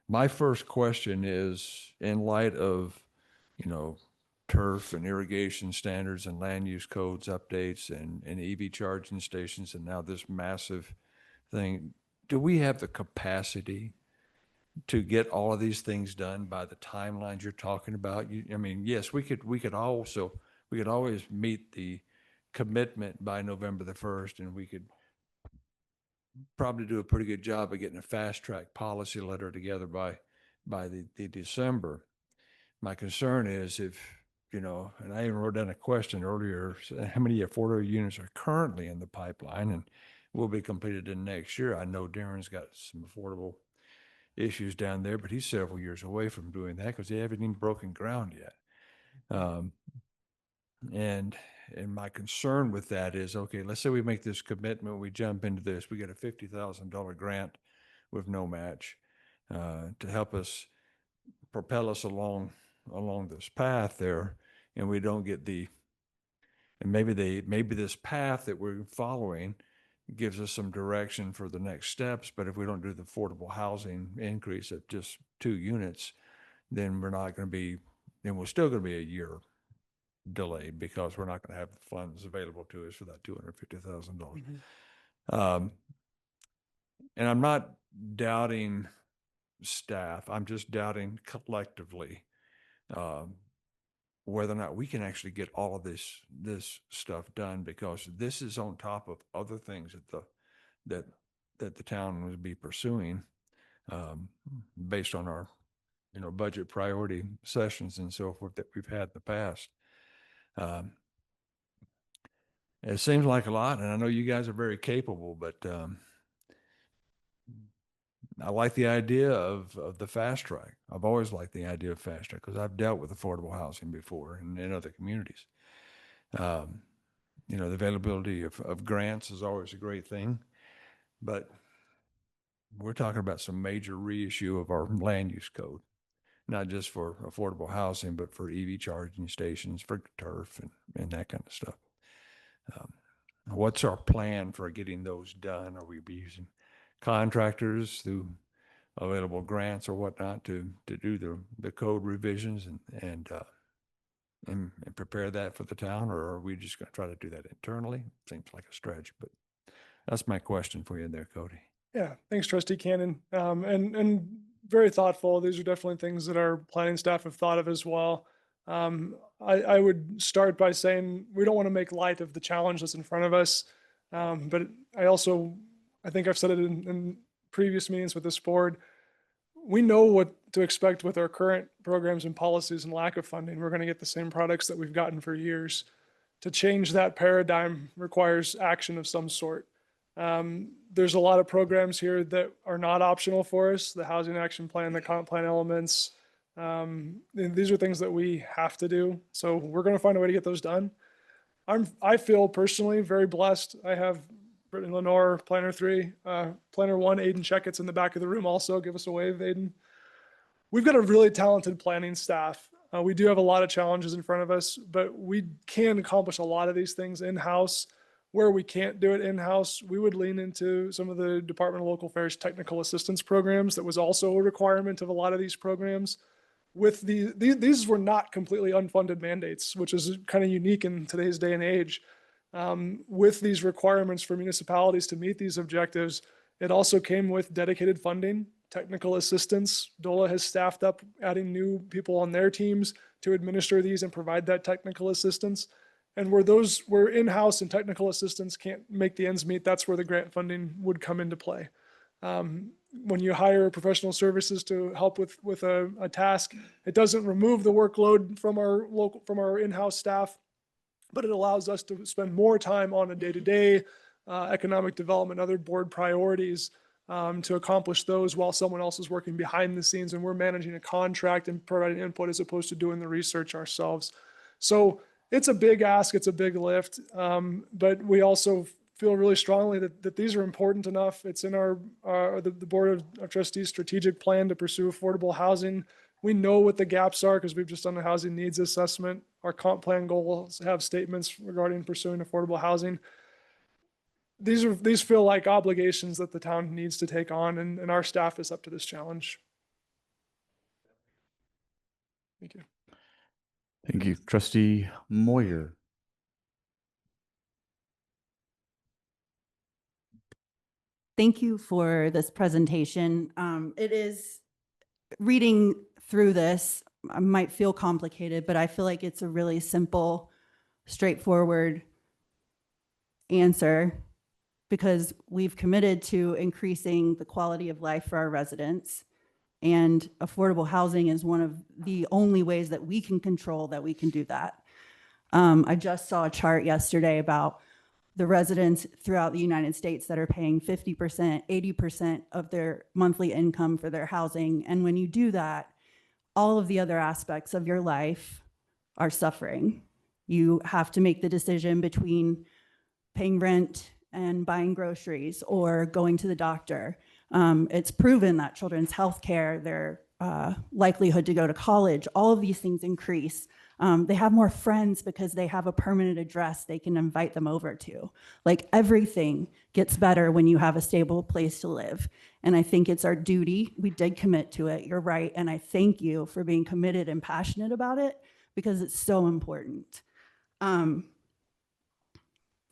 My first question is, in light of, turf and irrigation standards and land use codes updates and EV charging stations, and now this massive thing, do we have the capacity to get all of these things done by the timelines you're talking about? Yes, we could always meet the commitment by November the 1st, and we could probably do a pretty good job of getting a fast track policy letter together by the December. My concern is if, and I even wrote down a question earlier, how many affordable units are currently in the pipeline and will be completed in next year? I know Darren's got some affordable issues down there, but he's several years away from doing that because they haven't even broken ground yet. And my concern with that is, okay, let's say we make this commitment, we jump into this, we get a $50,000 grant with no match to help us propel us along this path there, and we don't get maybe this path that we're following gives us some direction for the next steps. But if we don't do the affordable housing increase at just 2 units, then we're still going to be a year delayed because we're not going to have the funds available to us for that $250,000. Mhm. 000. And I'm not doubting staff, I'm just doubting collectively whether or not we can actually get all of this stuff done, because this is on top of other things that the town would be pursuing based on our budget priority sessions and so forth that we've had in the past. It seems like a lot, and I know you guys are very capable, but I like the idea of the fast track. I've always liked the idea of fast track because I've dealt with affordable housing before in other communities. The availability of grants is always a great thing, but we're talking about some major reissue of our land use code, not just for affordable housing, but for EV charging stations, for turf and that kind of stuff. What's our plan for getting those done? Are we using contractors through available grants or whatnot to do the code revisions and prepare that for the town, or are we just going to try to do that internally? Seems like a stretch, but that's my question for you there, Cody. Yeah, thanks, Trustee Cannon. And very thoughtful. These are definitely things that our planning staff have thought of as well. I would start by saying we don't want to make light of the challenge that's in front of us. But I think I've said it in previous meetings with this board. We know what to expect with our current programs and policies and lack of funding. We're going to get the same products that we've gotten for years. To change that paradigm requires action of some sort. There's a lot of programs here that are not optional for us. The housing action plan, the comp plan elements. These are things that we have to do. So we're going to find a way to get those done. I feel personally very blessed. I have Brittany, Lenoir, Planner 3, Planner 1, Aiden Checkett's in the back of the room also. Give us a wave, Aiden. We've got a really talented planning staff. We do have a lot of challenges in front of us, but we can accomplish a lot of these things in-house. Where we can't do it in-house, we would lean into some of the Department of Local Affairs technical assistance programs. That was also a requirement of a lot of these programs. With these were not completely unfunded mandates, which is kind of unique in today's day and age. With these requirements for municipalities to meet these objectives, it also came with dedicated funding, technical assistance. DOLA has staffed up, adding new people on their teams to administer these and provide that technical assistance. And where in-house and technical assistance can't make the ends meet, that's where the grant funding would come into play. When you hire professional services to help with a task, it doesn't remove the workload from our in-house staff, but it allows us to spend more time on a day-to-day economic development, other board priorities to accomplish those while someone else is working behind the scenes and we're managing a contract and providing input as opposed to doing the research ourselves. So it's a big ask, it's a big lift, but we also feel really strongly that these are important enough. It's in the Board of Trustees strategic plan to pursue affordable housing. We know what the gaps are because we've just done a housing needs assessment. Our comp plan goals have statements regarding pursuing affordable housing. These feel like obligations that the town needs to take on, and our staff is up to this challenge. Thank you. Thank you. Trustee Moyer. Thank you for this presentation. It is, reading through this, I might feel complicated, but I feel like it's a really simple, straightforward answer because we've committed to increasing the quality of life for our residents. And affordable housing is one of the only ways that we can control that we can do that. I just saw a chart yesterday about the residents throughout the United States that are paying 50%, 80% of their monthly income for their housing. And when you do that, all of the other aspects of your life are suffering. You have to make the decision between paying rent and buying groceries or going to the doctor. It's proven that children's health care, their likelihood to go to college, all of these things increase. They have more friends because they have a permanent address they can invite them over to. Like everything gets better when you have a stable place to live. And I think it's our duty. We did commit to it. You're right. And I thank you for being committed and passionate about it because it's so important.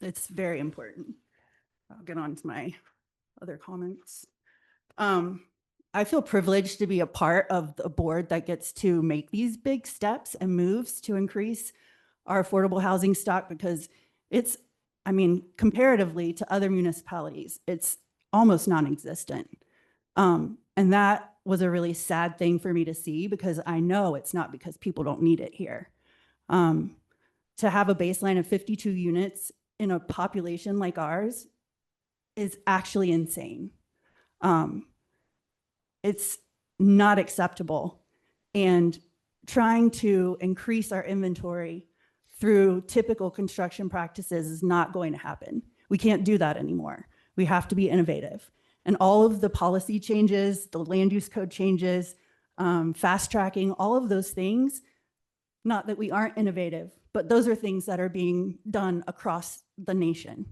It's very important. I'll get on to my other comments. I feel privileged to be a part of the board that gets to make these big steps and moves to increase our affordable housing stock, because it's, I mean, comparatively to other municipalities, it's almost non-existent. And that was a really sad thing for me to see, because I know it's not because people don't need it here. To have a baseline of 52 units in a population like ours is actually insane. It's not acceptable. And trying to increase our inventory through typical construction practices is not going to happen. We can't do that anymore. We have to be innovative. And all of the policy changes, the land use code changes, fast tracking, all of those things, not that we aren't innovative, but those are things that are being done across the nation.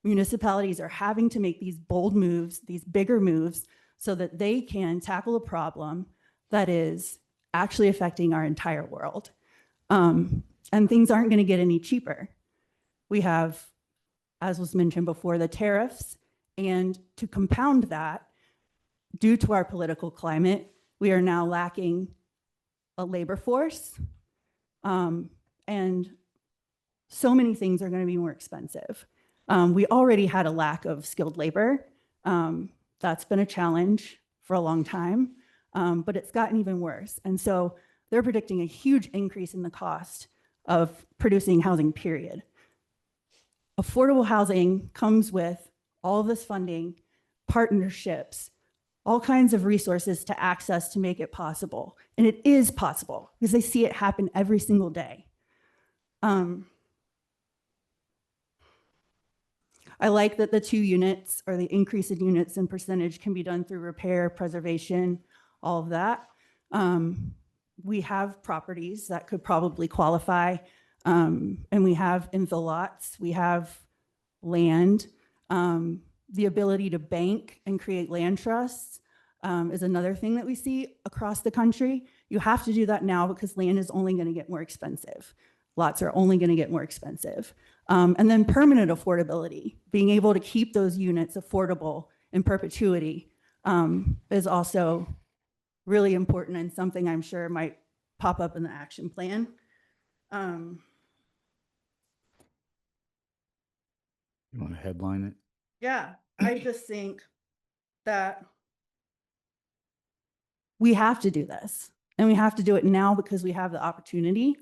Municipalities are having to make these bold moves, these bigger moves, so that they can tackle a problem that is actually affecting our entire world. And things aren't going to get any cheaper. We have, as was mentioned before, the tariffs. And to compound that, due to our political climate, we are now lacking a labor force. And so many things are going to be more expensive. We already had a lack of skilled labor. That's been a challenge for a long time, but it's gotten even worse. And so they're predicting a huge increase in the cost of producing housing, period. Affordable housing comes with all of this funding, partnerships, all kinds of resources to access to make it possible. And it is possible, because I see it happen every single day. I like that the 2 units, or the increase in units and percentage, can be done through repair, preservation, all of that. We have properties that could probably qualify, and we have infill lots, we have land. The ability to bank and create land trusts is another thing that we see across the country. You have to do that now, because land is only going to get more expensive. Lots are only going to get more expensive. And then permanent affordability, being able to keep those units affordable in perpetuity, is also really important, and something I'm sure might pop up in the action plan. You want to headline it? Yeah, I just think that we have to do this, and we have to do it now, because we have the opportunity.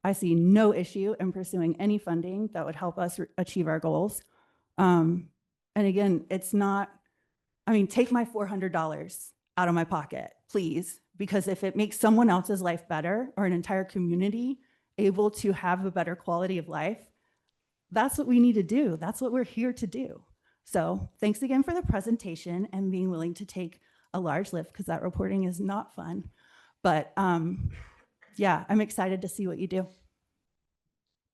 I see no issue in pursuing any funding that would help us achieve our goals. And again, it's not, I mean, take my $400 out of my pocket, please, because if it makes someone else's life better, or an entire community able to have a better quality of life, that's what we need to do. That's what we're here to do. So thanks again for the presentation and being willing to take a large lift, because that reporting is not fun. But yeah, I'm excited to see what you do.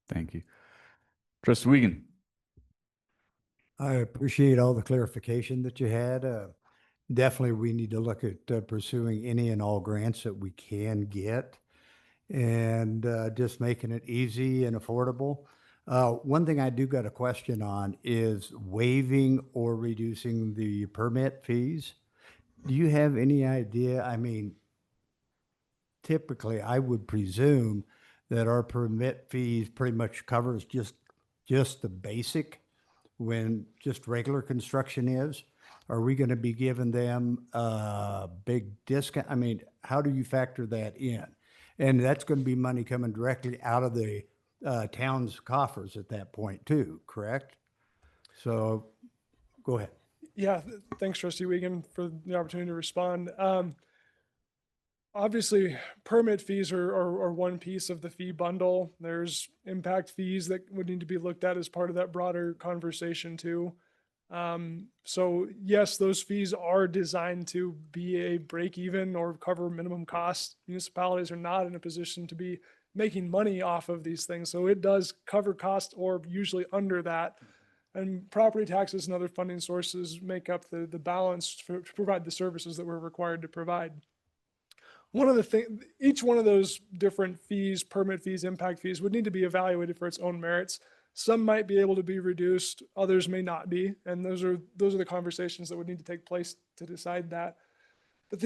Thank you. Trustee Wiegand. I appreciate all the clarification that you had. Definitely, we need to look at pursuing any and all grants that we can get, and just making it easy and affordable. One thing I do got a question on is waiving or reducing the permit fees. Do you have any idea? I mean, typically, I would presume that our permit fees pretty much covers just the basic, when just regular construction is. Are we going to be giving them a big discount? I mean, how do you factor that in? And that's going to be money coming directly out of the town's coffers at that point too, correct? So go ahead. Yeah, thanks, Trustee Wiegand, for the opportunity to respond. Obviously, permit fees are one piece of the fee bundle. There's impact fees that would need to be looked at as part of that broader conversation too. So yes, those fees are designed to be a break even or cover minimum costs. Municipalities are not in a position to be making money off of these things. So it does cover cost, or usually under that. And property taxes and other funding sources make up the balance to provide the services that we're required to provide. One of the things, each one of those different fees, permit fees, impact fees, would need to be evaluated for its own merits. Some might be able to be reduced, others may not be. And those are the conversations that would need to take place to decide that. But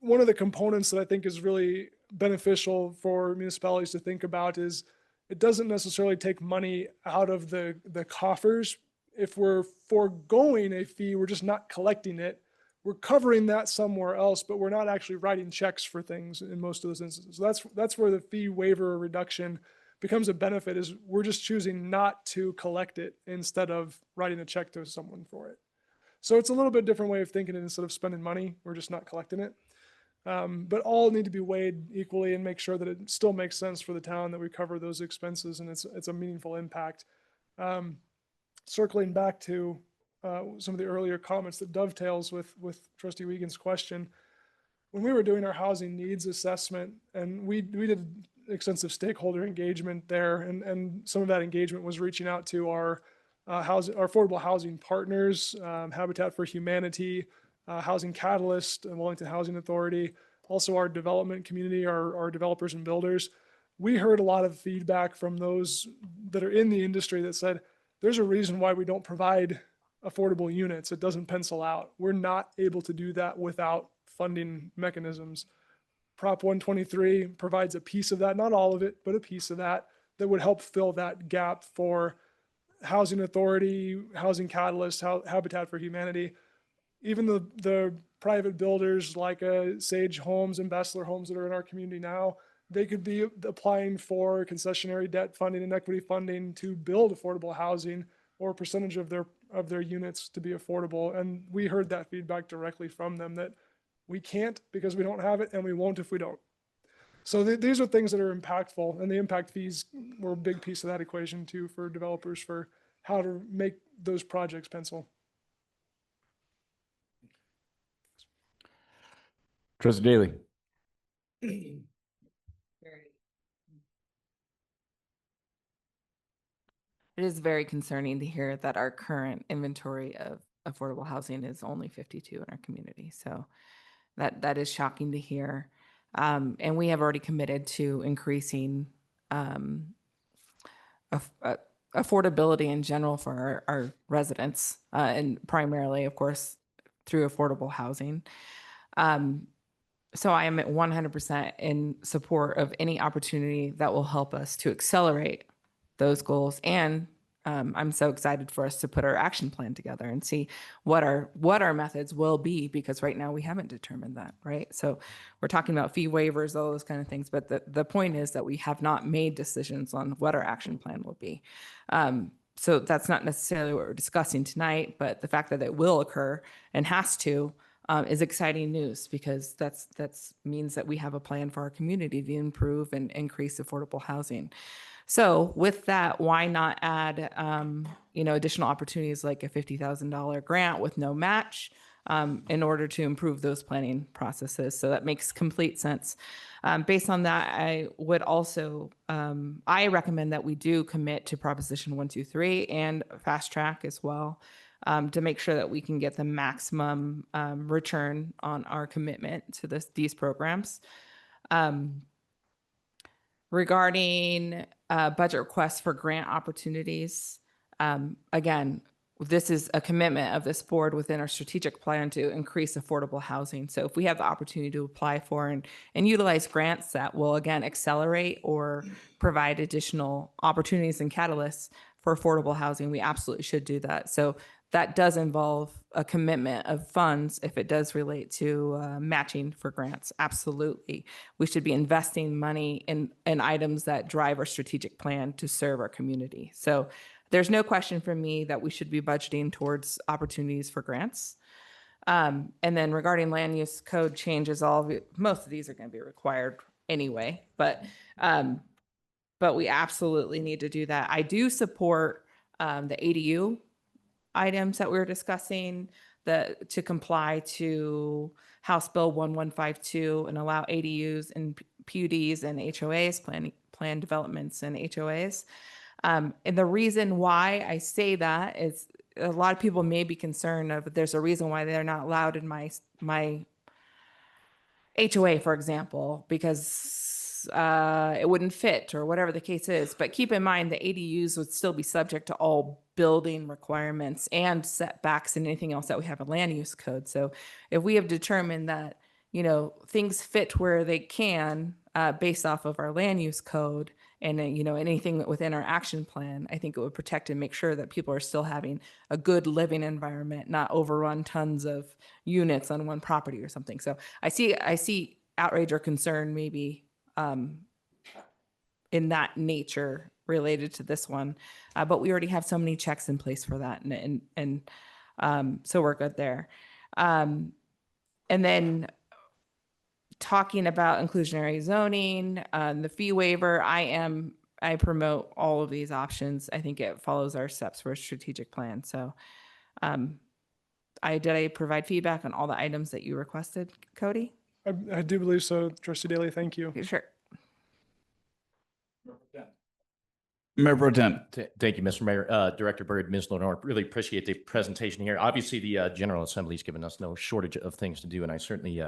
one of the components that I think is really beneficial for municipalities to think about is it doesn't necessarily take money out of the coffers. If we're foregoing a fee, we're just not collecting it. We're covering that somewhere else, but we're not actually writing checks for things in most of those instances. So that's where the fee waiver or reduction becomes a benefit, is we're just choosing not to collect it instead of writing a check to someone for it. So it's a little bit different way of thinking it. Instead of spending money, we're just not collecting it. But all need to be weighed equally and make sure that it still makes sense for the town that we cover those expenses and it's a meaningful impact. Circling back to some of the earlier comments that dovetails with Trustee Wiegand's question, when we were doing our housing needs assessment, and we did extensive stakeholder engagement there, and some of that engagement was reaching out to our affordable housing partners, Habitat for Humanity, Housing Catalyst, and Wellington Housing Authority, also our development community, our developers and builders. We heard a lot of feedback from those that are in the industry that said, there's a reason why we don't provide affordable units. It doesn't pencil out. We're not able to do that without funding mechanisms. Prop 123 provides a piece of that, not all of it, but a piece of that would help fill that gap for Housing Authority, Housing Catalyst, Habitat for Humanity. Even the private builders like Sage Homes and Bessler Homes that are in our community now, they could be applying for concessionary debt funding and equity funding to build affordable housing, or a percentage of their units to be affordable. And we heard that feedback directly from them, that we can't because we don't have it, and we won't if we don't. So these are things that are impactful, and the impact fees were a big piece of that equation too for developers, for how to make those projects pencil. Trustee Daly. It is very concerning to hear that our current inventory of affordable housing is only 52 in our community. So that is shocking to hear. And we have already committed to increasing affordability in general for our residents, and primarily, of course, through affordable housing. So I am at 100% in support of any opportunity that will help us to accelerate those goals. And I'm so excited for us to put our action plan together and see what our methods will be, because right now we haven't determined that, right? So we're talking about fee waivers, all those kind of things. But the point is that we have not made decisions on what our action plan will be. So that's not necessarily what we're discussing tonight, but the fact that it will occur and has to is exciting news, because that's means that we have a plan for our community to improve and increase affordable housing. So with that, why not add, additional opportunities like a $50,000 grant with no match in order to improve those planning processes? So that makes complete sense. Based on that, I would also, I recommend that we do commit to Proposition 123 and fast track as well, to make sure that we can get the maximum return on our commitment to these programs. Regarding budget requests for grant opportunities, again, this is a commitment of this board within our strategic plan to increase affordable housing. So if we have the opportunity to apply for and utilize grants that will, again, accelerate or provide additional opportunities and catalysts for affordable housing, we absolutely should do that. So that does involve a commitment of funds if it does relate to matching for grants. Absolutely. We should be investing money in items that drive our strategic plan to serve our community. So there's no question for me that we should be budgeting towards opportunities for grants. And then regarding land use code changes, most of these are going to be required anyway, but we absolutely need to do that. I do support the ADU items that we were discussing, to comply to House Bill 1152 and allow ADUs and PUDs and HOAs, plan developments and HOAs. And the reason why I say that is a lot of people may be concerned of there's a reason why they're not allowed in my HOA, for example, because it wouldn't fit or whatever the case is. But keep in mind the ADUs would still be subject to all building requirements and setbacks and anything else that we have in land use code. So if we have determined that things fit where they can based off of our land use code and, anything within our action plan. I think it would protect and make sure that people are still having a good living environment, not overrun tons of units on one property or something. So I see outrage or concern maybe in that nature related to this one. But we already have so many checks in place for that. And so we're good there. And then talking about inclusionary zoning, the fee waiver, I promote all of these options. I think it follows our steps for a strategic plan. So did I provide feedback on all the items that you requested, Cody? I do believe so, Trustee Daly. Thank you. Sure. Mayor Pro Tem. Thank you, Mr. Mayor. Director Byrd, Ms. Lenoir, really appreciate the presentation here. Obviously, the General Assembly's given us no shortage of things to do, and I certainly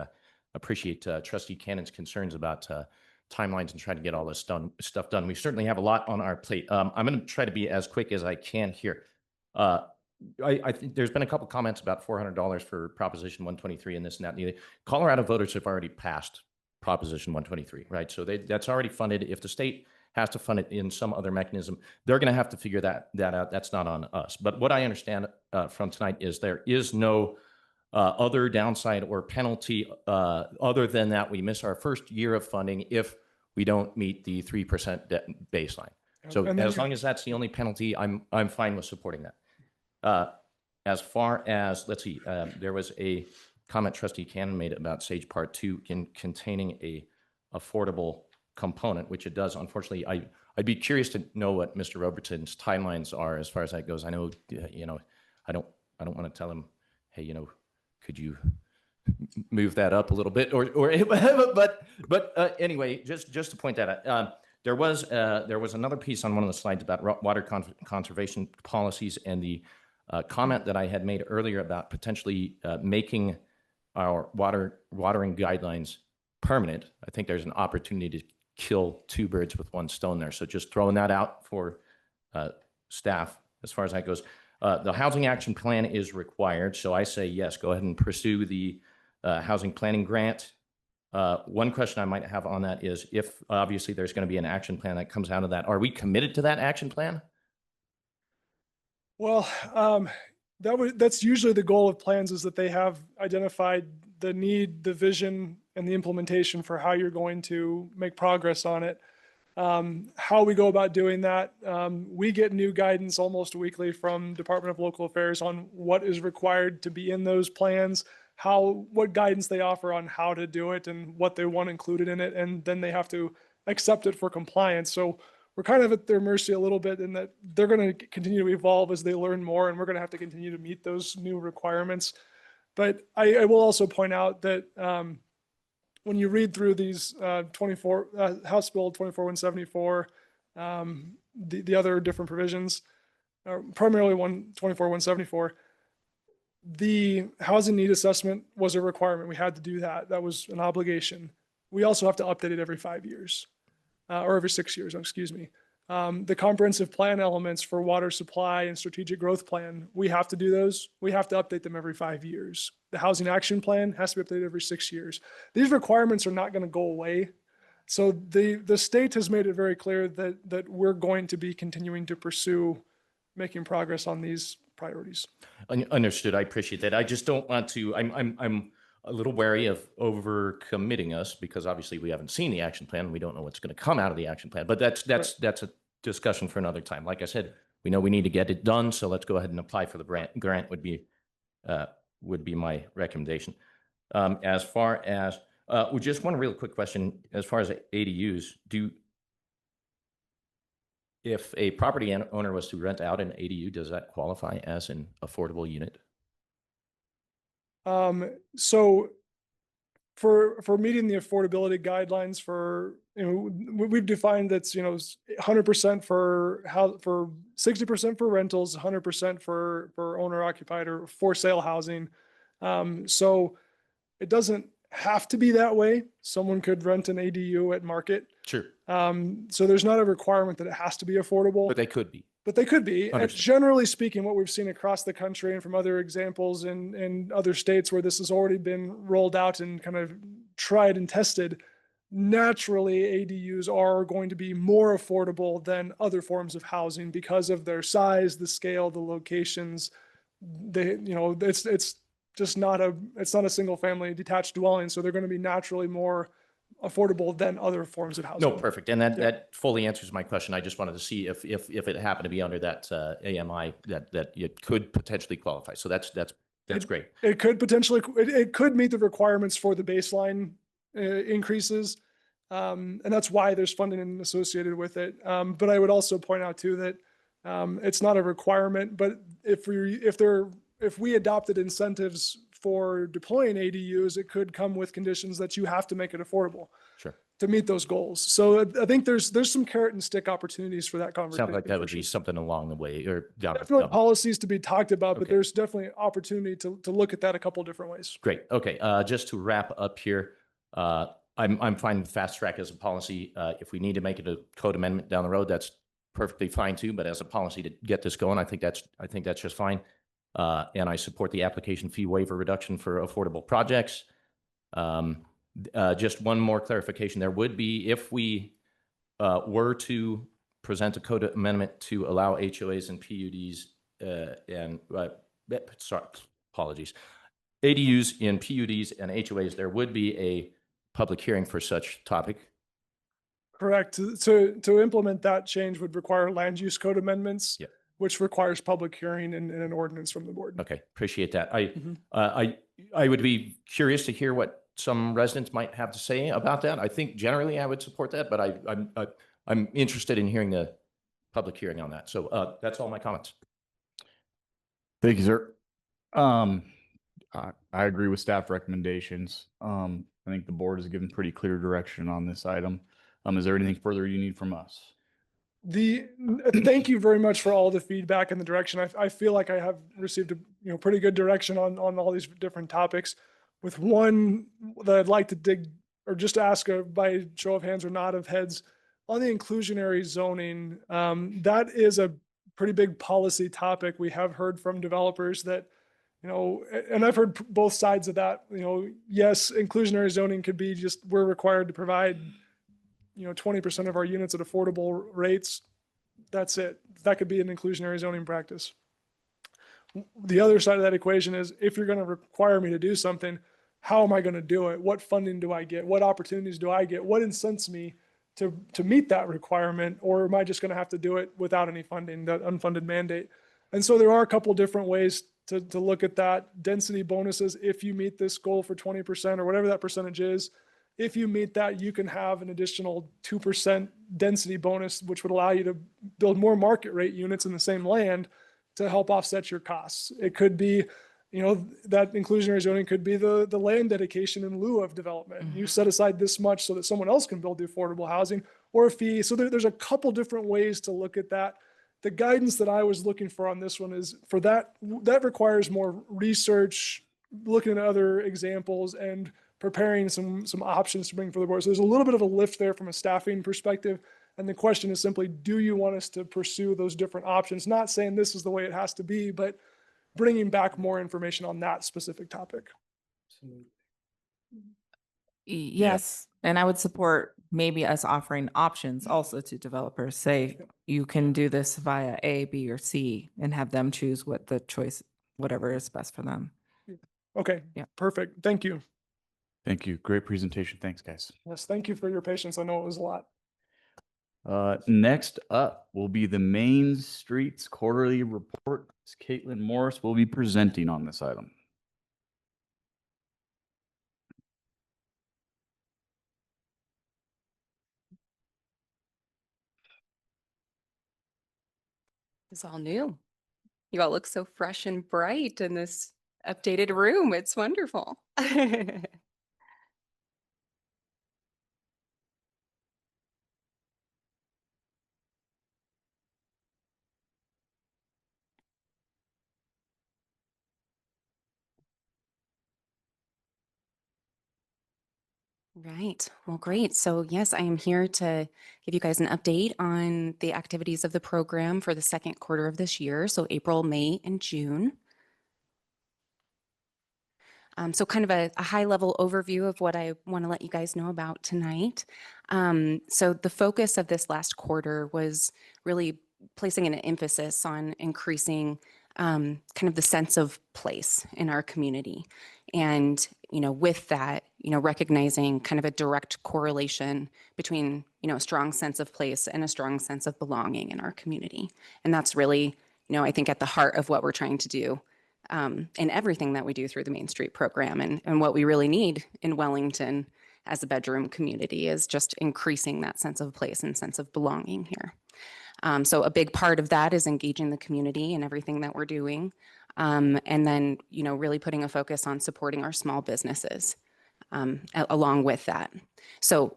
appreciate Trustee Cannon's concerns about timelines and trying to get all this stuff done. We certainly have a lot on our plate. I'm going to try to be as quick as I can here. I think there's been a couple comments about $400 for Proposition 123 and this and that. And the other. Colorado voters have already passed Proposition 123, right? So that's already funded. If the state has to fund it in some other mechanism, they're going to have to figure that out. That's not on us. But what I understand from tonight is there is no other downside or penalty other than that we miss our first year of funding if we don't meet the 3% debt baseline. So as long as that's the only penalty, I'm fine with supporting that. As far as, let's see, there was a comment Trustee Cannon made about Sage Part 2 in containing a affordable component, which it does. Unfortunately, I'd be curious to know what Mr. Robertson's timelines are as far as that goes. I know, I don't want to tell him, hey, could you move that up a little bit but anyway, just to point that out, there was another piece on one of the slides about water conservation policies and the comment that I had made earlier about potentially making our watering guidelines permanent. I think there's an opportunity to kill two birds with one stone there. So just throwing that out for staff as far as that goes. The housing action plan is required. So I say, yes, go ahead and pursue the housing planning grant. One question I might have on that is if obviously there's going to be an action plan that comes out of that, are we committed to that action plan? Well, that's usually the goal of plans, is that they have identified the need, the vision, and the implementation for how you're going to make progress on it. How we go about doing that, we get new guidance almost weekly from Department of Local Affairs on what is required to be in those plans, what guidance they offer on how to do it and what they want included in it, and then they have to accept it for compliance. So we're kind of at their mercy a little bit in that they're going to continue to evolve as they learn more, and we're going to have to continue to meet those new requirements. But I will also point out that when you read through these House Bill 24174, the other different provisions, primarily 24174, the housing need assessment was a requirement. We had to do that. That was an obligation. We also have to update it every 5 years, or every 6 years, excuse me. The comprehensive plan elements for water supply and strategic growth plan, we have to do those. We have to update them every 5 years. The housing action plan has to be updated every 6 years. These requirements are not going to go away. So the state has made it very clear that we're going to be continuing to pursue making progress on these priorities. Understood. I appreciate that. I just don't want to, I'm a little wary of over committing us because obviously we haven't seen the action plan. We don't know what's going to come out of the action plan, but that's a discussion for another time. Like I said, we know we need to get it done. So let's go ahead and apply for the grant would be my recommendation. As far as, just one real quick question, as far as ADUs, if a property owner was to rent out an ADU, does that qualify as an affordable unit? So for meeting the affordability guidelines we've defined that's, 100% for 60% for rentals, 100% for owner occupied or for sale housing. So it doesn't have to be that way. Someone could rent an ADU at market. Sure. So there's not a requirement that it has to be affordable. But they could be. But they could be. And Understood. generally speaking, what we've seen across the country and from other examples in other states where this has already been rolled out and kind of tried and tested, naturally ADUs are going to be more affordable than other forms of housing because of their size, the scale, the locations. It's just not a single family detached dwelling. So they're going to be naturally more affordable than other forms of housing. No, perfect. And that fully answers my question. I just wanted to see if it happened to be under that AMI that it could potentially qualify. So that's great. It could potentially, it could meet the requirements for the baseline increases. And that's why there's funding associated with it. But I would also point out too that it's not a requirement, but if we adopted incentives for deploying ADUs, it could come with conditions that you have to make it affordable. Sure. To meet those goals. So I think there's some carrot and stick opportunities for that conversation. Sounds like that would be something along the way, or definitely policies to be talked about, but Okay. there's definitely opportunity to look at that a couple different ways. Great. Okay. Just to wrap up here, I'm fine with fast track as a policy. If we need to make it a code amendment down the road, that's perfectly fine too. But as a policy to get this going, I think that's just fine. And I support the application fee waiver reduction for affordable projects. Just one more clarification. There would be, if we were to present a code amendment to allow HOAs and PUDs apologies, ADUs in PUDs and HOAs, there would be a public hearing for such topic. Correct. To implement that change would require land use code amendments, Yep. which requires public hearing and an ordinance from the board. Okay, appreciate that. I Mhm. would be curious to hear what some residents might have to say about that. I think generally I would support that, but I'm interested in hearing the public hearing on that. So that's all my comments. Thank you, sir. I agree with staff recommendations. I think the board has given pretty clear direction on this item. Is there anything further you need from us? Thank you very much for all the feedback and the direction. I feel like I have received pretty good direction on all these different topics. With one that I'd like to dig or just ask by show of hands or nod of heads on the inclusionary zoning. That is a pretty big policy topic. We have heard from developers that, and I've heard both sides of that. Yes, inclusionary zoning could be just we're required to provide 20% of our units at affordable rates. That's it. That could be an inclusionary zoning practice. The other side of that equation is if you're going to require me to do something, how am I going to do it? What funding do I get? What opportunities do I get? What incents me to meet that requirement? Or am I just going to have to do it without any funding, that unfunded mandate? And so there are a couple different ways to look at that. Density bonuses, if you meet this goal for 20% or whatever that percentage is, if you meet that, you can have an additional 2% density bonus, which would allow you to build more market rate units in the same land to help offset your costs. It could be, that inclusionary zoning could be the land dedication in lieu of development. Mm-hmm. You set aside this much so that someone else can build the affordable housing, or a fee. So there's a couple different ways to look at that. The guidance that I was looking for on this one is for that requires more research, looking at other examples and preparing some options to bring for the board. So there's a little bit of a lift there from a staffing perspective. And the question is simply, do you want us to pursue those different options? Not saying this is the way it has to be, but bringing back more information on that specific topic. Yes. And I would support maybe us offering options also to developers. Say you can do this via A, B, or C and have them choose what the choice, whatever is best for them. Okay, Yeah. perfect. Thank you. Thank you. Great presentation. Thanks, guys. Yes, thank you for your patience. I know it was a lot. Next up will be the Main Streets Quarterly Report. Caitlin Morris will be presenting on this item. It's all new. You all look so fresh and bright in this updated room. It's wonderful. Right. Well, great. So yes, I am here to give you guys an update on the activities of the program for the second quarter of this year. So April, May, and June. So kind of a high level overview of what I want to let you guys know about tonight. So the focus of this last quarter was really placing an emphasis on increasing kind of the sense of place in our community. And, with that, recognizing kind of a direct correlation between, a strong sense of place and a strong sense of belonging in our community. And that's really, I think at the heart of what we're trying to do in everything that we do through the Main Street program. And what we really need in Wellington as a bedroom community is just increasing that sense of place and sense of belonging here. So a big part of that is engaging the community in everything that we're doing. And then, really putting a focus on supporting our small businesses along with that. So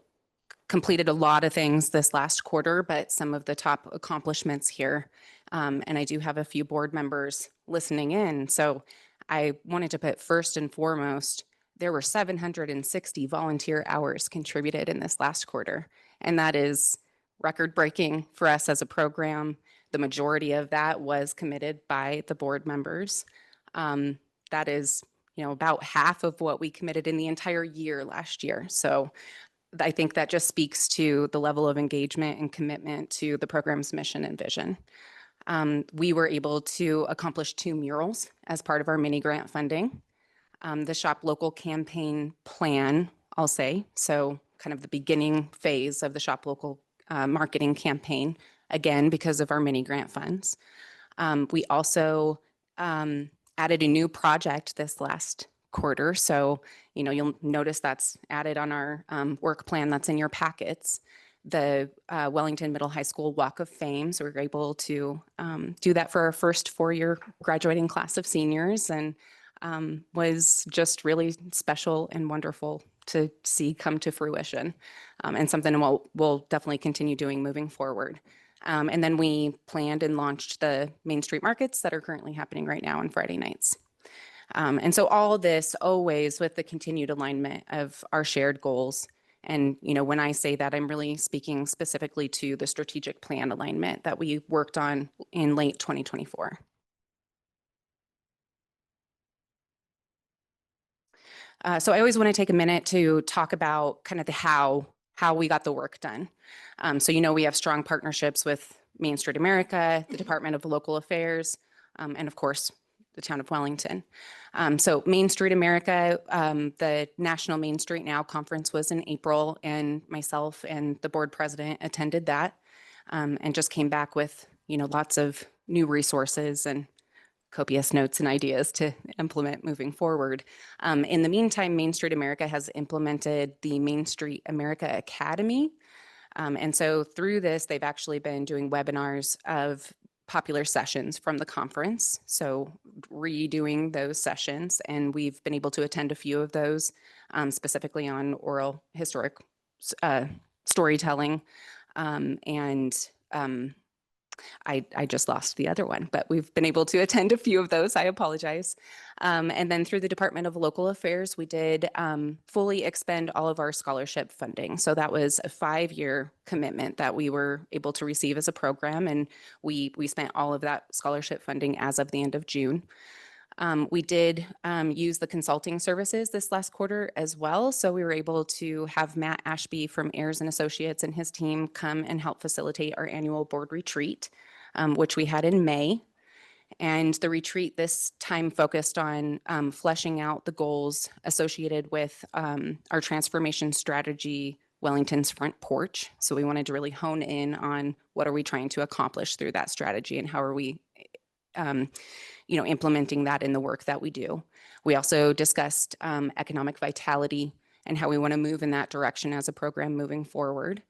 completed a lot of things this last quarter, but some of the top accomplishments here. And I do have a few board members listening in. So I wanted to put first and foremost, there were 760 volunteer hours contributed in this last quarter. And that is record breaking for us as a program. The majority of that was committed by the board members. That is, about half of what we committed in the entire year last year. So I think that just speaks to the level of engagement and commitment to the program's mission and vision. We were able to accomplish 2 murals as part of our mini grant funding. The Shop Local campaign plan, I'll say, so kind of the beginning phase of the Shop Local marketing campaign, again, because of our mini grant funds. We also added a new project this last quarter. So, you'll notice that's added on our work plan that's in your packets. The Wellington Middle High School Walk of Fame. So we were able to do that for our first 4-year graduating class of seniors, and was just really special and wonderful to see come to fruition, and something we'll definitely continue doing moving forward. And then we planned and launched the Main Street markets that are currently happening right now on Friday nights. And so all this always with the continued alignment of our shared goals. And, when I say that, I'm really speaking specifically to the strategic plan alignment that we worked on in late 2024. So I always want to take a minute to talk about kind of the how we got the work done. So, we have strong partnerships with Main Street America, the Department of Local Affairs, and of course, the town of Wellington. So Main Street America, the National Main Street Now conference was in April, and myself and the board president attended that, and just came back with, lots of new resources and copious notes and ideas to implement moving forward. In the meantime, Main Street America has implemented the Main Street America Academy. And so through this, they've actually been doing webinars of popular sessions from the conference. So redoing those sessions, and we've been able to attend a few of those, specifically on oral historic storytelling. I just lost the other one, but we've been able to attend a few of those. I apologize. And then through the Department of Local Affairs, we did fully expend all of our scholarship funding. So that was a 5-year commitment that we were able to receive as a program. And we spent all of that scholarship funding as of the end of June. We did use the consulting services this last quarter as well. So we were able to have Matt Ashby from Ayers and Associates and his team come and help facilitate our annual board retreat, which we had in May. And the retreat this time focused on fleshing out the goals associated with our transformation strategy, Wellington's front porch. So we wanted to really hone in on what are we trying to accomplish through that strategy, and how are we implementing that in the work that we do. We also discussed economic vitality and how we want to move in that direction as a program moving forward.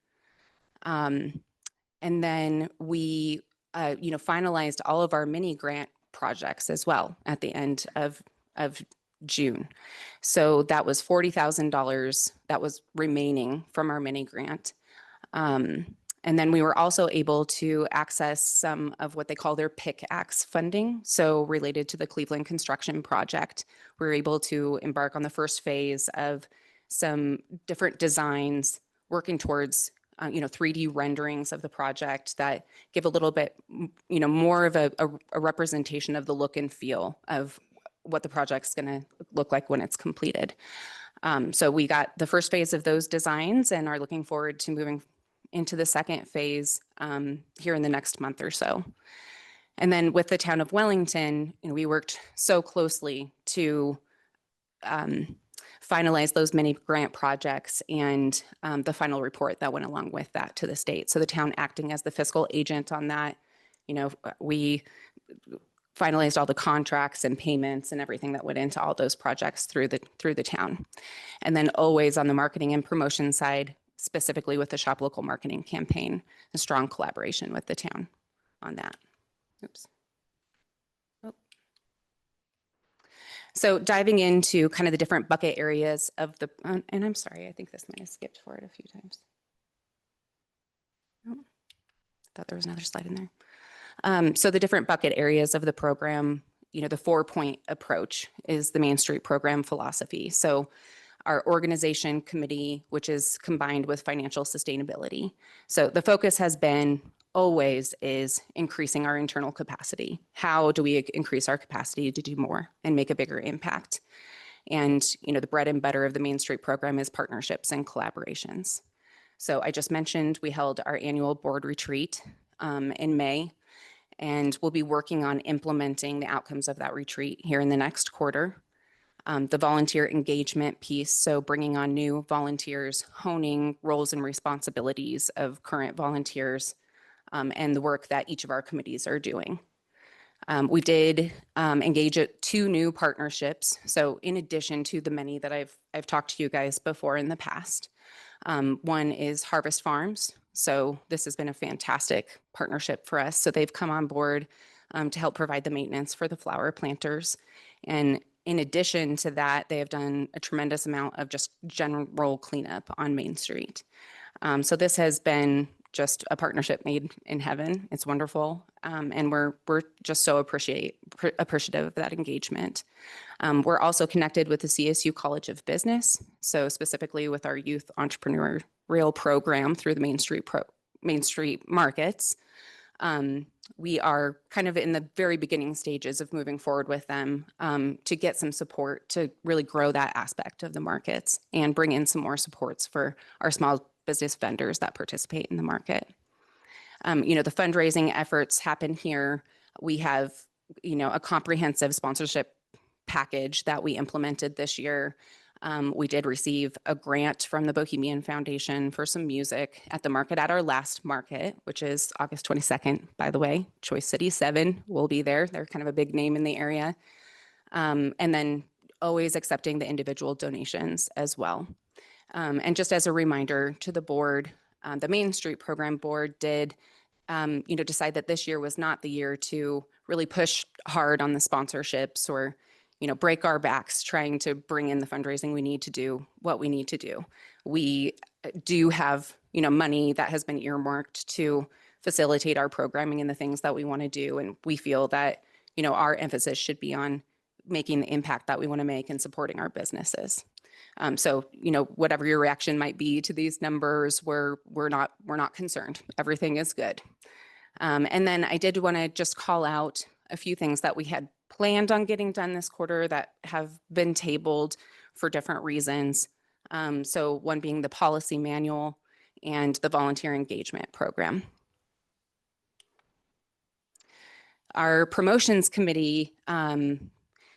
And then we, finalized all of our mini grant projects as well at the end of June. So that was $40,000 that was remaining from our mini grant. And then we were also able to access some of what they call their pickaxe funding. So related to the Cleveland construction project, we were able to embark on the first phase of some different designs working towards 3D renderings of the project that give a little bit, more of a representation of the look and feel of what the project's going to look like when it's completed. So we got the first phase of those designs and are looking forward to moving into the second phase here in the next month or so. And then with the town of Wellington, we worked so closely to finalize those many grant projects and the final report that went along with that to the state. So the town acting as the fiscal agent on that, we finalized all the contracts and payments and everything that went into all those projects through the town. And then always on the marketing and promotion side, specifically with the Shop Local marketing campaign, a strong collaboration with the town on that. Oops. Oh. So diving into kind of the different bucket areas of the, and I'm sorry, I think this might have skipped forward a few times. Oh, I thought there was another slide in there. So the different bucket areas of the program, the 4-point approach is the Main Street program philosophy. So our organization committee, which is combined with financial sustainability. So the focus has been always is increasing our internal capacity. How do we increase our capacity to do more and make a bigger impact? And, the bread and butter of the Main Street program is partnerships and collaborations. So I just mentioned we held our annual board retreat in May, and we'll be working on implementing the outcomes of that retreat here in the next quarter. The volunteer engagement piece, so bringing on new volunteers, honing roles and responsibilities of current volunteers, and the work that each of our committees are doing. We did engage at 2 new partnerships. So in addition to the many that I've talked to you guys before in the past, one is Harvest Farms. So this has been a fantastic partnership for us. So they've come on board to help provide the maintenance for the flower planters. And in addition to that, they have done a tremendous amount of just general cleanup on Main Street. So this has been just a partnership made in heaven. It's wonderful. And we're just so appreciative of that engagement. We're also connected with the CSU College of Business. So specifically with our youth entrepreneurial program through the Main Street markets. We are kind of in the very beginning stages of moving forward with them to get some support to really grow that aspect of the markets and bring in some more supports for our small business vendors that participate in the market. The fundraising efforts happen here. We have, a comprehensive sponsorship package that we implemented this year. We did receive a grant from the Bohemian Foundation for some music at the market at our last market, which is August 22nd, by the way. Choice City 7 will be there. They're kind of a big name in the area. And then always accepting the individual donations as well. And just as a reminder to the board, the Main Street Program Board did decide that this year was not the year to really push hard on the sponsorships or break our backs trying to bring in the fundraising we need to do what we need to do. We do have, money that has been earmarked to facilitate our programming and the things that we want to do. And we feel that, our emphasis should be on making the impact that we want to make and supporting our businesses. So, whatever your reaction might be to these numbers, we're not concerned. Everything is good. And then I did want to just call out a few things that we had planned on getting done this quarter that have been tabled for different reasons. So one being the policy manual and the volunteer engagement program. Our promotions committee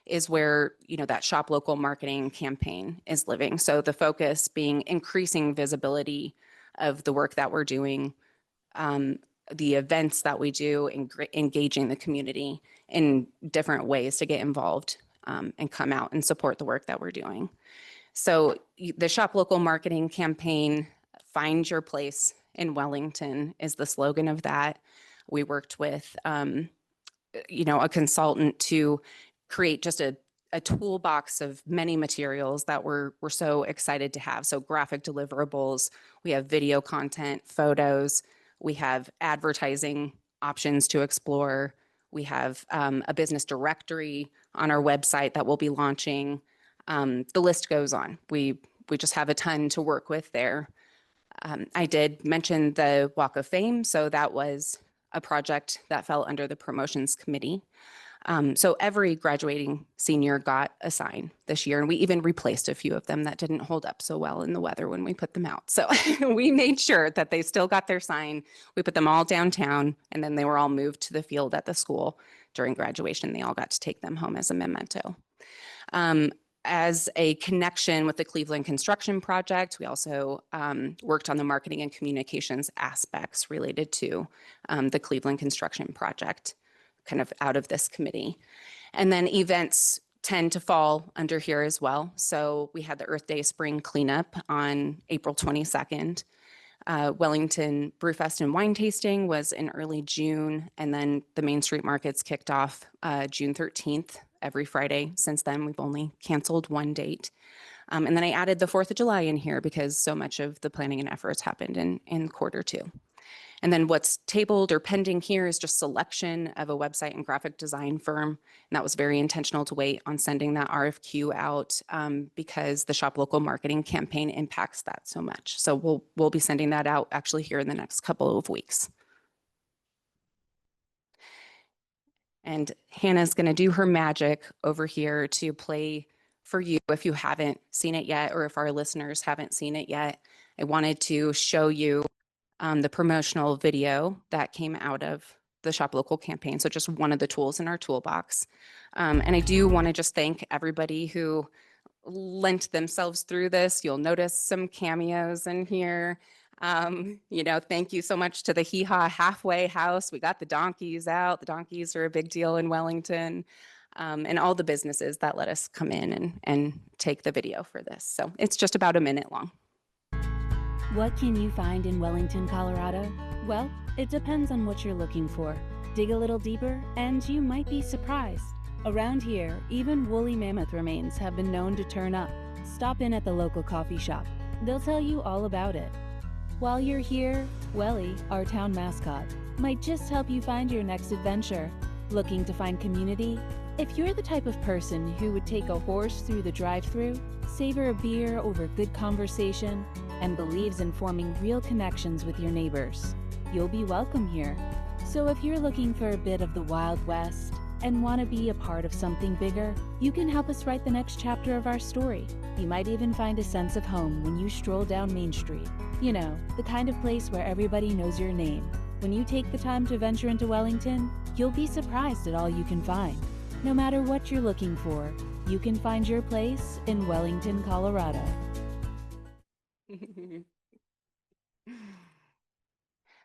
is where, that Shop Local marketing campaign is living. So the focus being increasing visibility of the work that we're doing, the events that we do, engaging the community in different ways to get involved and come out and support the work that we're doing. So the Shop Local marketing campaign, Find Your Place in Wellington, is the slogan of that. We worked with, a consultant to create just a toolbox of many materials that we're so excited to have. So graphic deliverables, we have video content, photos, we have advertising options to explore. We have a business directory on our website that we'll be launching. The list goes on. We just have a ton to work with there. I did mention the Walk of Fame. So that was a project that fell under the promotions committee. So every graduating senior got a sign this year, and we even replaced a few of them that didn't hold up so well in the weather when we put them out. So we made sure that they still got their sign. We put them all downtown, and then they were all moved to the field at the school during graduation. They all got to take them home as a memento. As a connection with the Cleveland construction project, we also worked on the marketing and communications aspects related to the Cleveland construction project, kind of out of this committee. And then events tend to fall under here as well. So we had the Earth Day Spring Cleanup on April 22nd. Wellington Brewfest and Wine Tasting was in early June, and then the Main Street Markets kicked off June 13th. Every Friday since then. We've only canceled one date. And then I added the 4th of July in here because so much of the planning and efforts happened in Q2. And then what's tabled or pending here is just selection of a website and graphic design firm. And that was very intentional to wait on sending that RFQ out because the Shop Local marketing campaign impacts that so much. So we'll be sending that out actually here in the next couple of weeks. And Hannah's going to do her magic over here to play for you if you haven't seen it yet, or if our listeners haven't seen it yet. I wanted to show you the promotional video that came out of the Shop Local campaign. So just one of the tools in our toolbox. And I do want to just thank everybody who lent themselves through this. You'll notice some cameos in here. Thank you so much to the Hee Haw Halfway House. We got the donkeys out. The donkeys are a big deal in Wellington, and all the businesses that let us come in and take the video for this. So it's just about a minute long. What can you find in Wellington, Colorado? Well, it depends on what you're looking for. Dig a little deeper and you might be surprised. Around here, even woolly mammoth remains have been known to turn up. Stop in at the local coffee shop. They'll tell you all about it. While you're here, Welly, our town mascot, might just help you find your next adventure. Looking to find community? If you're the type of person who would take a horse through the drive-thru, savor a beer over good conversation, and believes in forming real connections with your neighbors, you'll be welcome here. So if you're looking for a bit of the Wild West and want to be a part of something bigger, you can help us write the next chapter of our story. You might even find a sense of home when you stroll down Main Street. You know, the kind of place where everybody knows your name. When you take the time to venture into Wellington, you'll be surprised at all you can find. No matter what you're looking for, you can find your place in Wellington, Colorado.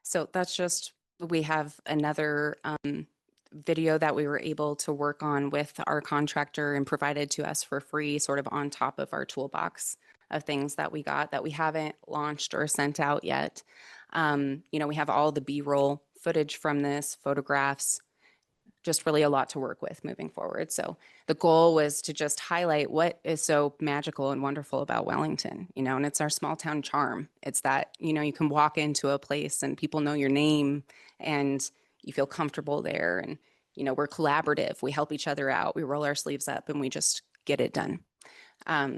So that's just, we have another video that we were able to work on with our contractor and provided to us for free, sort of on top of our toolbox of things that we got that we haven't launched or sent out yet. We have all the B-roll footage from this, photographs, just really a lot to work with moving forward. So the goal was to just highlight what is so magical and wonderful about Wellington, and it's our small town charm. It's that, you can walk into a place and people know your name and you feel comfortable there. And, we're collaborative. We help each other out. We roll our sleeves up and we just get it done.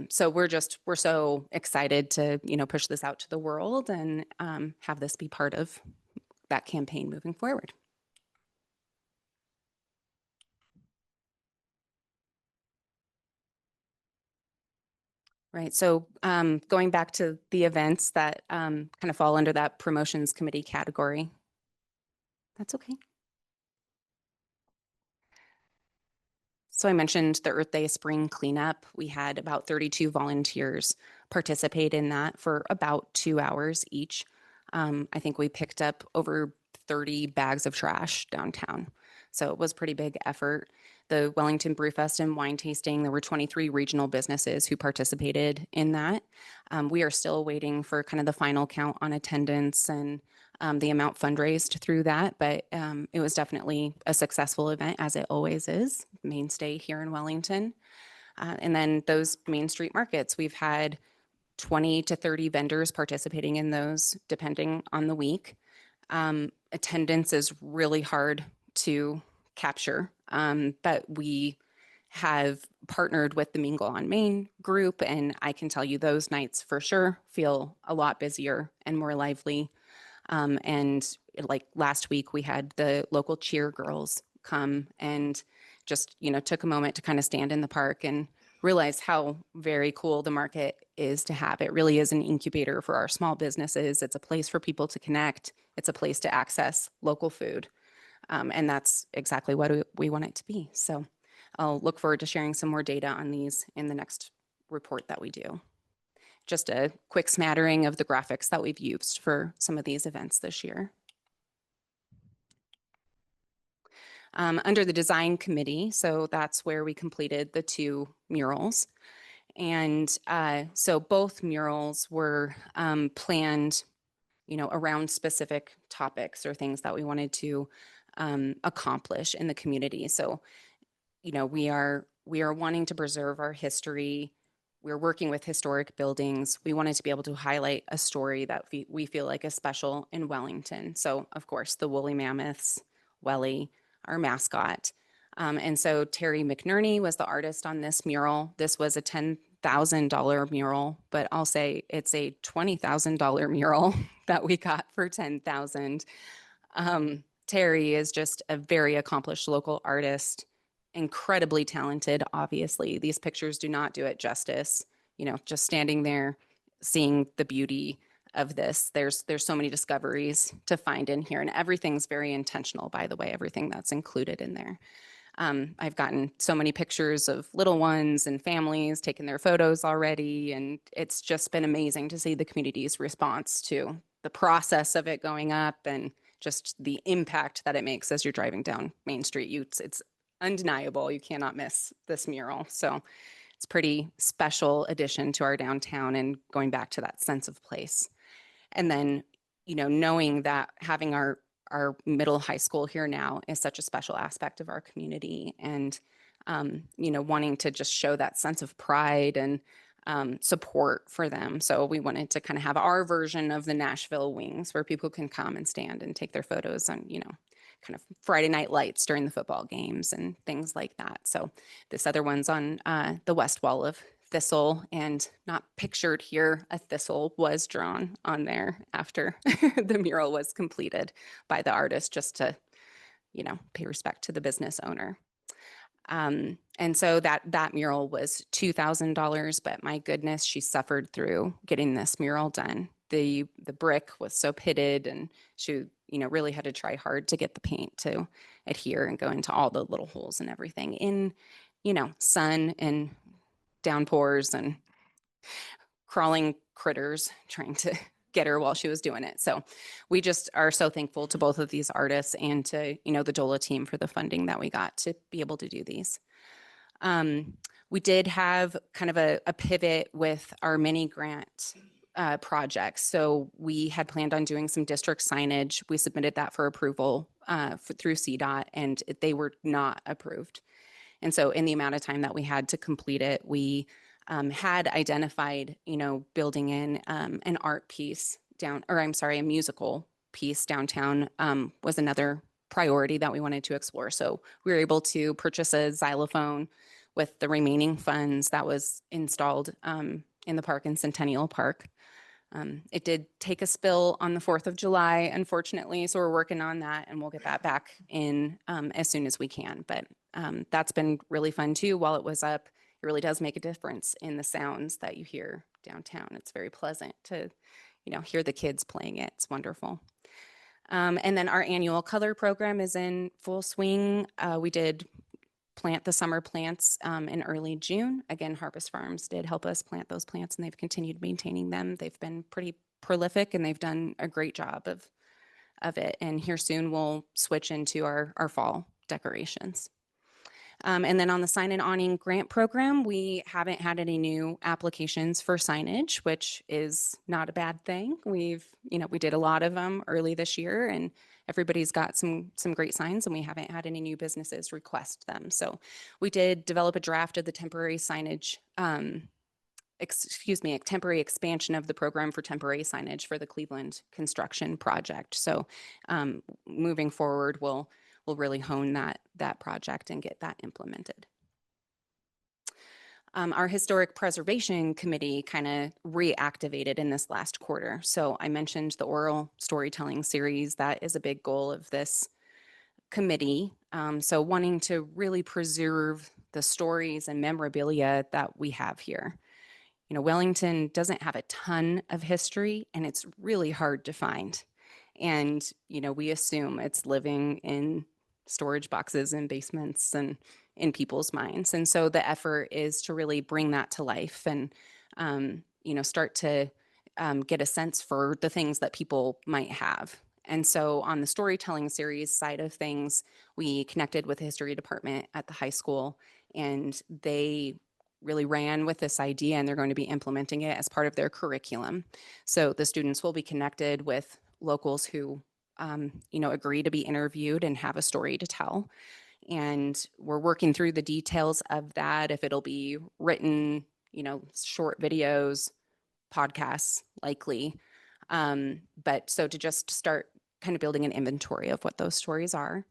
So we're so excited to, push this out to the world and have this be part of that campaign moving forward. Right. So going back to the events that kind of fall under that promotions committee category. That's okay. So I mentioned the Earth Day Spring Cleanup. We had about 32 volunteers participate in that for about 2 hours each. I think we picked up over 30 bags of trash downtown. So it was a pretty big effort. The Wellington Brewfest and Wine Tasting, there were 23 regional businesses who participated in that. We are still waiting for kind of the final count on attendance and the amount fundraised through that, but it was definitely a successful event, as it always is, mainstay here in Wellington. And then those Main Street markets, we've had 20 to 30 vendors participating in those, depending on the week. Attendance is really hard to capture, but we have partnered with the Mingle on Main group, and I can tell you those nights for sure feel a lot busier and more lively. And like last week, we had the local cheer girls come and just, took a moment to kind of stand in the park and realize how very cool the market is to have. It really is an incubator for our small businesses. It's a place for people to connect. It's a place to access local food. And that's exactly what we want it to be. So I'll look forward to sharing some more data on these in the next report that we do. Just a quick smattering of the graphics that we've used for some of these events this year. Under the design committee, so that's where we completed the 2 murals. And so both murals were planned, around specific topics or things that we wanted to accomplish in the community. So, we are wanting to preserve our history. We're working with historic buildings. We wanted to be able to highlight a story that we feel like is special in Wellington. So, of course, the woolly mammoths, Welly, our mascot. And so Terry McNerney was the artist on this mural. This was a $10,000 mural, but I'll say it's a $20,000 mural that we got for $10,000. Terry is just a very accomplished local artist, incredibly talented. Obviously, these pictures do not do it justice. Just standing there, seeing the beauty of this, there's so many discoveries to find in here, and everything's very intentional, by the way, everything that's included in there. I've gotten so many pictures of little ones and families taking their photos already, and it's just been amazing to see the community's response to the process of it going up and just the impact that it makes as you're driving down Main Street. It's undeniable. You cannot miss this mural. So it's a pretty special addition to our downtown and going back to that sense of place. And then, knowing that having our middle high school here now is such a special aspect of our community, and, wanting to just show that sense of pride and support for them. So we wanted to kind of have our version of the Nashville Wings, where people can come and stand and take their photos on, kind of Friday night lights during the football games and things like that. So this other one's on the west wall of Thistle, and not pictured here, a thistle was drawn on there after the mural was completed by the artist, just to, pay respect to the business owner. And so that mural was $2,000, but my goodness, she suffered through getting this mural done. The brick was so pitted, and she, really had to try hard to get the paint to adhere and go into all the little holes and everything in, sun and downpours and crawling critters trying to get her while she was doing it. So we just are so thankful to both of these artists and to, the DOLA team for the funding that we got to be able to do these. We did have kind of a pivot with our mini grant projects. So we had planned on doing some district signage. We submitted that for approval through CDOT, and they were not approved. And so in the amount of time that we had to complete it, we had identified, building in an art piece a musical piece downtown was another priority that we wanted to explore. So we were able to purchase a xylophone with the remaining funds that was installed in the park in Centennial Park. It did take a spill on the 4th of July, unfortunately, so we're working on that, and we'll get that back in as soon as we can. But that's been really fun too. While it was up, it really does make a difference in the sounds that you hear downtown. It's very pleasant to, hear the kids playing it. It's wonderful. And then our annual color program is in full swing. We did plant the summer plants in early June. Again, Harvest Farms did help us plant those plants, and they've continued maintaining them. They've been pretty prolific, and they've done a great job of it. And here soon we'll switch into our fall decorations. And then on the sign and awning grant program, we haven't had any new applications for signage, which is not a bad thing. We did a lot of them early this year, and everybody's got some great signs, and we haven't had any new businesses request them. So we did develop a draft of the temporary signage, a temporary expansion of the program for temporary signage for the Cleveland construction project. So moving forward, we'll really hone that project and get that implemented. Our Historic Preservation Committee kind of reactivated in this last quarter. So I mentioned the oral storytelling series. That is a big goal of this committee. So wanting to really preserve the stories and memorabilia that we have here. You know, Wellington doesn't have a ton of history and it's really hard to find. And, you know, we assume it's living in storage boxes and basements and in people's minds. And so the effort is to really bring that to life and, you know, start to get a sense for the things that people might have. And so on the storytelling series side of things, we connected with the history department at the high school, and they really ran with this idea, and they're going to be implementing it as part of their curriculum. So the students will be connected with locals who, you know, agree to be interviewed and have a story to tell. And we're working through the details of that, if it'll be written, you know, short videos, podcasts, likely. But so to just start kind of building an inventory of what those stories are.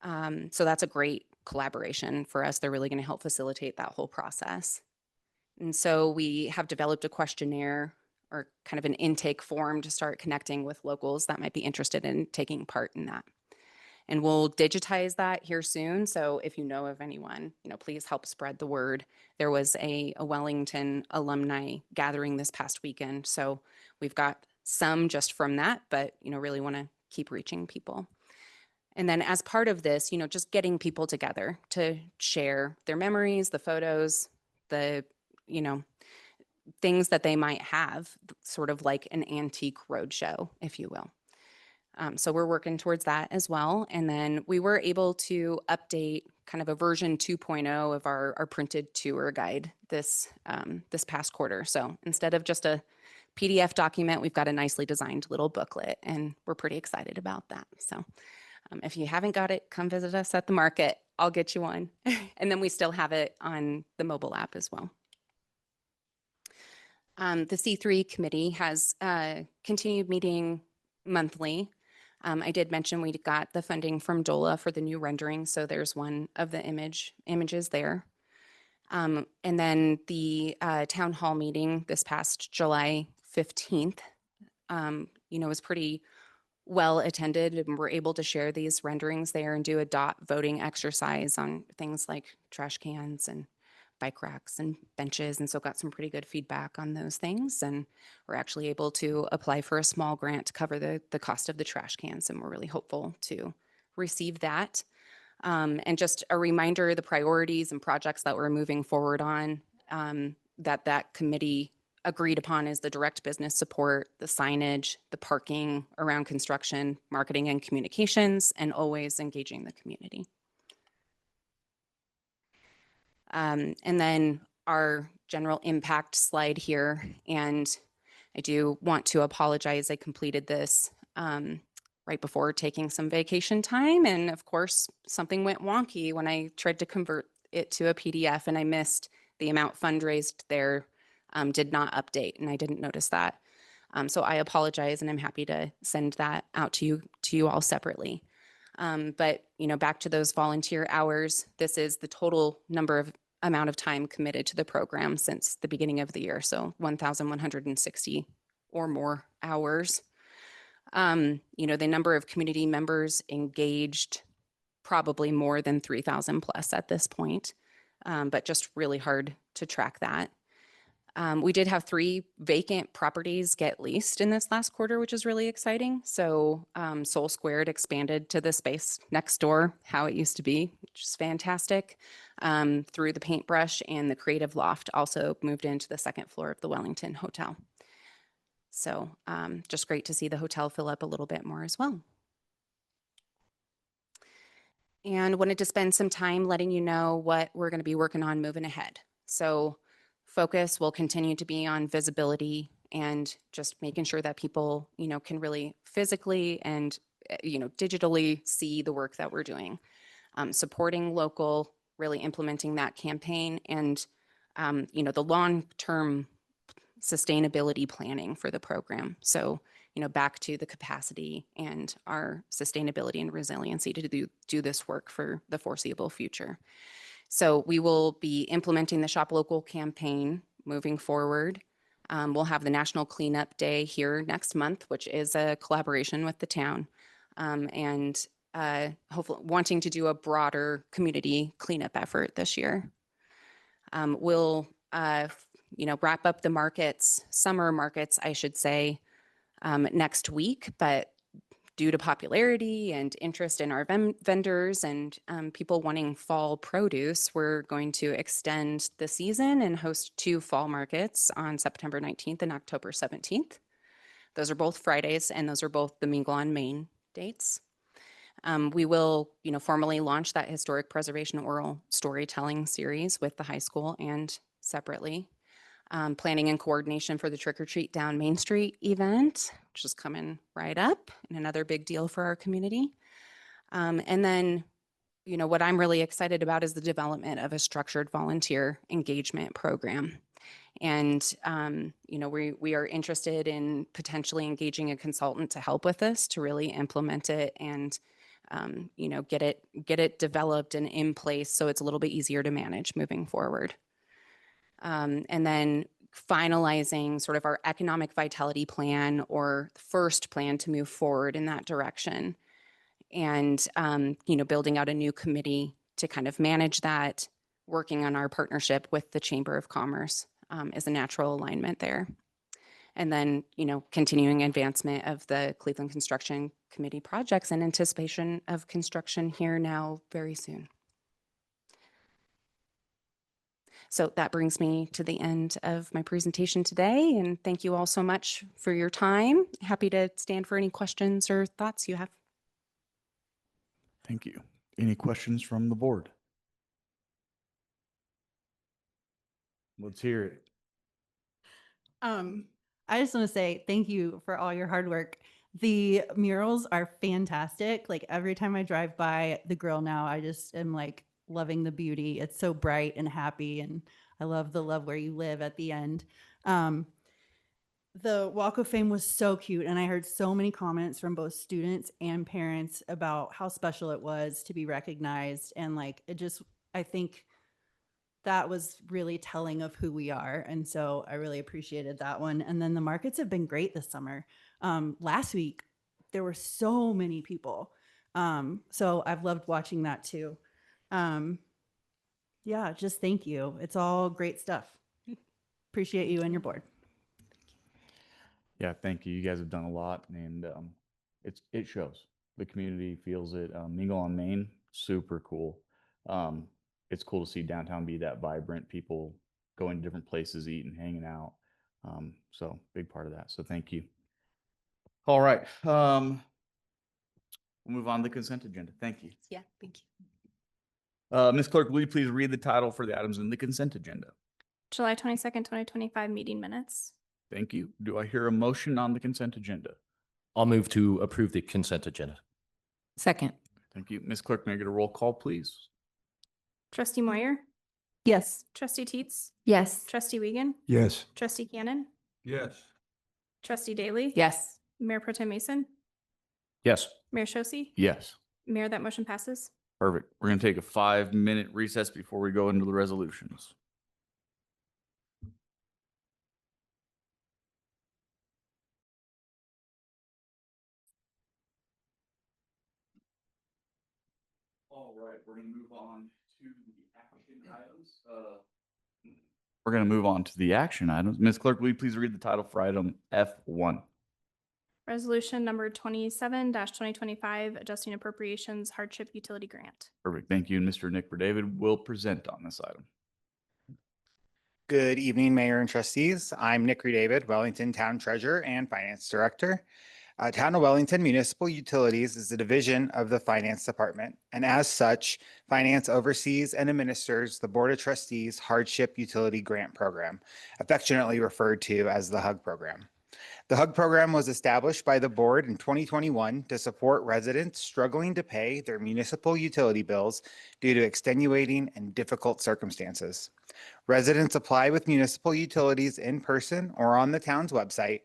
So that's a great collaboration for us. They're really going to help facilitate that whole process. And so we have developed a questionnaire or kind of an intake form to start connecting with locals that might be interested in taking part in that. And we'll digitize that here soon. So if you know of anyone, you know, please help spread the word. There was a Wellington alumni gathering this past weekend. So we've got some just from that, but, you know, really want to keep reaching people. And then as part of this, you know, just getting people together to share their memories, the photos, the, you know, things that they might have, sort of like an antique roadshow, if you will. So we're working towards that as well. And then we were able to update kind of a version 2.0 of our printed tour guide this past quarter. So instead of just a PDF document, we've got a nicely designed little booklet, and we're pretty excited about that. So if you haven't got it, come visit us at the market. I'll get you one. And then we still have it on the mobile app as well. The C3 committee has continued meeting monthly. I did mention we got the funding from DOLA for the new rendering, so there's one of the images there. And then the town hall meeting this past July 15th, you know, was pretty well attended, and we're able to share these renderings there and do a dot voting exercise on things like trash cans and bike racks and benches. And so got some pretty good feedback on those things. And we're actually able to apply for a small grant to cover the cost of the trash cans. And we're really hopeful to receive that. And just a reminder, the priorities and projects that we're moving forward on, that committee agreed upon is the direct business support, the signage, the parking around construction, marketing and communications, and always engaging the community. And then our general impact slide here. And I do want to apologize. I completed this right before taking some vacation time. And of course, something went wonky when I tried to convert it to a PDF, and I missed the amount fundraised there, did not update, and I didn't notice that. So I apologize, and I'm happy to send that out to you all separately. But, you know, back to those volunteer hours, this is the total amount of time committed to the program since the beginning of the year. So 1,160 or more hours. You know, the number of community members engaged, probably more than 3,000 plus at this point, but just really hard to track that. We did have 3 vacant properties get leased in this last quarter, which is really exciting. So Soul Squared expanded to the space next door, how it used to be, which is fantastic. Through the paintbrush, and the Creative Loft also moved into the 2nd floor of the Wellington Hotel. So just great to see the hotel fill up a little bit more as well. And wanted to spend some time letting you know what we're going to be working on moving ahead. So focus will continue to be on visibility and just making sure that people, you know, can really physically and, you know, digitally see the work that we're doing. Supporting local, really implementing that campaign, and, you know, the long-term sustainability planning for the program. So, you know, back to the capacity and our sustainability and resiliency to do this work for the foreseeable future. So we will be implementing the Shop Local campaign moving forward. We'll have the National Cleanup Day here next month, which is a collaboration with the town. And hopefully wanting to do a broader community cleanup effort this year. We'll, wrap up the summer markets, I should say, next week, but due to popularity and interest in our vendors and people wanting fall produce, we're going to extend the season and host 2 fall markets on September 19th and October 17th. Those are both Fridays, and those are both the Mingle on Main dates. We will, formally launch that historic preservation oral storytelling series with the high school and separately. Planning and coordination for the Trick or Treat Down Main Street event, which is coming right up and another big deal for our community. And then, what I'm really excited about is the development of a structured volunteer engagement program. And, we are interested in potentially engaging a consultant to help with this, to really implement it and, get it developed and in place so it's a little bit easier to manage moving forward. And then finalizing sort of our economic vitality plan, or first plan to move forward in that direction. And, building out a new committee to kind of manage that, working on our partnership with the Chamber of Commerce is a natural alignment there. And then, continuing advancement of the Cleveland Construction Committee projects in anticipation of construction here now very soon. So that brings me to the end of my presentation today, and thank you all so much for your time. Happy to stand for any questions or thoughts you have. Thank you. Any questions from the board? Let's hear it. I just want to say thank you for all your hard work. The murals are fantastic. Like every time I drive by the grill now, I just am like loving the beauty. It's so bright and happy, and I love the Love Where You Live at the end. The Walk of Fame was so cute, and I heard so many comments from both students and parents about how special it was to be recognized, and like I think that was really telling of who we are, and so I really appreciated that one. And then the markets have been great this summer. Last week there were so many people, so I've loved watching that too. Yeah, just thank you. It's all great stuff. Appreciate you and your board. Yeah, thank you. You guys have done a lot, and it shows. The community feels it. Mingle on Main, super cool. It's cool to see downtown be that vibrant. People going to different places, eating, hanging out. So big part of that. So thank you. All right. We'll move on to the consent agenda. Thank you. Yeah, thank you. Ms. Clerk, will you please read the title for the items in the consent agenda? July 22nd, 2025 meeting minutes. Thank you. Do I hear a motion on the consent agenda? I'll move to approve the consent agenda. Second. Thank you. Ms. Clerk, may I get a roll call, please? Trustee Moyer, Yes. Trustee Teets, Yes. Trustee Wiegand, Yes. Trustee Cannon, Yes. Trustee Daly. Yes. Mayor Pro Tem Mason, Yes. Mayor Shosse. Yes. Mayor, that motion passes. Perfect. We're going to take a 5-minute recess before we go into the resolutions. All right, we're going to move on to the action items. We're going to move on to the action items. Ms. Clerk, will you please read the title for item F1? Resolution number 27-2025, adjusting appropriations hardship utility grant. Perfect. Thank you. And Mr. Nick David will present on this item. Good evening, Mayor and Trustees. I'm Nick David, Wellington Town Treasurer and Finance Director. Town of Wellington Municipal Utilities is a division of the Finance Department, and as such, Finance oversees and administers the Board of Trustees Hardship Utility Grant Program, affectionately referred to as the HUG program. The HUG program was established by the board in 2021 to support residents struggling to pay their municipal utility bills due to extenuating and difficult circumstances. Residents apply with municipal utilities in person or on the town's website,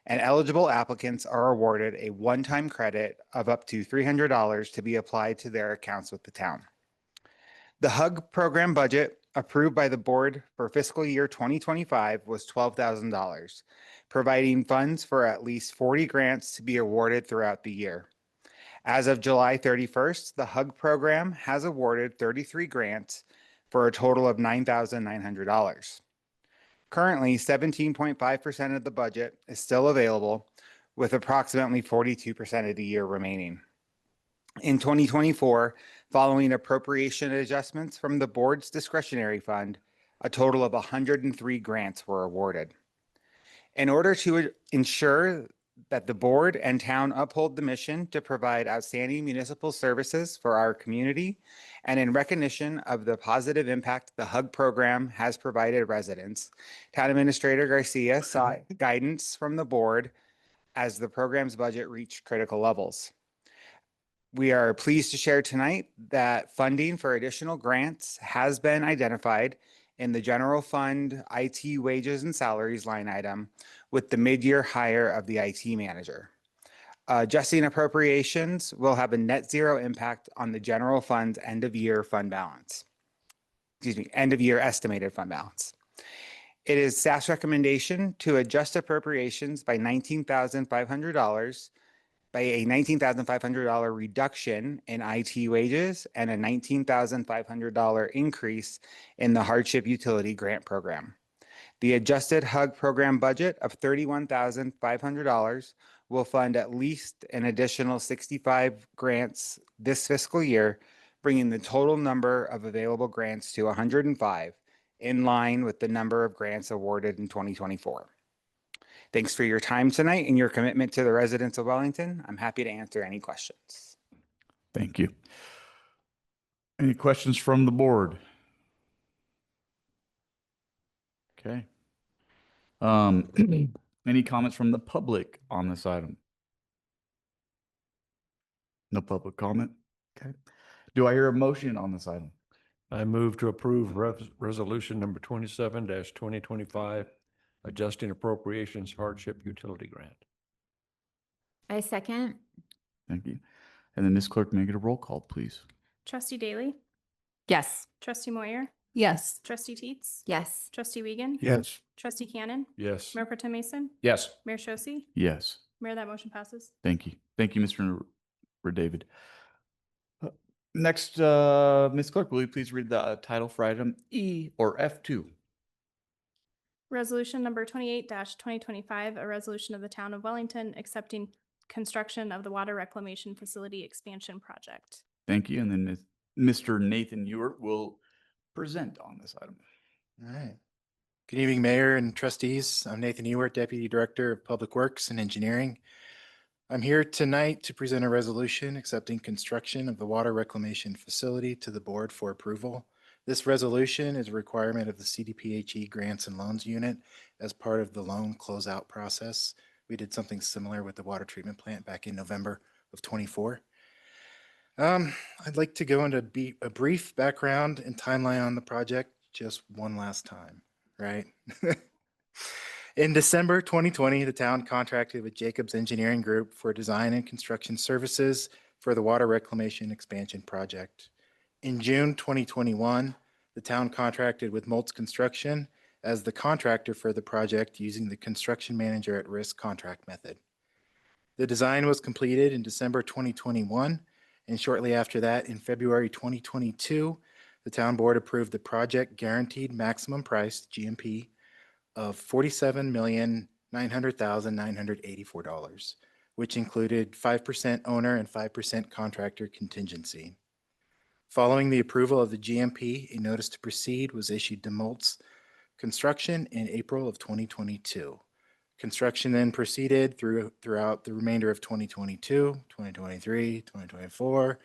and eligible applicants are awarded a one-time credit of up to $300 to be applied to their accounts with the town. The HUG program budget approved by the board for fiscal year 2025 was $12,000, providing funds for at least 40 grants to be awarded throughout the year. As of July 31st, the HUG program has awarded 33 grants for a total of $9,900. Currently, 17.5% of the budget is still available, with approximately 42% of the year remaining. In 2024, following appropriation adjustments from the board's discretionary fund, a total of 103 grants were awarded. In order to ensure that the board and town uphold the mission to provide outstanding municipal services for our community, and in recognition of the positive impact the HUG program has provided residents, Town Administrator Garcia sought guidance from the board as the program's budget reached critical levels. We are pleased to share tonight that funding for additional grants has been identified in the general fund IT wages and salaries line item with the mid-year hire of the IT manager. Adjusting appropriations will have a net zero impact on the general fund's end of year fund balance. End of year estimated fund balance. It is staff's recommendation to adjust appropriations by $19,500 by a $19,500 reduction in IT wages and a $19,500 increase in the hardship utility grant program. The adjusted HUG program budget of $31,500 will fund at least an additional 65 grants this fiscal year, bringing the total number of available grants to 105, in line with the number of grants awarded in 2024. Thanks for your time tonight and your commitment to the residents of Wellington. I'm happy to answer any questions. Thank you. Any questions from the board? Okay. Any comments from the public on this item? No public comment? Okay. Do I hear a motion on this item? I move to approve resolution number 27-2025, adjusting appropriations hardship utility grant. I second. Thank you. And then Ms. Clerk, make it a roll call, please. Trustee Daly, Yes. trustee Moyer, Yes. trustee Teets, Yes. trustee Wiegand, Yes. trustee Cannon, Yes. Mayor Pro Tem Mason, Yes. Mayor Shosse. Yes. Mayor, that motion passes. Thank you. Thank you, Mr. David. Next, Ms. Clerk, will you please read the title for item E or F2? Resolution number 28-2025, a resolution of the town of Wellington accepting construction of the water reclamation facility expansion project. Thank you. And then Mr. Nathan Ewart will present on this item. All right. Good evening, Mayor and trustees. I'm Nathan Ewart, Deputy Director of Public Works and Engineering. I'm here tonight to present a resolution accepting construction of the water reclamation facility to the board for approval. This resolution is a requirement of the CDPHE Grants and Loans Unit as part of the loan closeout process. We did something similar with the water treatment plant back in November of 24. I'd like to go into a brief background and timeline on the project just one last time, right? In December 2020, the town contracted with Jacobs Engineering Group for design and construction services for the water reclamation expansion project. In June 2021, the town contracted with Moltz Construction as the contractor for the project using the construction manager at risk contract method. The design was completed in December 2021, and shortly after that, in February 2022, the town board approved the project guaranteed maximum price, GMP, of $47,900,984, which included 5% owner and 5% contractor contingency. Following the approval of the GMP, a notice to proceed was issued to Moltz Construction in April of 2022. Construction then proceeded throughout the remainder of 2022, 2023, 2024,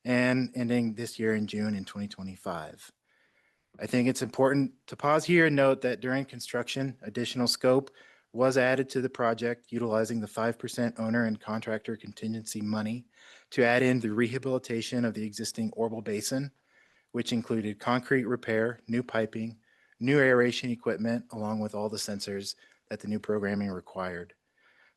and ending this year in June in 2025. I think it's important to pause here and note that during construction, additional scope was added to the project utilizing the 5% owner and contractor contingency money to add in the rehabilitation of the existing Orbital Basin, which included concrete repair, new piping, new aeration equipment, along with all the sensors that the new programming required.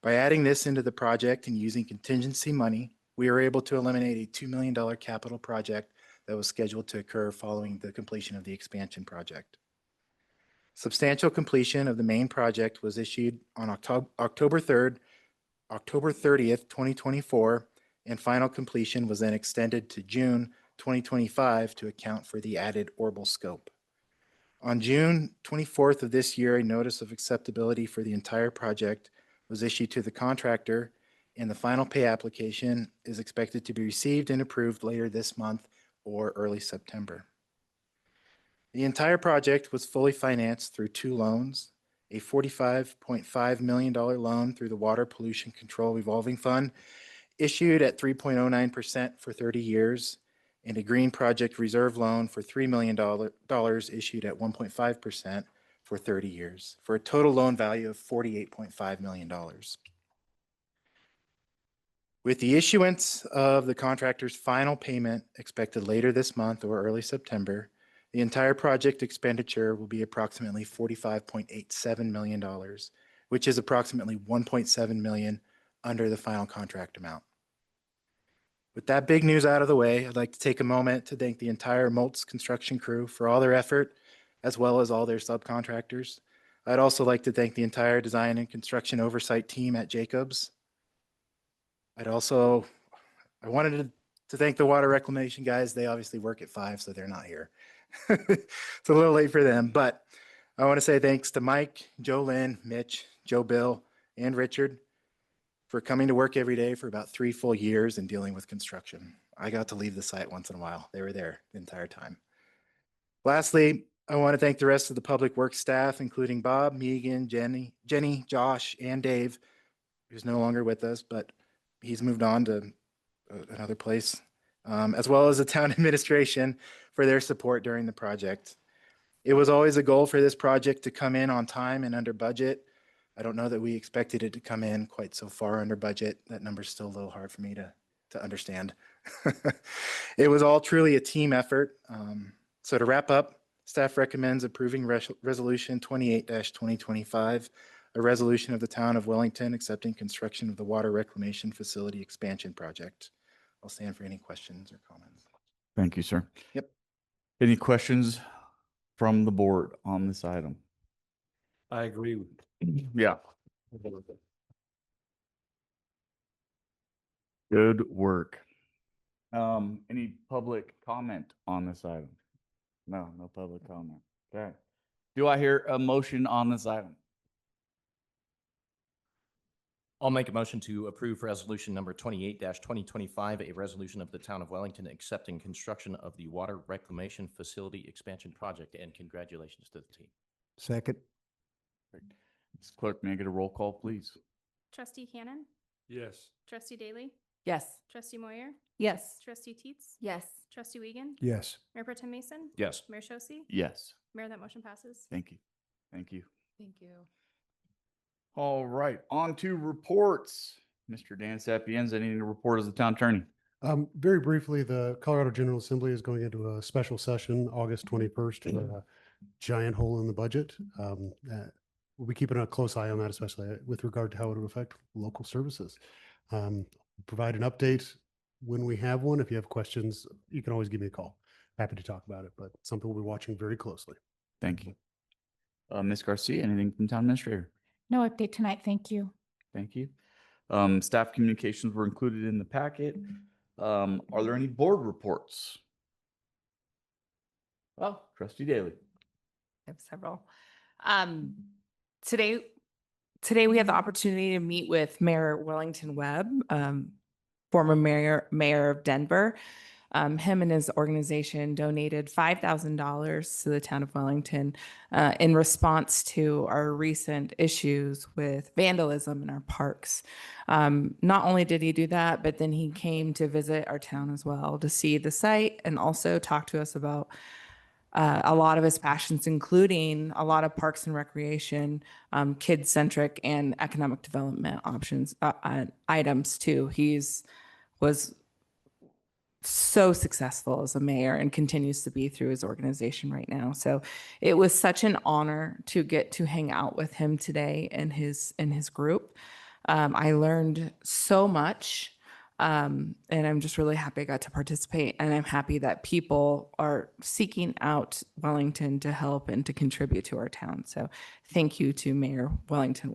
By adding this into the project and using contingency money, we were able to eliminate a $2 million capital project that was scheduled to occur following the completion of the expansion project. Substantial completion of the main project was issued on October 30th, 2024, and final completion was then extended to June 2025 to account for the added Orbital scope. On June 24th of this year, a notice of acceptability for the entire project was issued to the contractor, and the final pay application is expected to be received and approved later this month or early September. The entire project was fully financed through two loans, a $45.5 million loan through the Water Pollution Control Revolving Fund, issued at 3.09% for 30 years, and a Green Project Reserve loan for $3 million issued at 1.5% for 30 years, for a total loan value of $48.5 million. With the issuance of the contractor's final payment expected later this month or early September, the entire project expenditure will be approximately $45.87 million, which is approximately $1.7 million under the final contract amount. With that big news out of the way, I'd like to take a moment to thank the entire Moltz construction crew for all their effort, as well as all their subcontractors. I'd also like to thank the entire design and construction oversight team at Jacobs. I wanted to thank the water reclamation guys. They obviously work at 5, so they're not here. It's a little late for them, but I want to say thanks to Mike, Joe Lynn, Mitch, Joe Bill, and Richard for coming to work every day for about 3 full years and dealing with construction. I got to leave the site once in a while. They were there the entire time. Lastly, I want to thank the rest of the public works staff, including Bob, Megan, Jenny, Josh, and Dave, who's no longer with us, but he's moved on to another place, as well as the town administration for their support during the project. It was always a goal for this project to come in on time and under budget. I don't know that we expected it to come in quite so far under budget. That number's still a little hard for me to understand. It was all truly a team effort. So to wrap up, staff recommends approving Resolution 28-2025, a resolution of the town of Wellington accepting construction of the Water Reclamation Facility Expansion Project. I'll stand for any questions or comments. Thank you, sir. Yep. Any questions from the board on this item? I agree. Yeah. Good work. Any public comment on this item? No public comment. Okay. Do I hear a motion on this item? I'll make a motion to approve resolution number 28-2025, a resolution of the town of Wellington accepting construction of the Water Reclamation Facility Expansion Project, and congratulations to the team. Second. Ms. Clerk, may I get a roll call, please? Trustee Cannon? Yes. Trustee Daly? Yes. Trustee Moyer? Yes. Trustee Teets? Yes. Trustee Wiegand? Yes. Mayor Pro Tem Mason? Yes. Mayor Shosse? Yes. Mayor, that motion passes. Thank you. Thank you. Thank you. All right, on to reports. Mr. Dan Sapienza, anything to report as the town attorney? Very briefly, the Colorado General Assembly is going into a special session August 21st for a giant hole in the budget. We'll be keeping a close eye on that, especially with regard to how it would affect local services. Provide an update when we have one. If you have questions, you can always give me a call. Happy to talk about it, but something we'll be watching very closely. Thank you. Ms. Garcia, anything from town administrator? No update tonight. Thank you. Thank you. Staff communications were included in the packet. Are there any board reports? Well, Trustee Daly. I have several. Today we had the opportunity to meet with Mayor Wellington Webb, former mayor of Denver. Him and his organization donated $5,000 to the town of Wellington in response to our recent issues with vandalism in our parks. Not only did he do that, but then he came to visit our town as well to see the site and also talk to us about a lot of his passions, including a lot of parks and recreation, kid-centric and economic development options, items too. Was so successful as a mayor and continues to be through his organization right now. So it was such an honor to get to hang out with him today and his group. I learned so much, and I'm just really happy I got to participate. And I'm happy that people are seeking out Wellington to help and to contribute to our town. So thank you to Mayor Wellington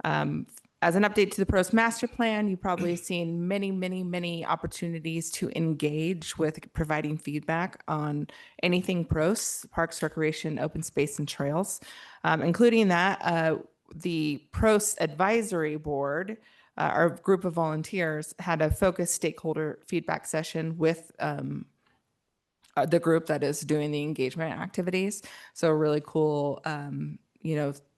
Webb. As an update to the PROS master plan, you've probably seen many opportunities to engage with providing feedback on anything PROS, parks, recreation, open space, and trails, including that the PROS advisory board, our group of volunteers, had a focused stakeholder feedback session with the group that is doing the engagement activities. So a really cool,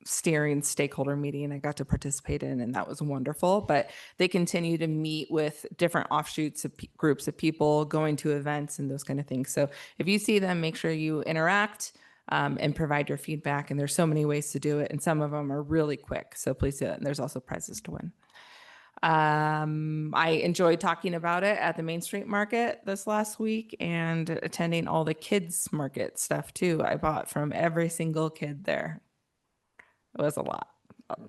steering stakeholder meeting I got to participate in, and that was wonderful. But they continue to meet with different offshoots of groups of people, going to events and those kind of things. So if you see them, make sure you interact and provide your feedback. And there's so many ways to do it, and some of them are really quick. So please do it. And there's also prizes to win. I enjoyed talking about it at the Main Street Market this last week and attending all the kids market stuff too. I bought from every single kid there. It was a lot.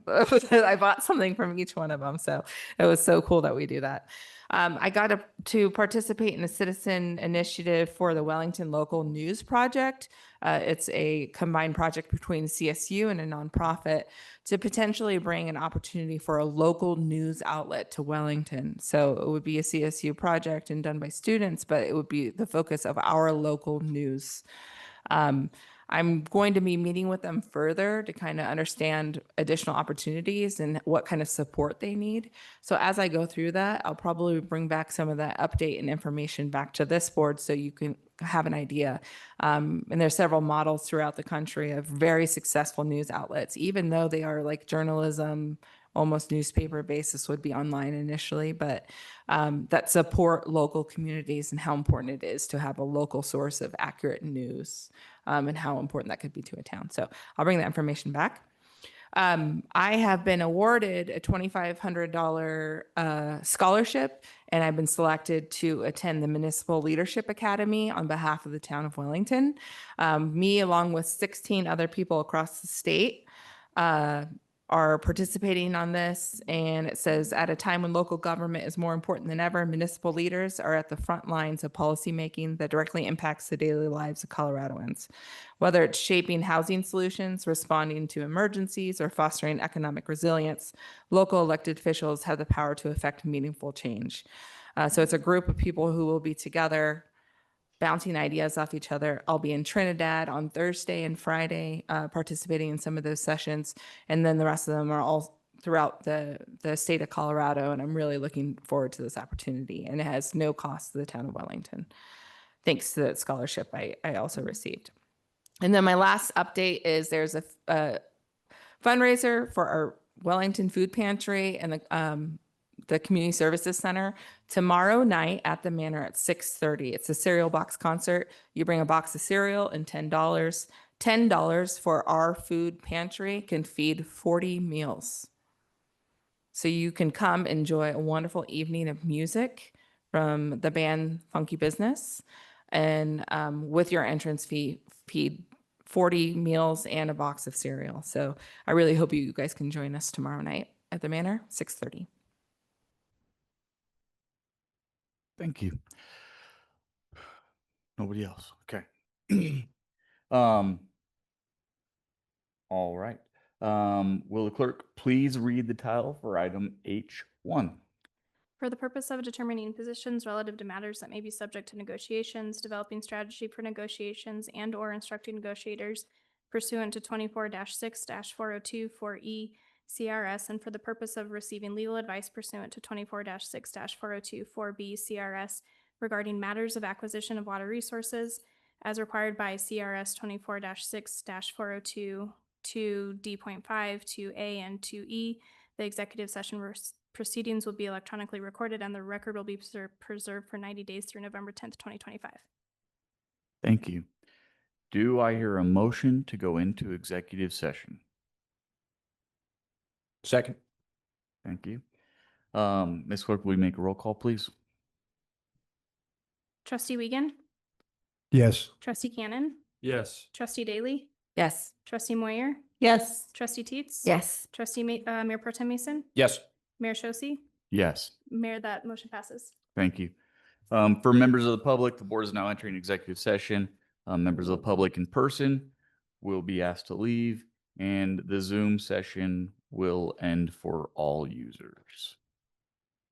I bought something from each one of them. So it was so cool that we do that. I got to participate in a citizen initiative for the Wellington Local News Project. It's a combined project between CSU and a nonprofit to potentially bring an opportunity for a local news outlet to Wellington. So it would be a CSU project and done by students, but it would be the focus of our local news. I'm going to be meeting with them further to kind of understand additional opportunities and what kind of support they need. So as I go through that, I'll probably bring back some of that update and information back to this board so you can have an idea. And there's several models throughout the country of very successful news outlets, even though they are like journalism, almost newspaper basis would be online initially, but that support local communities and how important it is to have a local source of accurate news and how important that could be to a town. So I'll bring that information back. I have been awarded a $2,500 scholarship, and I've been selected to attend the Municipal Leadership Academy on behalf of the town of Wellington. Me, along with 16 other people across the state, are participating on this, and it says, at a time when local government is more important than ever, municipal leaders are at the front lines of policymaking that directly impacts the daily lives of Coloradoans. Whether it's shaping housing solutions, responding to emergencies, or fostering economic resilience, local elected officials have the power to affect meaningful change. So it's a group of people who will be together bouncing ideas off each other. I'll be in Trinidad on Thursday and Friday, participating in some of those sessions. And then the rest of them are all throughout the state of Colorado. And I'm really looking forward to this opportunity. And it has no cost to the town of Wellington, thanks to the scholarship I also received. And then my last update is there's a fundraiser for our Wellington Food Pantry and the Community Services Center tomorrow night at the Manor at 6:30. It's a cereal box concert. You bring a box of cereal and $10. $10 for our food pantry can feed 40 meals. So you can come enjoy a wonderful evening of music from the band Funky Business, and with your entrance fee, feed 40 meals and a box of cereal. So I really hope you guys can join us tomorrow night at the Manor, 6:30. Thank you. Nobody else. Okay. All right. Will the clerk please read the title for item H1? For the purpose of determining positions relative to matters that may be subject to negotiations, developing strategy for negotiations, and/or instructing negotiators pursuant to 24-6-402 4E CRS, and for the purpose of receiving legal advice pursuant to 24-6-402 4B CRS regarding matters of acquisition of water resources as required by CRS 24-6-402 2D.5, 2A, and 2E. The executive session proceedings will be electronically recorded, and the record will be preserved for 90 days through November 10th, 2025. Thank you. Do I hear a motion to go into executive session? Second. Thank you. Ms. Clerk, will you make a roll call, please? Trustee Wiegand? Yes. Trustee Cannon? Yes. Trustee Daly? Yes. Trustee Moyer? Yes. Trustee Teets? Yes. Trustee Mayor Pro Tem Mason? Yes. Mayor Shosse? Yes. Mayor, that motion passes. Thank you. For members of the public, the board is now entering executive session. Members of the public in person will be asked to leave, and the Zoom session will end for all users.